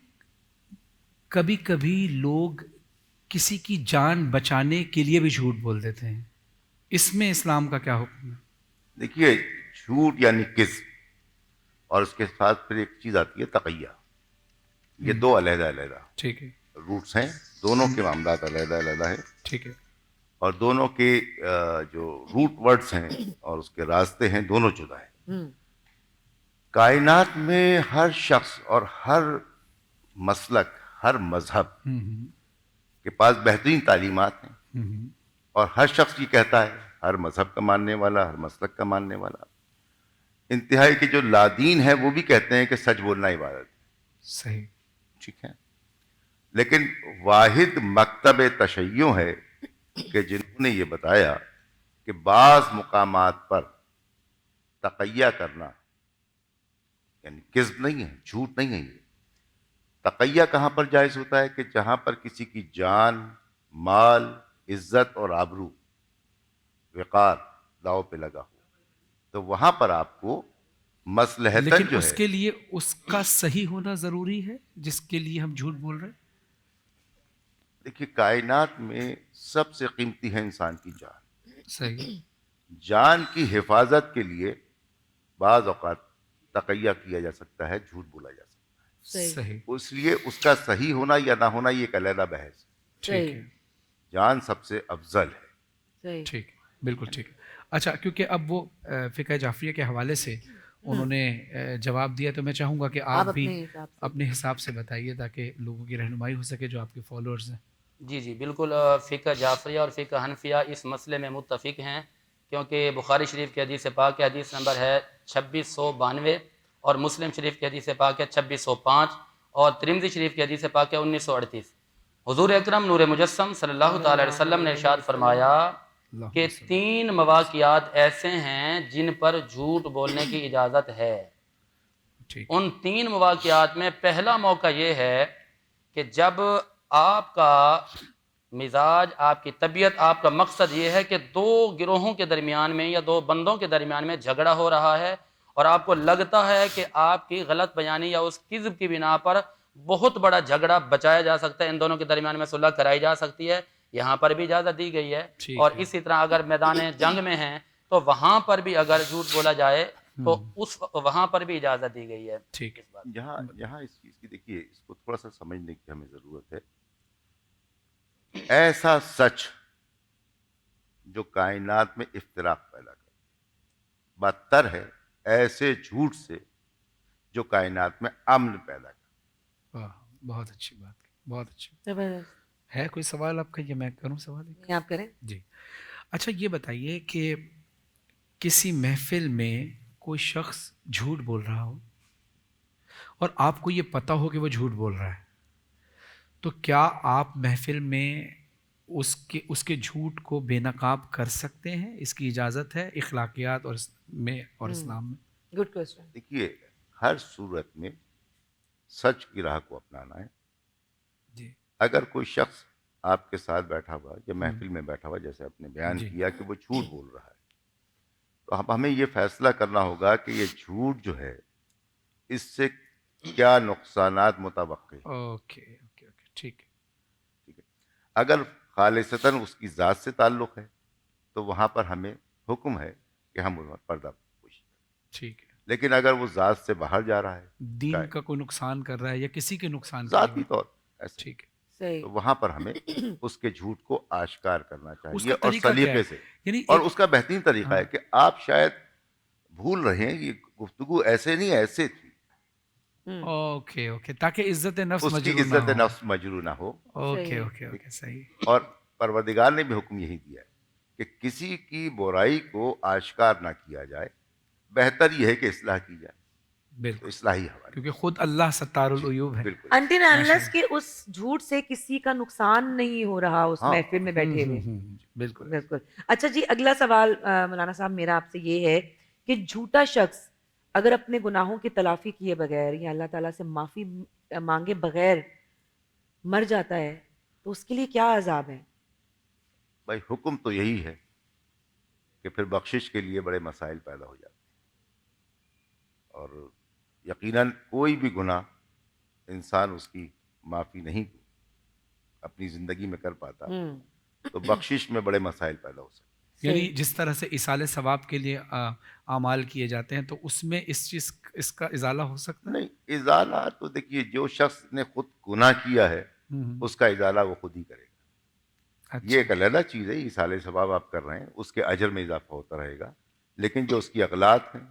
D: कभी कभी लोग किसी की जान बचाने के लिए भी झूठ बोल देते हैं, इसमें इस्लाम का क्या हुक्म है?
L: देखिए, झूठ यानी किज़्ब और उसके साथ फिर एक चीज़ आती है तक़ैया। ये दो अलग-अलग
D: ठीक है,
L: रूट्स हैं, दोनों के मामलात अलग-अलग हैं
D: ठीक है,
L: और दोनों के जो रूट वर्ड्स हैं और उसके रास्ते हैं, दोनों जुदा हैं। कायनात में हर शख्स और हर मसलक, हर मजहब के पास बेहतरीन तालीमात हैं और हर शख्स ये कहता है, हर मजहब का मानने वाला, हर मसलक का मानने वाला, इंतहाई के जो लादीन है वो भी कहते हैं कि सच बोलना इबादत है।
D: सही,
L: ठीक है, लेकिन वाहिद मकतब तशय्यो है कि जिन्होंने ये बताया कि बाज़ मुकामात पर तक़ैया करना यानी किज़्ब नहीं है, झूठ नहीं है। ये तक़ैया कहाँ पर जायज़ होता है कि जहाँ पर किसी की जान, माल, इज्जत और आबरू, विकार दाव पे लगा हो, तो वहां पर आपको मसलहतन
D: लेकिन
L: जो
D: उसके लिए उसका सही होना जरूरी है जिसके लिए हम झूठ बोल रहे हैं।
L: देखिए, कायनात में सबसे कीमती है इंसान की जान।
D: सही,
L: जान की हिफाजत के लिए बाज़ औक़ात तक़ैया किया जा सकता है, झूठ बोला जा सकता है।
D: सही,
L: इसलिए उसका सही होना या ना होना ये एक अलग बहस है।
D: ठीक है,
L: जान सबसे अफजल है।
D: ठीक है, बिल्कुल ठीक है। अच्छा, क्योंकि अब वो फ़िक़्ह जाफ़रिया के हवाले से उन्होंने जवाब दिया, तो मैं चाहूँगा कि आप भी अपने हिसाब से बताइए ताकि लोगों की रहनुमाई हो सके जो आपके फॉलोअर्स हैं।
M: जी जी बिल्कुल। फ़िक़्ह जाफ़रिया और फ़िक़्ह हनफिया इस मसले में मुत्तफ़िक़ हैं, क्योंकि बुखारी शरीफ की हदीस पाक के हदीस नंबर है 2692 और मुस्लिम शरीफ की हदीस पाक है 2605 और तिरमिज़ी शरीफ की हदीस पाक है 1938। हुज़ूर अकरम नूर मुजस्सम सल्लल्लाहु तआला अलैहि वसल्लम ने इरशाद फरमाया कि 3 मवाक़ियात ऐसे हैं जिन पर झूठ बोलने की इजाज़त है। उन 3 मवाक़ियात में पहला मौका ये है कि जब आपका मिजाज, आपकी तबीयत, आपका मकसद ये है कि 2 गिरोहों के दरमियान में या 2 बंदों के दरमियान में झगड़ा हो रहा है और आपको लगता है कि आपकी गलत बयानी या उस किज़्ब की बिना पर बहुत बड़ा झगड़ा बचाया जा सकता है, इन दोनों के दरमियान में सुलह कराई जा सकती है, यहाँ पर भी इजाज़त दी गई है। और इसी तरह अगर मैदान जंग में हैं तो वहाँ पर भी अगर झूठ बोला जाए तो उस वहाँ पर भी इजाज़त दी गई है।
D: ठीक है,
L: यहाँ इस चीज़ की देखिए, इसको थोड़ा सा समझने की हमें ज़रूरत है। ऐसा सच जो कायनात में इफ्तिराक पैदा करे, बदतर है ऐसे झूठ से जो कायनात में अमन पैदा करे।
D: वाह, बहुत अच्छी बात, बहुत अच्छी। है कोई सवाल आपका या मैं करूं सवाल?
C: आप करें
D: जी। अच्छा, ये बताइए कि किसी महफिल में कोई शख्स झूठ बोल रहा हो और आपको ये पता हो कि वो झूठ बोल रहा है, तो क्या आप महफिल में उसके झूठ को बेनकाब कर सकते हैं? इसकी इजाज़त है इखलाकियात और इस्लाम में?
C: Good question.
L: देखिए, हर सूरत में सच की राह को अपनाना है।
D: जी।
L: अगर कोई शख्स आपके साथ बैठा हुआ या महफिल में बैठा हुआ, जैसे आपने बयान किया कि वो झूठ बोल रहा है, तो अब हमें ये फैसला करना होगा कि ये झूठ जो है इससे क्या नुकसानात मुतवक्के।
D: ओके ओके ओके, ठीक है,
L: ठीक है। अगर खालिसतन उसकी ज़ात से ताल्लुक़ है तो वहाँ पर हमें हुक्म है कि हम उस पर पर्दा पोशी करें।
D: ठीक है।
L: लेकिन अगर वो ज़ात से बाहर जा रहा है,
D: दीन का कोई नुकसान कर रहा है या किसी के नुकसान
L: ज़ाती तौर ऐसे,
D: ठीक है,
L: तो वहाँ पर हमें उसके झूठ को आश्कार करना चाहिए
D: उसका
L: और
D: तरीका क्या
L: सलीके
D: है?
L: से।
D: यानी
L: और उसका बेहतरीन तरीका है कि आप शायद भूल रहे हैं, ये गुफ्तगू ऐसे नहीं ऐसे थी।
D: ओके ओके, ताकि इज्जत नफ्स
L: उसकी
D: मजरूह ना
L: इज्जत
D: हो।
L: नफ्स मजरू ना हो।
D: ओके ओके ओके, सही।
L: और परवरदिगार ने भी हुक्म यही दिया है कि किसी की बुराई को आश्कार ना किया जाए, बेहतर यह है कि इस्लाह की जाए।
D: बिल्कुल,
L: इस्लाही हवाले,
D: क्योंकि खुद अल्लाह सत्तारुल उयूब है।
C: अनटिल अनलेस कि उस झूठ से किसी का नुकसान नहीं हो रहा उस महफिल में बैठे हुए।
D: बिल्कुल
C: बिल्कुल। अच्छा जी, अगला सवाल मौलाना साहब मेरा आपसे ये है कि झूठा शख्स अगर अपने गुनाहों की तलाफी किए बगैर या अल्लाह ताला से माफ़ी मांगे बगैर मर जाता है तो उसके लिए क्या अजाब है?
L: भाई हुक्म तो यही है कि फिर बख्शिश के लिए बड़े मसाइल पैदा हो जाते हैं और यकीनन कोई भी गुनाह इंसान उसकी माफ़ी नहीं अपनी ज़िंदगी में कर पाता, तो बख्शिश में बड़े मसाइल पैदा हो सकते हैं।
D: यानी जिस तरह से इसाले सवाब के लिए आमाल किए जाते हैं, तो उसमें इस चीज़ इसका इजाला हो सकता है?
L: नहीं, इजाला तो देखिए, जो शख्स ने खुद गुनाह किया है उसका इजाला वो खुद ही करेगा।
D: अच्छा।
L: ये एक अलग चीज़ है, इसाले सवाब आप कर रहे हैं, उसके अजर में इजाफा होता रहेगा, लेकिन जो उसकी अगलात हैं,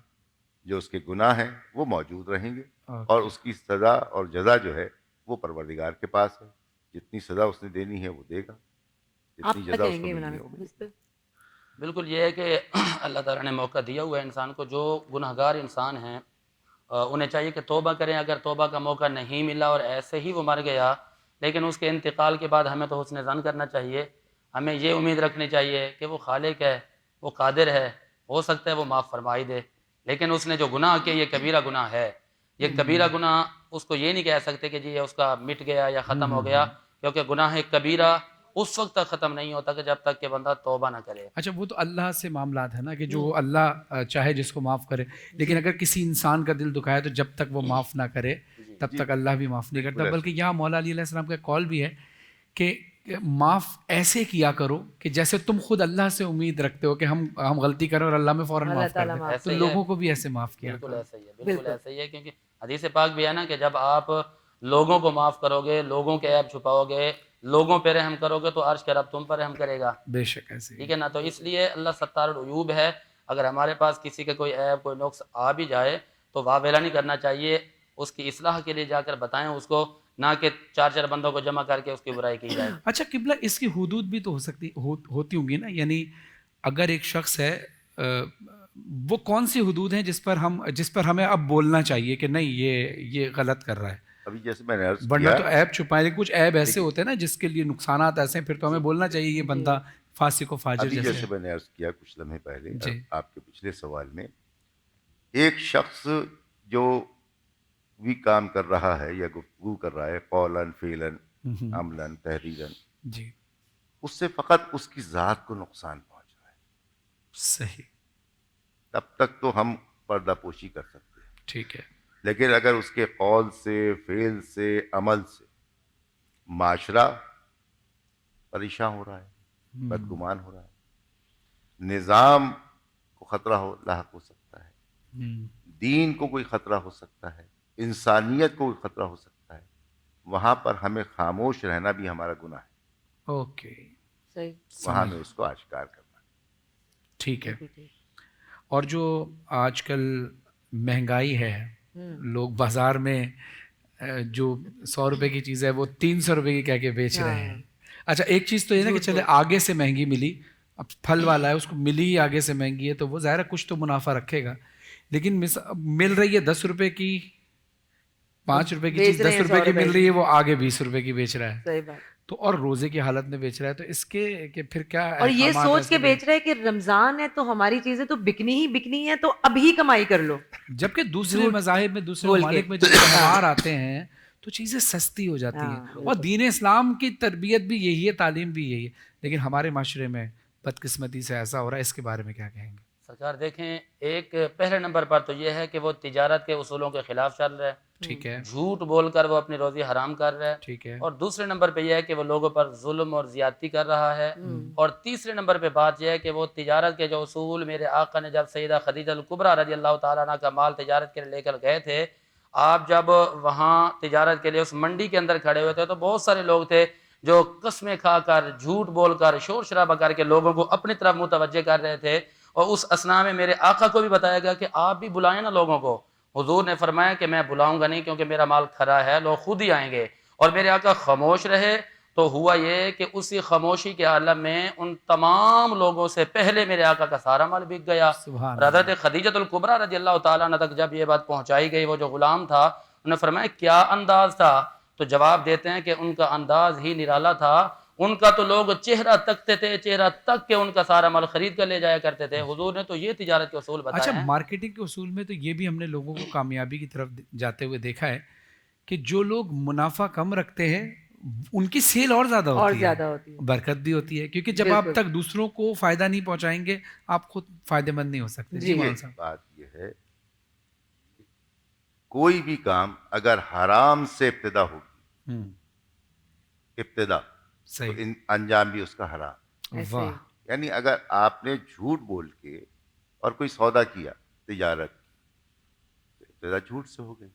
L: जो उसके गुनाह हैं, वो मौजूद रहेंगे और उसकी सज़ा और जज़ा जो है वो परवरदिगार के पास है। जितनी सज़ा उसने देनी है वो देगा,
C: आप
L: जितनी
C: क्या
L: जज़ा उसको
C: कहेंगे
L: मिलनी है
C: मौलाना
L: वो
C: साहब
L: मिलेगी।
C: इस पे?
M: बिल्कुल ये है कि अल्लाह ताला ने मौका दिया हुआ है इंसान को। जो गुनहगार इंसान हैं उन्हें चाहिए कि तौबा करें। अगर तौबा का मौका नहीं मिला और ऐसे ही वो मर गया, लेकिन उसके इंतकाल के बाद हमें तो हुस्न ज़न करना चाहिए। हमें ये उम्मीद रखनी चाहिए कि वो खालिक है, वो कादिर है, हो सकता है वो माफ़ फरमाई दे। लेकिन उसने जो गुनाह किया ये कबीरा गुनाह है। ये कबीरा गुनाह उसको ये नहीं कह सकते कि जी ये उसका मिट गया या ख़त्म हो गया, क्योंकि गुनाह कबीरा उस वक्त तक ख़त्म नहीं होता कि जब तक कि बंदा तौबा ना करे।
D: अच्छा, वो तो अल्लाह से मामलात है ना, कि जो अल्लाह चाहे जिसको माफ़ करे, लेकिन अगर किसी इंसान का दिल दुखाए तो जब तक वो माफ़ ना करे तब तक अल्लाह भी माफ़ नहीं करता। बल्कि यहाँ मौला अली अलैहिस्सलाम का कॉल भी है कि माफ़ ऐसे किया करो कि जैसे तुम खुद अल्लाह से उम्मीद रखते हो कि हम गलती करें और अल्लाह में फ़ौरन
C: अल्लाह
D: माफ़ कर
C: ताला
D: दे,
C: माफ़
D: तो
M: ऐसे ही
D: लोगों
M: है।
D: को भी ऐसे माफ़ किया
M: बिल्कुल
D: करो।
M: ऐसा ही है, बिल्कुल ऐसा ही है, क्योंकि हदीस पाक भी है ना कि जब आप लोगों को माफ़ करोगे, लोगों के ऐब छुपाओगे, लोगों पे रहम करोगे, तो अर्श के रब तुम पर रहम करेगा।
D: बेशक ऐसे ही।
M: ठीक है ना? तो इसलिए अल्लाह सत्तारुल उयूब है। अगर हमारे पास किसी का कोई ऐब, कोई नुक्स आ भी जाए तो वावेला नहीं करना चाहिए, उसकी इस्लाह के लिए जाकर बताएं उसको, ना कि 4-4 बंदों को जमा करके उसकी बुराई की जाए।
D: अच्छा किबला, इसकी हुदूद भी तो होती होंगी ना, यानी अगर एक शख्स है वो कौन सी हुदूद हैं जिस पर हमें अब बोलना चाहिए कि नहीं ये गलत कर रहा है?
L: अभी जैसे मैंने अर्ज
D: वरना
L: किया,
D: तो ऐब छुपाए, लेकिन कुछ ऐब ऐसे
L: देखिए,
D: होते हैं ना जिसके लिए नुकसानात ऐसे हैं, फिर तो हमें बोलना चाहिए ये बंदा फासिक व फाजिर
L: अभी
D: जैसे
L: जैसे
D: है।
L: मैंने अर्ज किया कुछ लम्हे पहले
D: जी।
L: आपके पिछले सवाल में, एक शख्स जो भी काम कर रहा है या गुफ्तगू कर रहा है, कौलन, फेलन, अमलन, तहरीरन,
D: जी
L: उससे फ़कत उसकी ज़ात को नुकसान पहुंच रहा है,
D: सही,
L: तब तक तो हम पर्दापोशी कर सकते हैं।
D: ठीक है।
L: लेकिन अगर उसके कौल से, फेल से, अमल से माशरा परेशान हो रहा है, बदगुमान हो रहा है, निज़ाम को ख़तरा लाहक हो सकता है, दीन को कोई ख़तरा हो सकता है, इंसानियत को कोई ख़तरा हो सकता है, वहाँ पर हमें खामोश रहना भी हमारा गुनाह है।
D: ओके,
C: सही,
L: वहाँ में उसको आश्कार करना।
D: ठीक है। और जो आजकल महंगाई है, लोग बाजार में जो 100 रुपए की चीज़ है वो 300 रुपए की कह के बेच रहे हैं। अच्छा, एक चीज़ तो ये ना कि चले आगे से महंगी मिली, अब फल वाला है उसको मिली ही आगे से महंगी है, तो वो ज़ाहिर है कुछ तो मुनाफा रखेगा, लेकिन मिल रही है 10 रुपए की, 5 रुपए की चीज़ 10 रुपए की मिल रही है, वो आगे 20 रुपए की बेच रहा है।
C: सही बात।
D: तो और रोजे की हालत में बेच रहा है, तो इसके कि फिर क्या
C: और ये
D: अहकामात
C: सोच
D: ऐसे
C: के बेच रहा है कि रमजान है तो हमारी चीजें तो बिकनी है, तो अभी कमाई कर लो।
D: जबकि दूसरे मज़ाहिब में, दूसरे
C: बोल के।
D: ममालिक में जब त्योहार आते हैं तो चीज़ें सस्ती हो जाती हैं, और दीन इस्लाम की तरबियत भी यही है, तालीम भी यही है, लेकिन हमारे माशरे में बदकिस्मती से ऐसा हो रहा है। इसके बारे में क्या कहेंगे?
M: सरकार देखें, एक पहले नंबर पर तो यह है कि वो तिजारत के उसूलों के खिलाफ चल रहा है,
D: ठीक है,
M: झूठ बोलकर वो अपनी रोजी हराम कर रहा है,
D: ठीक है,
M: और दूसरे नंबर पे यह है कि वो लोगों पर जुल्म और ज्यादती कर रहा है, और तीसरे नंबर पे बात यह है कि वो तिजारत के जो उसूल, मेरे आका ने जब सैयदा खदीजा अल कुबरा रज़ी अल्लाह तआला अन्हा का माल तिजारत के लिए लेकर गए थे, आप जब वहाँ तिजारत के लिए उस मंडी के अंदर खड़े हुए थे तो बहुत सारे लोग थे जो कस्में खाकर, झूठ बोलकर, शोर शराबा करके लोगों को अपनी तरफ मुतवज्जे कर रहे थे, और उस असना में मेरे आका को भी बताया गया कि आप भी बुलाएं ना लोगों को। हुजूर ने फरमाया कि मैं बुलाऊंगा नहीं, क्योंकि मेरा माल खरा है, लोग खुद ही आएंगे, और मेरे आका खामोश रहे। तो हुआ ये कि उसी खामोशी के आलम में उन तमाम लोगों से पहले मेरे आका का सारा माल बिक गया। हज़रत खदीजतुल कुबरा रज़ी अल्लाह तआला अन्हा तक जब ये बात पहुंचाई गई, वो जो गुलाम था उन्होंने फरमाया क्या अंदाज था, तो जवाब देते हैं कि उनका अंदाज ही निराला था, उनका तो लोग चेहरा तकते थे, चेहरा तक के उनका सारा माल खरीद कर ले जाया करते थे। हुजूर ने तो ये तिजारत के उसूल बताए
D: अच्छा,
M: हैं।
D: मार्केटिंग के उसूल में तो ये भी हमने लोगों को कामयाबी की तरफ जाते हुए देखा है कि जो लोग मुनाफा कम रखते हैं उनकी सेल और ज्यादा होती है, बरकत भी होती है, क्योंकि जब आप तक दूसरों को फायदा नहीं पहुंचाएंगे आप खुद फायदेमंद नहीं हो सकते। जी
L: बात ये है, कोई भी काम अगर हराम से इब्तिदा होगी, इब्तिदा,
D: सही,
L: तो अंजाम भी उसका हराम।
D: वाह,
L: यानी अगर आपने झूठ बोल के और कोई सौदा किया, तिजारत, तो इब्तिदा झूठ से हो गई।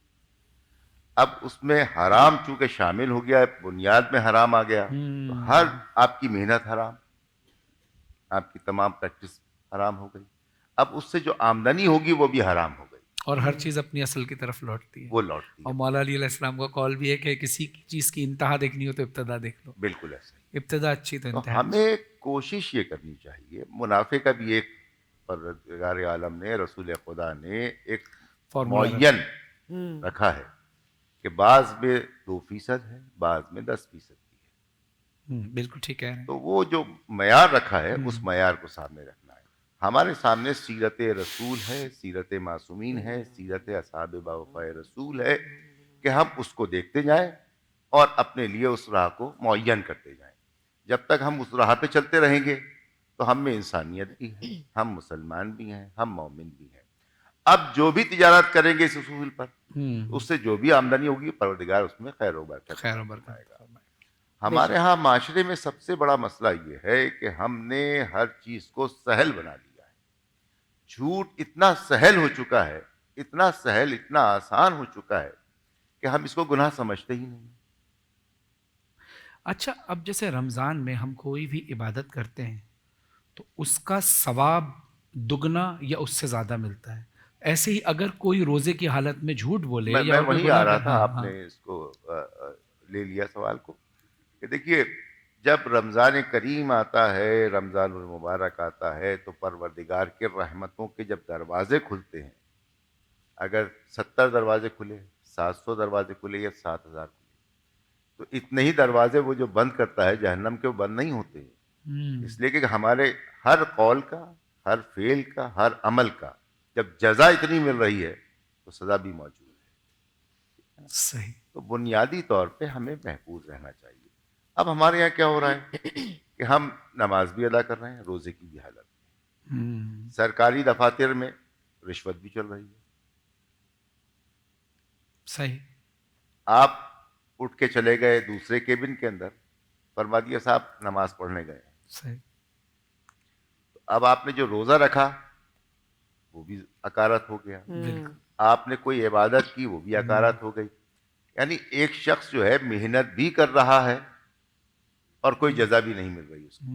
L: अब उसमें हराम चूंकि शामिल हो गया, बुनियाद में हराम आ गया, तो हर आपकी मेहनत हराम, आपकी तमाम प्रैक्टिस हराम हो गई। अब उससे जो आमदनी होगी वो भी हराम हो गई,
D: और हर चीज़ अपनी असल की तरफ लौटती है।
L: वो लौटती
D: और
L: है।
D: मौला अली अलैहिस्सलाम का कॉल भी है कि किसी चीज़ की इंतहा देखनी हो तो इब्तिदा देख लो।
L: बिल्कुल ऐसा ही।
D: इब्तिदा अच्छी तो
L: तो
D: इंतहा।
L: हमें कोशिश ये करनी चाहिए, मुनाफे का भी एक परवरदिगार आलम ने, रसूल खुदा ने एक
D: फॉर्मूला
L: मुअय्यन रखा है कि बाज़ में 2% है, बाज़ में 10% की है।
D: बिल्कुल ठीक कह रहे हैं।
L: तो वो जो मयार रखा है, उस मयार को सामने रखना है। हमारे सामने सीरत रसूल है, सीरत मासूमीन है, सीरत असहाब बावफ़ाए रसूल है कि हम उसको देखते जाएं और अपने लिए उस राह को मुअय्यन करते जाएं। जब तक हम उस राह पे चलते रहेंगे तो हम में इंसानियत भी है, हम मुसलमान भी हैं, हम मोमिन भी हैं। अब जो भी तिजारत करेंगे इस उसूल पर, उससे जो भी आमदनी होगी परवरदिगार उसमें खैर व बरकत फरमाएगा। हमारे यहाँ माशरे में सबसे बड़ा मसला ये है कि हमने हर चीज़ को सहल बना दिया है। झूठ इतना सहल हो चुका है, इतना सहल, इतना आसान हो चुका है कि हम इसको गुनाह समझते ही नहीं।
D: अच्छा, अब जैसे रमज़ान में हम कोई भी इबादत करते हैं तो उसका सवाब दुगना या उससे ज़्यादा मिलता है। ऐसे ही अगर कोई रोज़े की हालत में झूठ बोले
L: मैं
D: या कोई
L: वहीं
D: गुनाह
L: आ रहा
D: कर,
L: था,
D: हाँ,
L: आपने
D: हाँ,
L: इसको ले लिया सवाल को कि देखिए, जब रमज़ान करीम आता है, रमज़ानुल मुबारक आता है, तो परवरदिगार के रहमतों के जब दरवाजे खुलते हैं, अगर 70 दरवाजे खुले, 700 दरवाजे खुले या 7000 खुले, तो इतने ही दरवाजे वो जो बंद करता है जहन्नम के, वो बंद नहीं होते। इसलिए कि हमारे हर कौल का, हर फेल का, हर अमल का जब जजा इतनी मिल रही है तो सजा भी मौजूद है।
D: सही।
L: तो बुनियादी तौर पे हमें महफूज रहना चाहिए। अब हमारे यहाँ क्या हो रहा है कि हम नमाज भी अदा कर रहे हैं, रोजे की भी हालत में, सरकारी दफातर में रिश्वत भी चल रही है।
D: सही।
L: आप उठ के चले गए दूसरे केबिन के अंदर, फरमा दिया साहब नमाज पढ़ने गए।
D: सही।
L: तो अब आपने जो रोजा रखा वो भी अकारत हो गया, आपने कोई इबादत की वो भी अकारत हो गई। यानी एक शख्स जो है मेहनत भी कर रहा है और कोई जजा भी नहीं मिल रही उसको,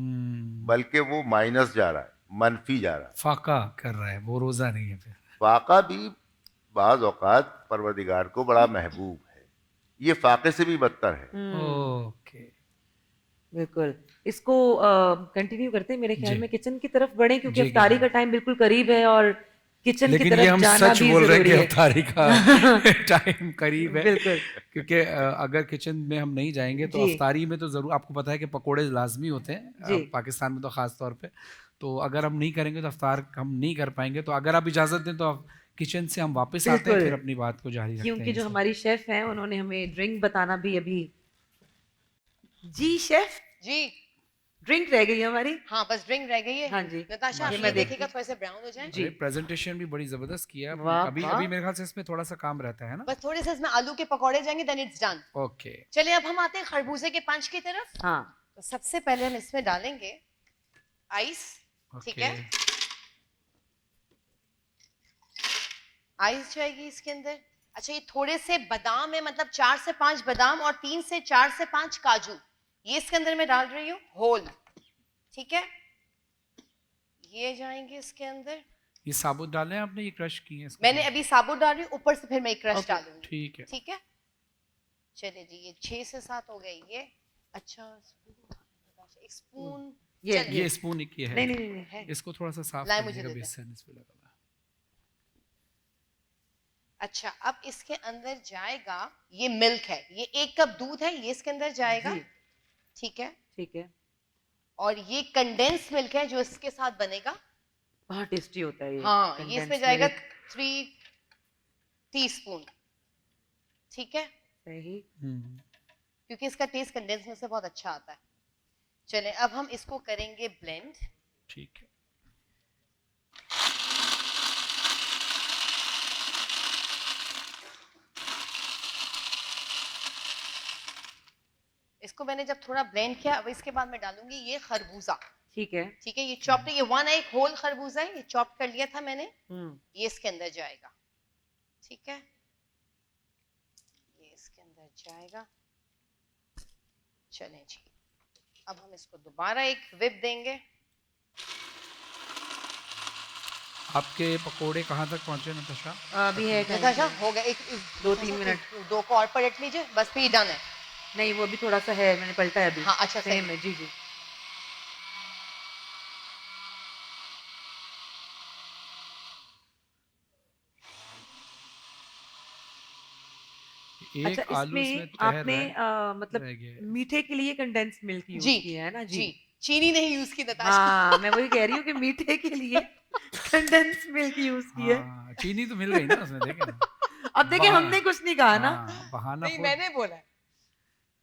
L: बल्कि वो माइनस जा रहा है, मनफी जा रहा है,
D: फाका कर रहा है, वो रोज़ा नहीं है। फिर
L: फाका भी बाज़ औक़ात परवरदिगार को बड़ा महबूब है, ये फाके से भी बदतर है।
D: ओके,
C: बिल्कुल। इसको कंटिन्यू करते हैं, मेरे ख्याल
D: जी।
C: में किचन की तरफ बढ़े, क्योंकि
D: जी,
C: इफ्तारी
D: जी।
C: का टाइम बिल्कुल करीब है और किचन की
D: लेकिन ये
C: तरफ
D: हम
C: जाना
D: सच
C: भी
D: बोल रहे हैं
C: जरूरी
D: कि
C: है।
D: इफ्तारी का टाइम करीब है।
C: बिल्कुल।
D: क्योंकि अगर किचन में हम नहीं जाएंगे तो
C: जी।
D: इफ्तारी में तो ज़रूर, आपको पता है कि पकोड़े लाजमी होते हैं
C: जी।
D: पाकिस्तान में तो ख़ास तौर पे। तो अगर हम नहीं करेंगे तो इफ्तार हम नहीं कर पाएंगे। तो अगर आप इजाज़त दें तो आप किचन से हम वापस आते हैं,
C: बिल्कुल।
D: फिर अपनी बात को जारी रखते हैं।
C: क्योंकि जो हमारी शेफ हैं उन्होंने हमें ड्रिंक बताना भी अभी। जी शेफ,
H: जी
C: ड्रिंक रह गई है हमारी।
H: हाँ, बस ड्रिंक रह गई है।
C: हाँ जी,
H: नताशा, आप
C: ये
H: ये
C: मैं
H: देखिएगा थोड़े से ब्राउन हो जाए।
D: जी, प्रेजेंटेशन भी बड़ी ज़बरदस्त किया है।
C: वाह,
D: अभी
C: वाह।
D: अभी मेरे ख्याल से इसमें थोड़ा सा काम रहता है ना।
H: बस थोड़े से इसमें आलू के पकौड़े जाएंगे, देन इट्स डन।
D: ओके,
H: चलिए अब हम आते हैं खरबूजे के पंच की तरफ।
C: हाँ,
H: तो सबसे पहले हम इसमें डालेंगे आइस, ठीक है। आइस जाएगी इसके अंदर। अच्छा, ये थोड़े से बादाम है, मतलब 4 से 5 बादाम और 3 से 4 से 5 काजू, ये इसके अंदर मैं डाल रही हूँ होल, ठीक है। ये जाएंगे इसके अंदर।
D: ये साबुत डाले हैं आपने, ये क्रश किए हैं इसको?
H: मैंने अभी साबुत डाल रही हूँ, ऊपर से फिर मैं क्रश डालूंगी।
D: ठीक है,
H: ठीक है। चलिए जी, ये 6 से 7 हो गए ये। अच्छा, एक स्पून,
D: ये स्पून एक ये है।
C: नहीं नहीं नहीं है।
D: इसको थोड़ा सा साफ
H: लाए
D: कर
H: मुझे
D: दीजिएगा,
H: दे दे।
D: बेसन इस पे लगा हुआ है।
H: अच्छा, अब इसके अंदर जाएगा ये मिल्क है, ये 1 कप दूध है, ये इसके अंदर जाएगा, ठीक है।
C: ठीक है।
H: और ये कंडेंस मिल्क है जो इसके साथ बनेगा,
C: बहुत टेस्टी होता है ये।
H: हाँ, ये इसमें
C: condensed
H: जाएगा
C: milk।
H: 3 टीस्पून, ठीक है,
C: सही।
H: क्योंकि इसका टेस्ट कंडेंस मिल्क से बहुत अच्छा आता है। चले अब हम इसको करेंगे ब्लेंड,
D: ठीक है।
H: इसको मैंने जब थोड़ा ब्लेंड किया, अब इसके बाद मैं डालूंगी ये खरबूजा,
C: ठीक है।
H: ठीक है, ये चॉप्ड, ये वन एक होल खरबूजा है, ये चॉप कर लिया था मैंने, ये इसके अंदर जाएगा। ठीक है, ये इसके अंदर जाएगा। चलें जी, अब हम इसको दोबारा एक विप देंगे।
D: आपके पकोड़े कहाँ तक पहुँचे नताशा?
C: अभी है
H: नताशा हो गया, एक
C: 2-3 मिनट।
H: दो को और पलट लीजिए, बस फिर डन है।
C: नहीं, वो भी थोड़ा सा है, मैंने पलटा है अभी।
H: हाँ अच्छा,
C: सेम है। जी जी।
D: एक
C: अच्छा,
D: आलू
C: इसमें
D: तैर
C: आपने
D: रहा है,
C: मतलब
D: रह गया है।
C: मीठे के लिए कंडेंस मिल्क यूज
H: जी
C: किया है ना? जी।
H: चीनी नहीं यूज की नताशा।
C: हाँ, मैं वही कह रही हूँ कि मीठे के लिए कंडेंस मिल्क यूज की है।
D: हाँ, चीनी तो मिल गई ना उसमें, देखे ना।
C: अब देखिए, हमने कुछ नहीं कहा ना।
D: हाँ, बहाना
H: नहीं,
D: खुद।
H: मैंने बोला।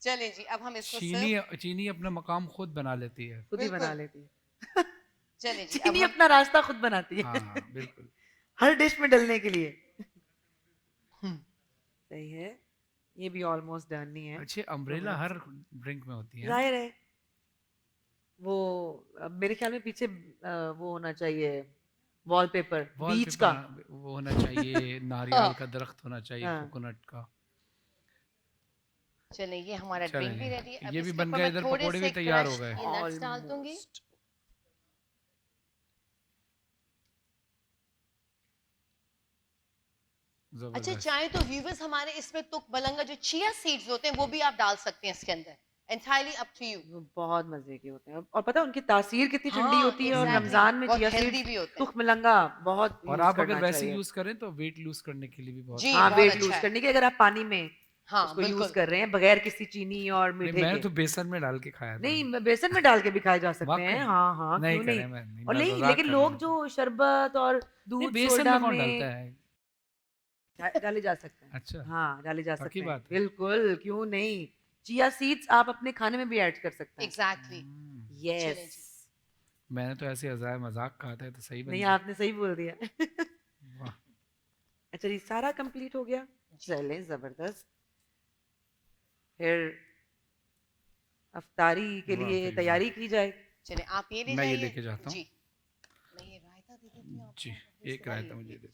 H: चलें जी, अब हम इसको
D: चीनी अपना मकाम खुद बना लेती है।
C: खुद ही बना
H: बिल्कुल।
C: लेती है।
H: चलें जी,
C: चीनी
H: अब हम
C: अपना रास्ता खुद बनाती है।
D: हाँ बिल्कुल।
C: हर डिश में डलने के लिए। सही है, ये भी ऑलमोस्ट डन नहीं है।
D: अच्छे, अम्ब्रेला हर ड्रिंक में होती है।
C: जाहिर है, वो मेरे ख्याल में पीछे वो होना चाहिए वॉलपेपर बीच का।
D: वो होना चाहिए, नारियल का दरख्त होना चाहिए, कोकोनट का।
H: चलें, ये हमारा
D: चलें
H: ड्रिंक भी
D: जी,
H: रेडी है।
D: ये भी बन गया, इधर पकोड़े भी तैयार हो गए।
H: ये नट्स डाल दूंगी। अच्छा, चाहे तो व्यूवर्स हमारे इसमें तुक मलंगा जो चिया सीड्स होते हैं वो भी आप डाल सकते हैं इसके अंदर, entirely up to you।
C: वो बहुत मजे के होते हैं, और पता है उनकी तासीर कितनी
H: हाँ,
C: ठंडी होती है। और
H: exactly,
C: रमजान में
H: बहुत
C: चिया
H: healthy
C: सीड्स,
H: भी होते हैं।
C: तुख मलंगा बहुत
D: और
C: use
D: आप अगर
C: करना
D: वैसे
C: चाहिए।
D: यूज करें तो वेट लूज करने के लिए भी बहुत।
H: जी,
C: हाँ,
H: बहुत
C: वेट
H: अच्छा
C: लूज
H: है।
C: करने के, अगर आप पानी में
H: हाँ,
C: उसको यूज
H: बिल्कुल।
C: कर रहे हैं बगैर किसी चीनी और
D: नहीं,
C: मीठे
D: मैंने
C: के।
D: तो बेसन में डाल के खाया था।
C: नहीं, बेसन में डाल के भी खाए जा सकते
D: वाकई?
C: हैं। हाँ हाँ,
D: नहीं
C: क्यों
D: करें,
C: नहीं।
D: मैं नहीं,
C: और
D: मैं
C: नहीं,
D: मजाक
C: लेकिन
D: कर
C: लोग
D: रहा
C: जो शरबत और
D: हूं। नहीं,
C: दूध
D: बेसन
C: सोडा
D: में कौन
C: में
D: डालता है?
C: डाले जा सकते हैं।
D: अच्छा,
C: हाँ, डाले जा
D: पक्की
C: सकते हैं,
D: बात है।
C: बिल्कुल, क्यों नहीं। चिया सीड्स आप अपने खाने में भी ऐड कर सकते हैं।
H: एग्जैक्टली।
C: यस।
D: मैंने तो ऐसे हजाए मजाक कहा था, तो सही बन
C: नहीं,
D: गया।
C: आपने सही बोल दिया।
D: वाह।
C: अच्छा, ये सारा कंप्लीट हो गया। चलें, जबरदस्त। फिर अफ्तारी के लिए
D: वाकई,
C: तैयारी की जाए।
H: चलें, आप ये ले
D: मैं ये
H: जाइए।
D: लेके जाता हूँ।
H: जी, मैं ये रायता दे देती हूँ आपको।
D: जी, एक रायता मुझे दे दो।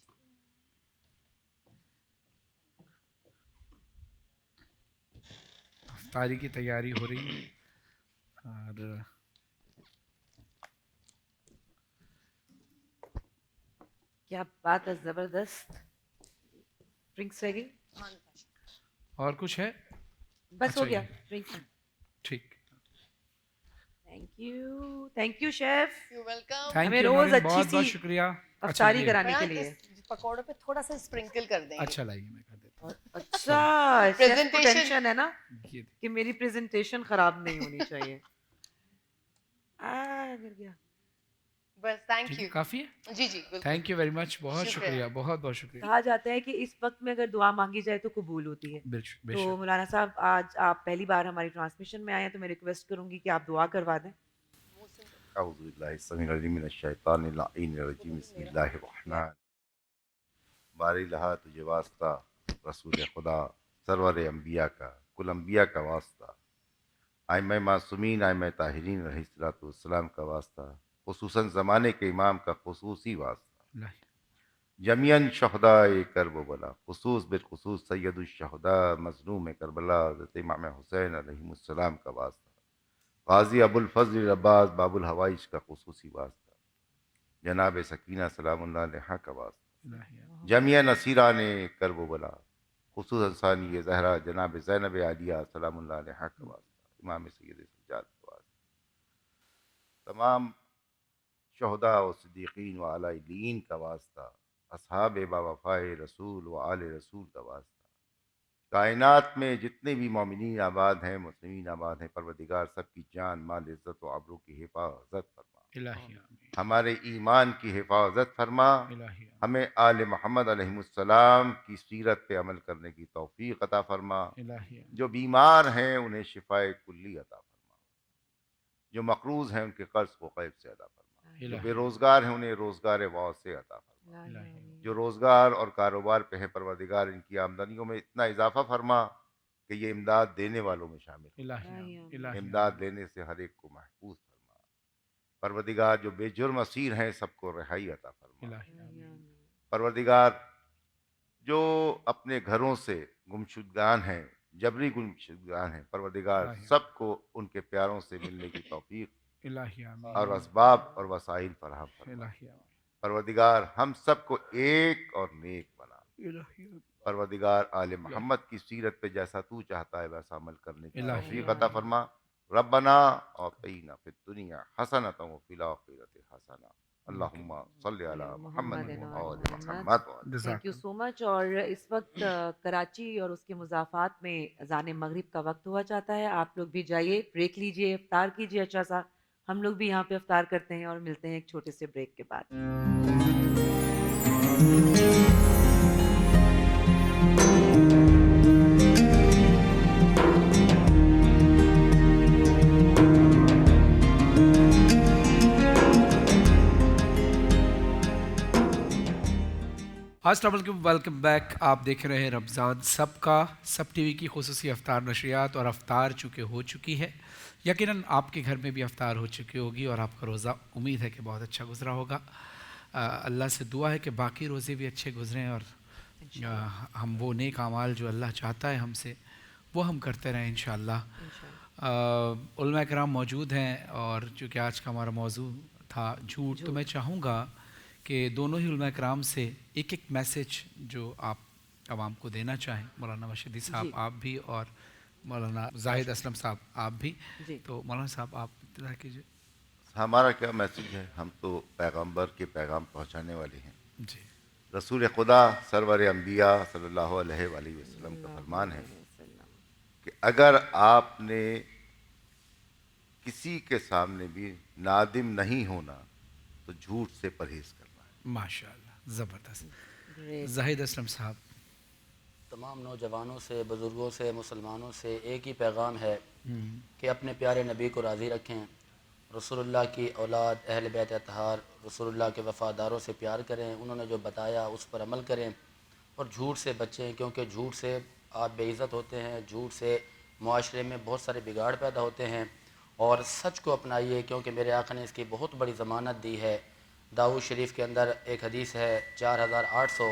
D: अफ्तारी की तैयारी हो रही है और
C: क्या बात है, जबरदस्त। ड्रिंक्स रह गई,
H: हाँ, नताशा।
D: और कुछ है?
C: बस
D: अच्छा,
C: हो गया
D: ये।
C: ड्रिंक्स।
D: ठीक।
C: Thank you chef.
H: You're welcome।
D: Thank
C: हमें
D: यू
C: रोज
D: नौरीन,
C: अच्छी
D: बहुत बहुत
C: सी
D: शुक्रिया।
C: अफ्तारी
D: ये-
C: कराने के
H: फरहान,
C: लिए।
H: इस पकौड़े पे थोड़ा सा स्प्रिंकल कर देंगे।
D: अच्छा, लाइए मैं कर देता हूँ।
C: अच्छा, शेफ को
H: Presentation-
C: टेंशन है ना
D: ये
C: कि मेरी प्रेजेंटेशन खराब नहीं होनी चाहिए। गिर गया।
H: बस थैंक
D: ठीक
H: यू।
D: है, काफी है।
H: जी जी, बिल्कुल।
D: थैंक यू वेरी मच, बहुत
H: शुक्रिया।
D: शुक्रिया, बहुत बहुत शुक्रिया।
C: कहा जाता है कि इस वक्त में अगर दुआ मांगी जाए तो कबूल होती है।
D: बेशक
C: तो
D: बेशक।
C: मौलाना साहब, आज आप पहली बार हमारी ट्रांसमिशन में आए हैं, तो मैं रिक्वेस्ट करूंगी कि आप दुआ करवा दें।
L: बारी लहा तुझे वास्ता रसूल खुदा सरवर अम्बिया का कुल अम्बिया का वास्ता आइम मासूमीन आइम ताहिरीन अलैहिस्सलाम का वास्ता खुसूसन ज़माने के इमाम का खुसूसी वास्ता जमियन शहदा करब बला खुसूस बिलखुसूस सैयदुश्शहदा मज़लूम करबला हज़रत इमाम हुसैन अलैहिस्सलाम का वास्ता गाज़ी अबुल फज़ल अब्बास बाबुल हवाइश का खुसूसी वास्ता जनाब सकीना सलामुल्लाह अलैहा का वास्ता जमिया नसीरा ने करब बला खुसूसन सानी ज़हरा जनाब ज़ैनब आलिया सलामुल्लाह अलैहा का वास्ता इमाम सैयद सज्जाद का वास्ता तमाम शहदा व सिद्दीक़ीन व आलाइन का वास्ता असहाब बावफ़ाए रसूल व आले रसूल का वास्ता कायनात में जितने भी मोमिनीन आबाद हैं मुस्लिमीन आबाद हैं परवदिगार सबकी जान माल इज़्ज़त व आबरू की हिफाजत फरमा हमारे ईमान की हिफाजत फरमा हमें आले मोहम्मद अलैहिस्सलाम की सीरत पे अमल करने की तौफीक अता फरमा जो बीमार हैं उन्हें शिफाए कुल्ली अता फरमा जो मकरूज हैं उनके कर्ज को ग़ैब से अता फरमा जो बेरोज़गार हैं उन्हें रोज़गार वासे अता फरमा जो रोज़गार और कारोबार पे हैं परवदिगार इनकी आमदनियों में इतना इजाफा फरमा कि ये इमदाद देने वालों में शामिल हो। इमदाद लेने से हर एक को महफूज फरमा परवरदिगार जो बेजुर्म असीर हैं सबको रिहाई अता फरमा।
D: इलाही आमीन।
L: परवरदिगार जो अपने घरों से गुमशुदगान हैं, जबरी गुमशुदगान हैं, परवरदिगार
D: इलाही
L: सबको उनके प्यारों से मिलने की तौफीक
D: इलाही आमीन।
L: और असबाब और वसाइल फराहम फरमा।
D: इलाही आमीन।
L: परवरदिगार हम सबको एक और नेक बना।
D: इलाही आमीन।
L: परवरदिगार आले मोहम्मद की सीरत पे जैसा तू चाहता है वैसा अमल करने की
D: इलाही
L: तौफीक अता फरमा। रब्बना आतिना फिद दुनिया हसनतन व फिल आखिरति हसना। अल्लाहुम्मा सल्लि अला मुहम्मद व आलि Muhammad.
C: Thank you so much. और इस वक्त कराची और उसके मुज़ाफ़ात में अज़ान मगरिब का वक्त हुआ चाहता है। आप लोग भी जाइए, ब्रेक लीजिए, इफ्तार कीजिए अच्छा सा। हम लोग भी यहाँ पे इफ्तार करते हैं और मिलते हैं एक छोटे से ब्रेक के बाद।
D: अस्सलाम वेलकम बैक। आप देख रहे हैं रमज़ान सबका सब टीवी की खुसूसी अफ्तार नशरियात। और अफ्तार चूँकि हो चुकी है, यकीनन आपके घर में भी अफ्तार हो चुकी होगी और आपका रोज़ा उम्मीद है कि बहुत अच्छा गुजरा होगा। अल्लाह से दुआ है कि बाकी रोज़े भी अच्छे गुजरें और हम वो नेक अमाल जो अल्लाह चाहता है हमसे वो हम करते रहें इंशाअल्लाह। उलमा किराम मौजूद हैं और चूँकि आज का हमारा मौजू था झूठ, तो मैं चाहूँगा कि दोनों ही उलमा किराम से एक एक मैसेज जो आप आवाम को देना चाहें, मौलाना मशीदी साहब आप भी और मौलाना जाहिद असलम साहब आप भी। तो मौलाना साहब आप इब्तिदा कीजिए।
L: हमारा क्या मैसेज है? हम तो पैगंबर के पैगाम पहुंचाने वाले हैं
D: जी।
L: रसूल खुदा सरवर अंबिया सल्लल्लाहु अलैहि वसल्लम का फरमान है कि अगर आपने किसी के सामने भी नादिम नहीं होना तो झूठ से परहेज करना है।
D: माशाअल्लाह, ज़बरदस्त। जाहिद असलम साहब।
M: तमाम नौजवानों से, बुज़ुर्गों से, मुसलमानों से एक ही पैगाम है कि अपने प्यारे नबी को राज़ी रखें, रसूलुल्लाह की औलाद अहल बैत अतहार रसूलुल्लाह के वफ़ादारों से प्यार करें, उन्होंने जो बताया उस पर अमल करें और झूठ से बचें, क्योंकि झूठ से आप बेइज़्ज़त होते हैं, झूठ से मुआशरे में बहुत सारे बिगाड़ पैदा होते हैं। और सच को अपनाइए, क्योंकि मेरे आका ने इसकी बहुत बड़ी ज़मानत दी है। दाऊद शरीफ के अंदर एक हदीस है 4800,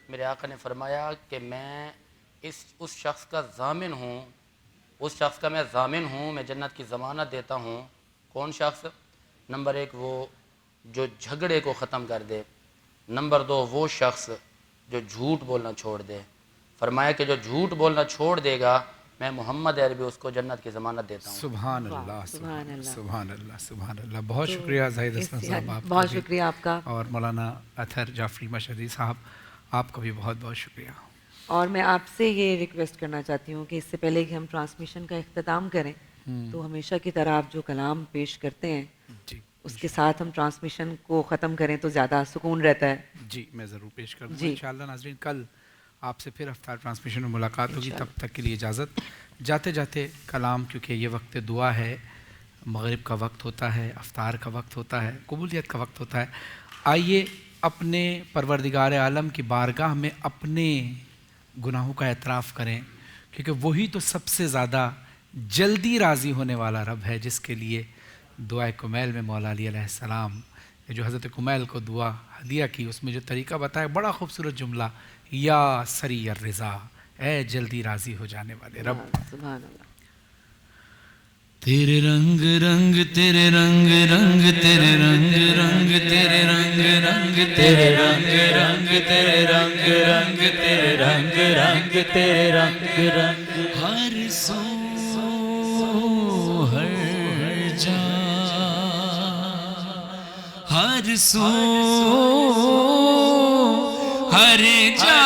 M: मेरे आका ने फरमाया कि मैं उस शख्स का ज़ामिन हूँ, उस शख्स का मैं ज़ामिन हूँ, मैं जन्नत की ज़मानत देता हूँ। कौन शख्स? नंबर 1 वो जो झगड़े को ख़त्म कर दे, नंबर 2 वो शख्स जो झूठ बोलना छोड़ दे। फरमाया कि जो झूठ बोलना छोड़ देगा मैं मोहम्मद अरबी उसको जन्नत की ज़मानत देता हूँ।
D: सुभान अल्लाह, सुभान अल्लाह, सुभान अल्लाह। बहुत शुक्रिया जाहिद असलम साहब आपका,
C: बहुत शुक्रिया आपका।
D: और मौलाना अतहर जाफरी मशहदी साहब आपका भी बहुत बहुत शुक्रिया।
C: और मैं आपसे ये रिक्वेस्ट करना चाहती हूँ कि इससे पहले कि हम ट्रांसमिशन का इख्तिताम करें तो हमेशा की तरह आप जो कलाम पेश करते हैं
D: जी,
C: उसके साथ हम ट्रांसमिशन को ख़त्म करें तो ज़्यादा सुकून रहता है।
D: जी, मैं ज़रूर पेश कर दूँगा इंशाअल्लाह। नाज़रीन, कल आपसे फिर अफ्तार ट्रांसमिशन में मुलाकात होगी, तब तक के लिए इजाज़त। जाते जाते कलाम, क्योंकि ये वक्त दुआ है, मगरिब का वक्त होता है, अफ्तार का वक्त होता है, कबूलियत का वक्त होता है। आइए अपने परवरदिगार आलम की बारगाह में अपने गुनाहों का एतराफ़ करें, क्योंकि वही तो सबसे ज़्यादा जल्दी राज़ी होने वाला रब है, जिसके लिए दुआ कुमैल में मौला अली अलैहिस्सलाम जो हज़रत कुमैल को दुआ हदिया की, उसमें जो तरीका बताया, बड़ा खूबसूरत जुमला, या सरी अर्रिज़ा, ऐ जल्दी राज़ी हो जाने वाले रब।
C: सुभान अल्लाह।
B: तेरे रंग रंग तेरे रंग रंग तेरे रंग रंग तेरे रंग रंग तेरे रंग रंग तेरे रंग रंग तेरे रंग रंग तेरे रंग रंग हर सो हर जा हर सो हर जा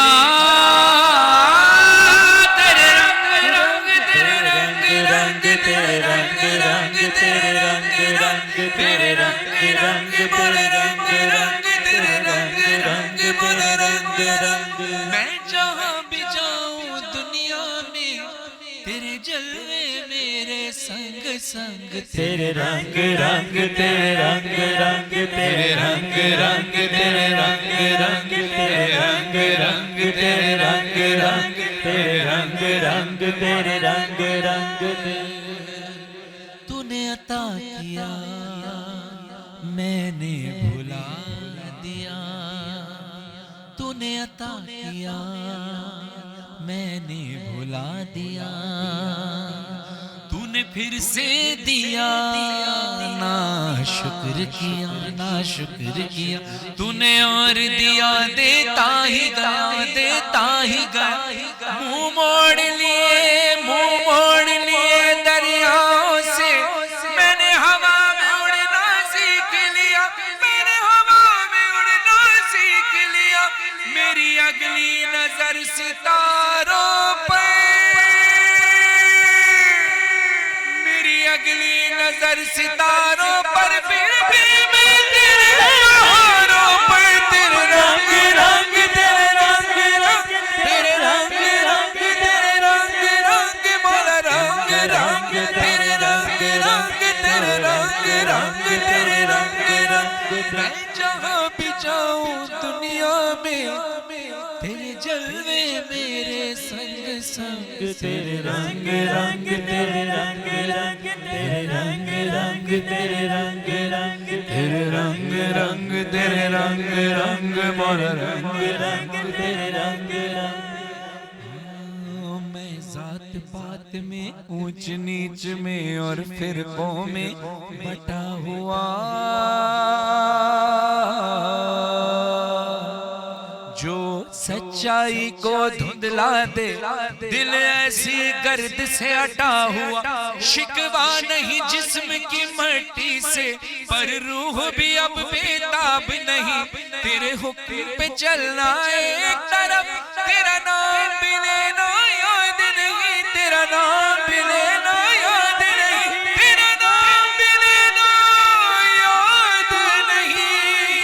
B: तेरे रंग रंग तेरे रंग रंग तेरे रंग रंग तेरे रंग रंग तेरे रंग रंग तेरे रंग रंग तेरे रंग रंग तेरे रंग रंग मैं जहाँ भी जाऊँ दुनिया में तेरे जलवे मेरे संग संग तेरे रंग रंग तेरे रंग रंग तेरे रंग रंग तेरे रंग रंग तेरे रंग रंग तेरे रंग रंग तेरे रंग रंग तेरे रंग रंग तूने अता किया मैंने भुला दिया, तूने अता किया, मैंने भुला दिया, तूने फिर से दिया, ना शुक्र किया, ना शुक्र किया, तूने और दिया, देता ही गया, देता ही गया, मुंह मोड़ लिए, मुंह मोड़ लिए दरियाओं से, मैंने हवा में उड़ना सीख लिया, मैंने हवा में उड़ना सीख लिया, मेरी अगली नजर सितारों पर, मेरी अगली नजर सितारों पर, फिर भी मैं तेरे बहारों पर, तेरे रंग रंग, तेरे रंग रंग, तेरे रंग रंग, तेरे रंग रंग, मौला रंग रंग, तेरे रंग रंग, तेरे रंग रंग, तेरे रंग रंग, मैं जहाँ भी जाऊँ दुनिया में तेरे जलवे मेरे संग संग, तेरे रंग रंग, तेरे रंग रंग, तेरे रंग रंग, तेरे रंग रंग, तेरे रंग रंग, तेरे रंग रंग, मौला रंग रंग, तेरे रंग रंग। मैं जात पात में ऊंच नीच में और फिरकों में बटा हुआ, जो सच्चाई को धुंधला दे, दिल ऐसी गर्द से अटा हुआ, शिकवा नहीं जिस्म की मट्टी से, पर रूह भी अब बेताब नहीं, तेरे हुक्म पे चलना एक तरफ, तेरा नाम भी लेना याद नहीं, तेरा नाम भी लेना याद नहीं, तेरा नाम भी लेना याद नहीं,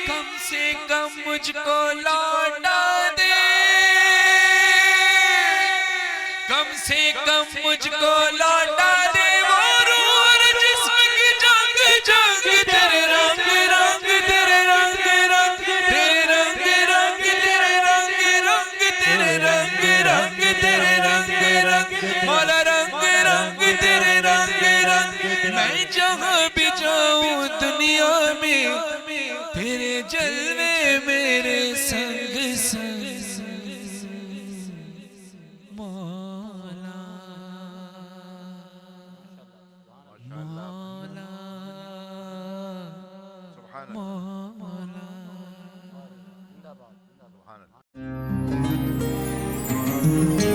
B: कम से कम मुझको लौटा दे, कम से कम मुझको लौटा दे, वो रूह और जिस्म की जंग जंग, तेरे रंग रंग, तेरे रंग रंग, तेरे रंग रंग, तेरे रंग रंग, तेरे रंग रंग, तेरे रंग रंग, मौला रंग रंग, तेरे रंग रंग, मैं जहाँ भी जाऊँ दुनिया में तेरे जलवे मेरे संग संग, मौला मौला मौला।
L: सुभान अल्लाह।